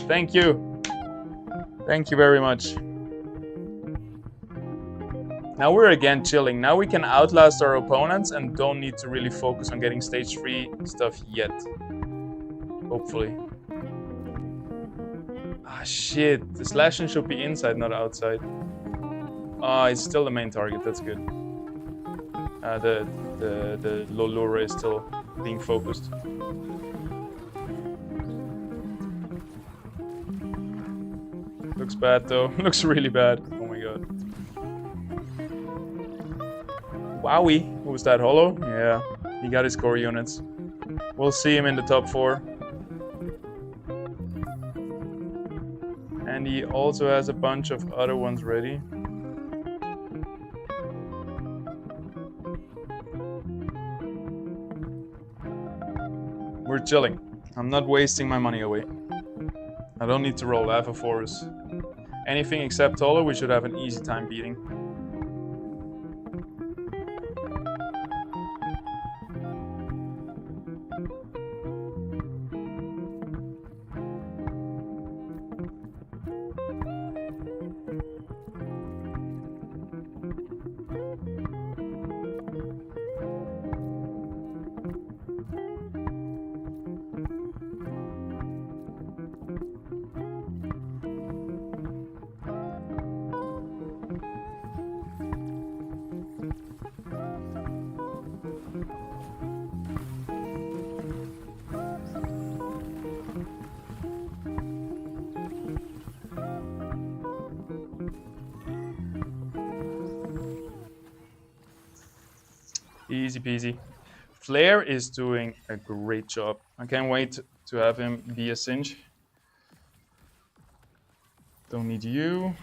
Thank you. Thank you very much. Now we're again chilling. Now we can outlast our opponents and don't need to really focus on getting stage 3 stuff yet. Hopefully. Ah, shit. The slashing should be inside, not outside. Ah, it's still the main target. That's good. The Lolura is still being focused. Looks bad though. Looks really bad. Oh my god. Wowie. Who was that? Holo? Yeah. He got his core units. We'll see him in the top 4. And he also has a bunch of other ones ready. We're chilling. I'm not wasting my money away. I don't need to roll. I have a Forest. Anything except Holo, we should have an easy time beating. Easy peasy. Flare is doing a great job. I can't wait to have him be a Singe. Don't need you.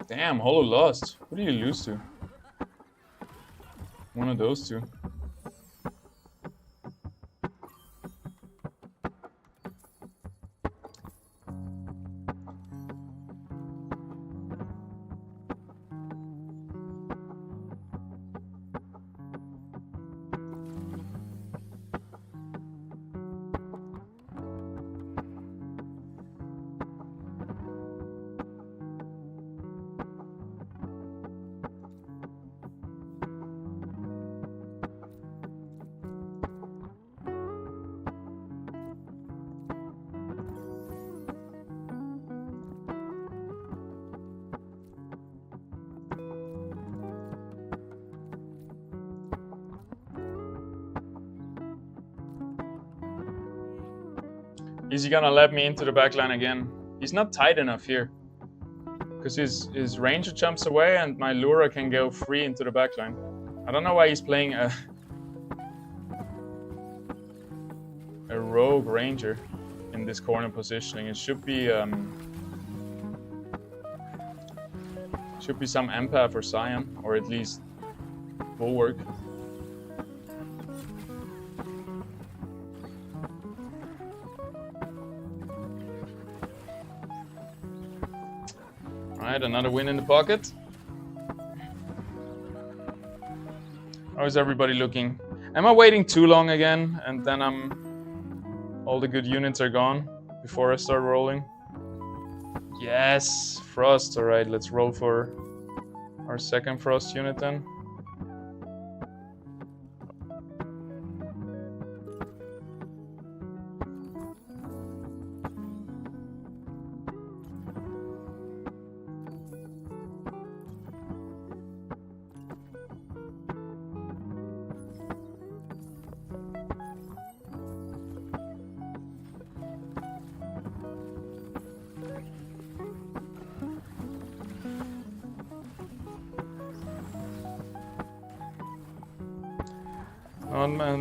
Damn, Holo lost. What did you lose to? One of those two. Is he gonna let me into the backline again? He's not tight enough here. Because his ranger jumps away and my Lura can go free into the backline. I don't know why he's playing a rogue ranger in this corner positioning. It should be some empath or Scion, or at least bulwark. Alright, another win in the pocket. How is everybody looking? Am I waiting too long again? And then all the good units are gone before I start rolling? Yes, Frost. Alright, let's roll for our second Frost unit then.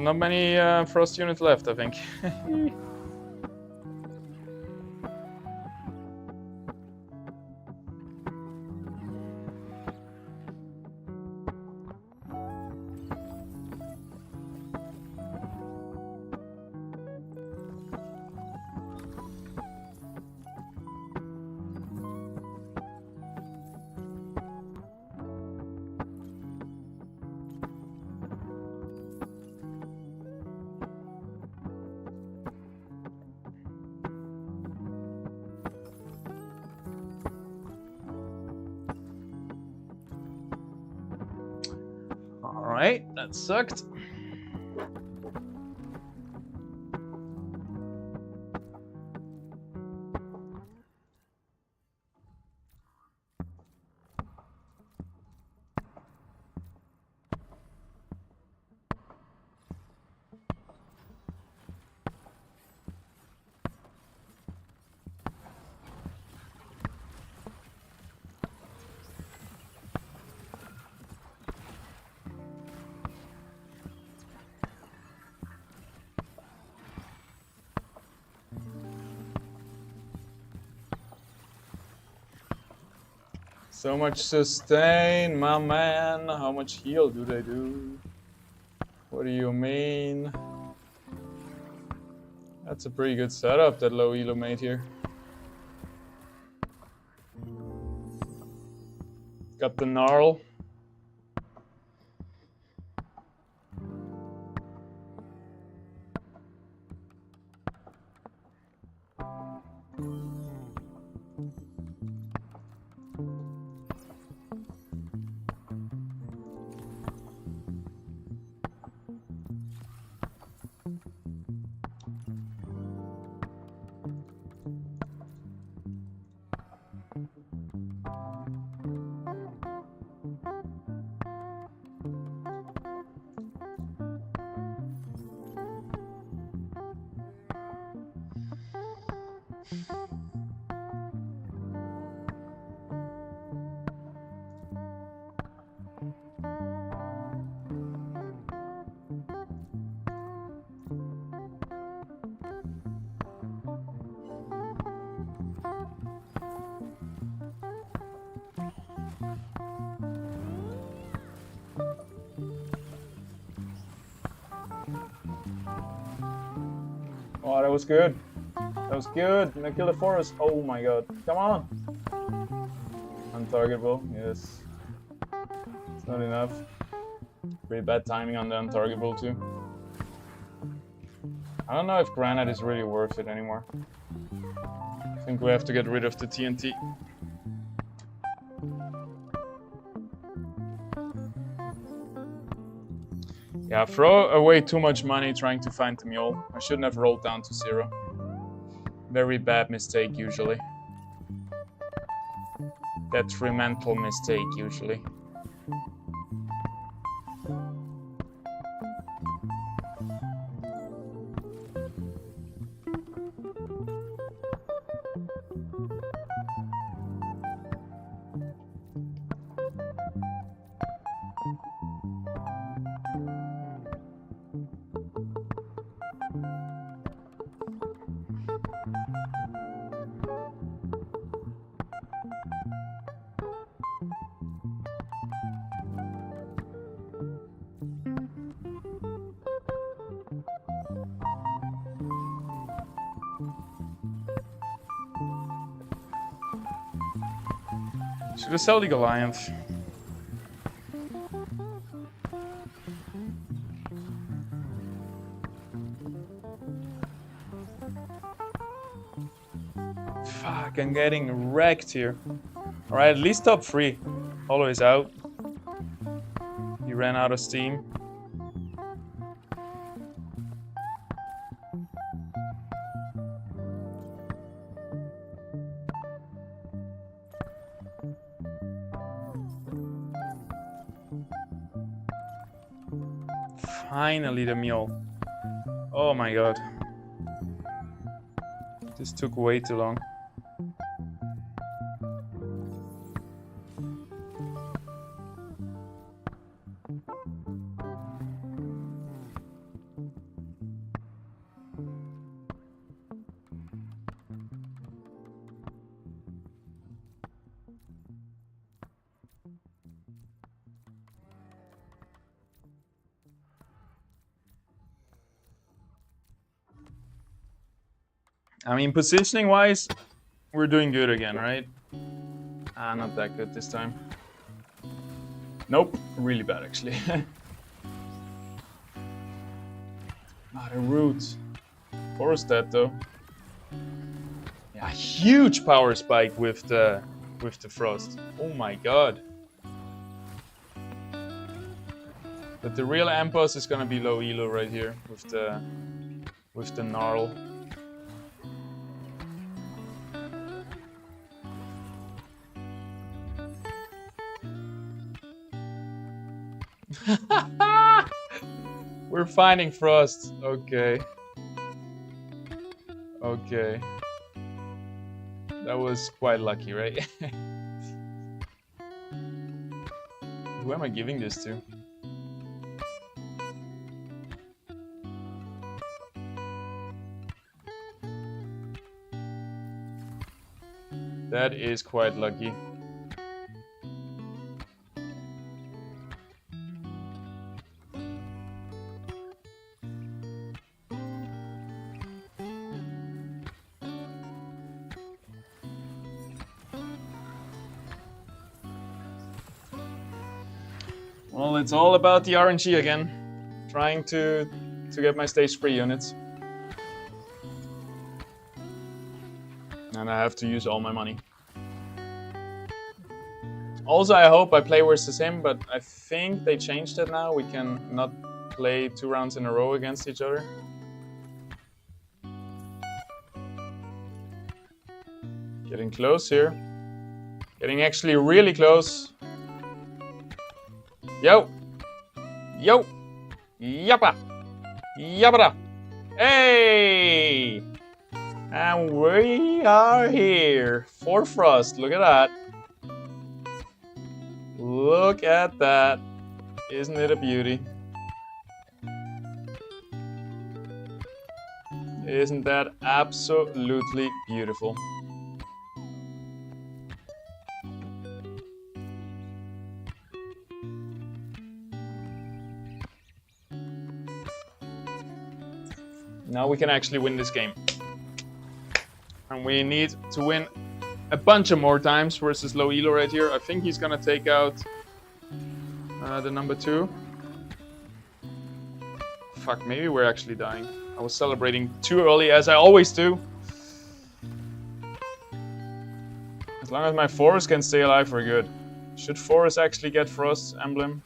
Not many Frost units left, I think. Alright, that sucked. So much sustain, my man. How much heal do they do? What do you mean? That's a pretty good setup, that low elo made here. Got the gnarl. Oh, that was good. That was good. Gonna kill the forest. Oh my god. Come on. Untargetable. Yes. It's not enough. Pretty bad timing on the untargetable too. I don't know if granite is really worth it anymore. I think we have to get rid of the TNT. Yeah, throw away too much money trying to find the mule. I shouldn't have rolled down to 0. Very bad mistake usually. Detrimental mistake usually. Should have sold the Goliath. Fuck, I'm getting wrecked here. Alright, at least top 3. Always out. He ran out of steam. Finally the mule. Oh my god. This took way too long. I mean, positioning-wise, we're doing good again, right? Ah, not that good this time. Nope, really bad actually. Not a root. Forest dead though. Yeah, huge power spike with the frost. Oh my god. But the real end boss is gonna be low elo right here with the gnarl. We're finding Frost. Okay. Okay. That was quite lucky, right? Who am I giving this to? That is quite lucky. Well, it's all about the RNG again. Trying to get my stage 3 units. And I have to use all my money. Also, I hope I play versus him, but I think they changed it now. We can not play 2 rounds in a row against each other. Getting close here. Getting actually really close. Yo! Yo! Yappa! Yappa! Hey! And we are here for Frost. Look at that. Look at that. Isn't it a beauty? Isn't that absolutely beautiful? Now we can actually win this game. And we need to win a bunch of more times versus low elo right here. I think he's gonna take out the number 2. Fuck, maybe we're actually dying. I was celebrating too early, as I always do. As long as my Forest can stay alive, we're good. Should Forest actually get Frost's emblem?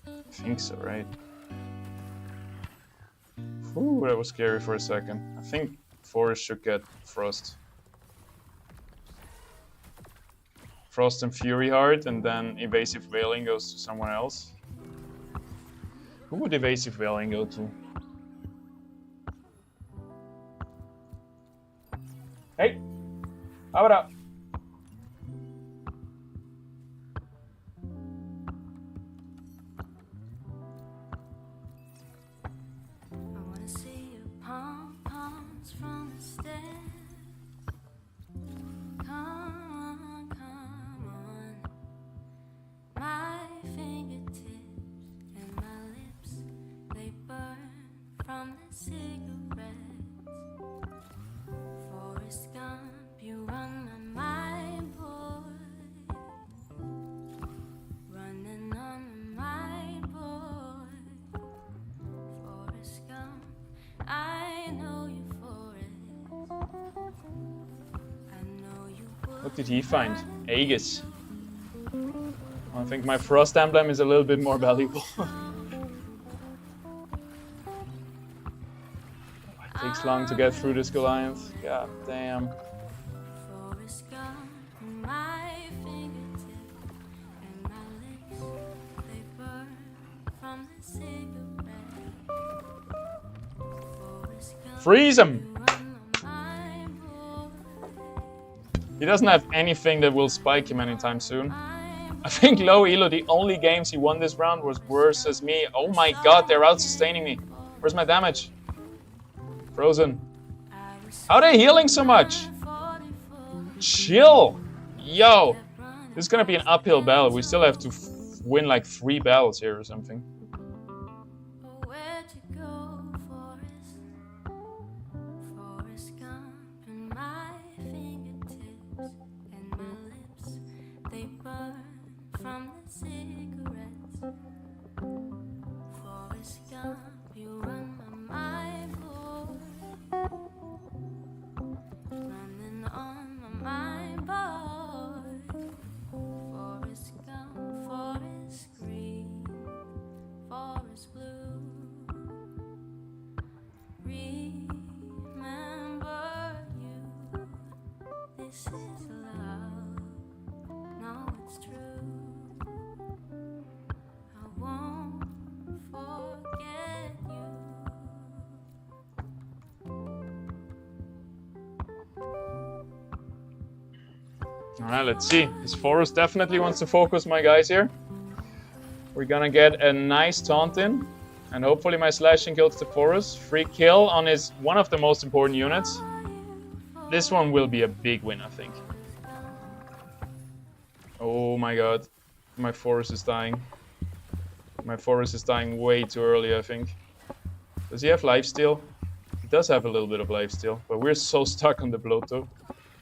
I think so, right? Ooh, that was scary for a second. I think Forest should get Frost. Frost and Fury Heart, and then Evasive Veiling goes to someone else. Who would Evasive Veiling go to? Hey! How about What did he find? Aegis. I think my Frost emblem is a little bit more valuable. It takes long to get through this Goliath. God damn. Freeze him! He doesn't have anything that will spike him anytime soon. I think low elo, the only games he won this round was versus me. Oh my god, they're out-sustaining me. Where's my damage? Frozen. How are they healing so much? Chill! Yo! This is gonna be an uphill battle. We still have to win like 3 battles here or something. Alright, let's see. This forest definitely wants to focus my guys here. We're gonna get a nice taunt in. And hopefully my slashing kills the forest. Free kill on his one of the most important units. This one will be a big win, I think. Oh my god. My forest is dying. My forest is dying way too early, I think. Does he have lifesteal? He does have a little bit of lifesteal, but we're so stuck on the bloat though.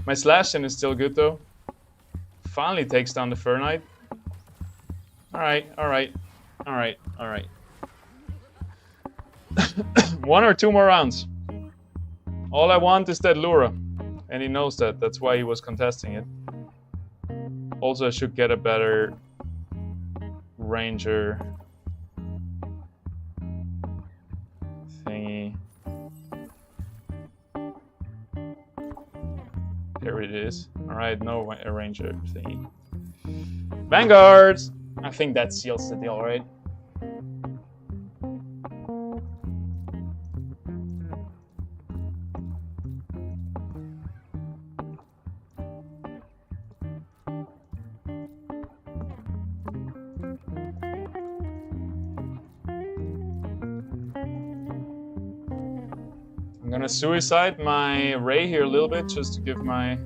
My slashing is still good though. Finally takes down the Fur Knight. Alright, alright, alright, alright. 1 or 2 more rounds. All I want is that Lura. And he knows that. That's why he was contesting it. Also, I should get a better ranger thingy. There it is. Alright, no ranger thingy. Vanguards! I think that seals the deal, right? I'm gonna suicide my Ray here a little bit just to give my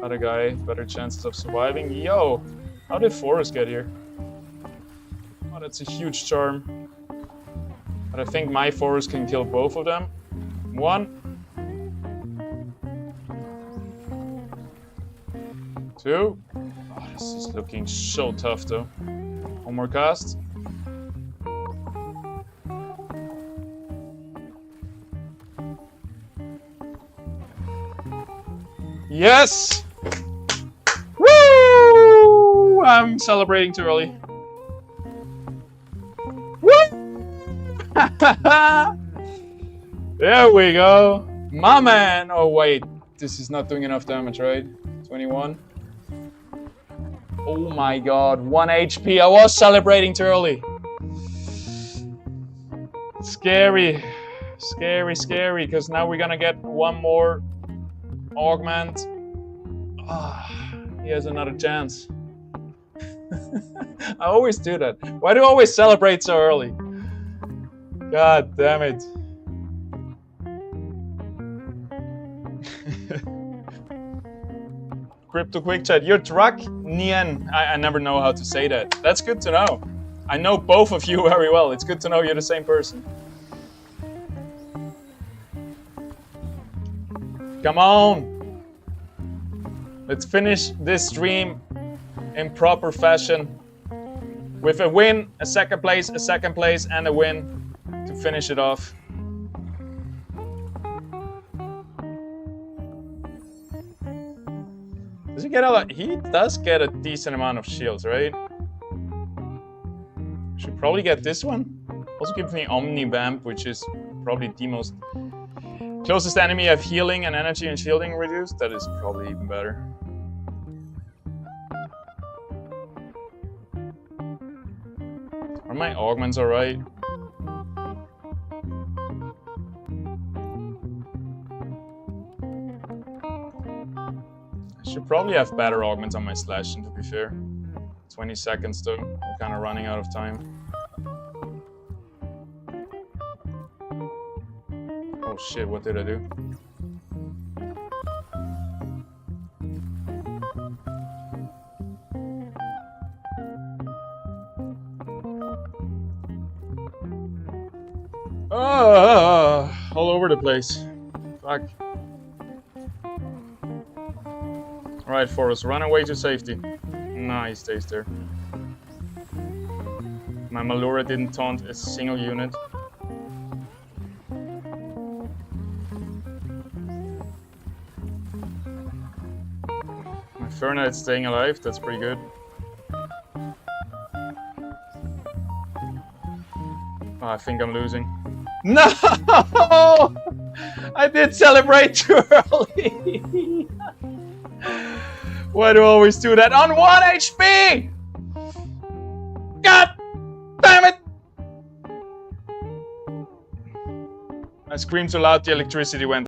other guy better chances of surviving. Yo! How did Forrest get here? Oh, that's a huge charm. But I think my Forrest can kill both of them. 1. 2. Oh, this is looking so tough though. 1 more cast. Yes! Woo! I'm celebrating too early. Woo! There we go. My man! Oh wait, this is not doing enough damage, right? 21. Oh my god, 1 HP. I was celebrating too early. Scary. Scary, scary, because now we're gonna get 1 more augment. Ah, he has another chance. I always do that. Why do I always celebrate so early? God damn it. Crypto Quick Chat, you're Drak Nien. I never know how to say that. That's good to know. I know both of you very well. It's good to know you're the same person. Come on! Let's finish this stream in proper fashion. With a win, a second place, and a win to finish it off. Does he get a lot? He does get a decent amount of shields, right? Should probably get this one. Also gives me Omni Vamp, which is probably the most closest enemy I have healing and energy and shielding reduced. That is probably even better. Are my augments alright? I should probably have better augments on my slashing, to be fair. 20 seconds though. I'm kind of running out of time. Oh shit, what did I do? All over the place. Fuck. Alright, Forrest, run away to safety. Nah, he stays there. My Malura didn't taunt a single unit. My Fur Knight's staying alive, that's pretty good. Oh, I think I'm losing. No! I did celebrate too early! Why do I always do that? On 1 HP! God damn it! I screamed so loud the electricity went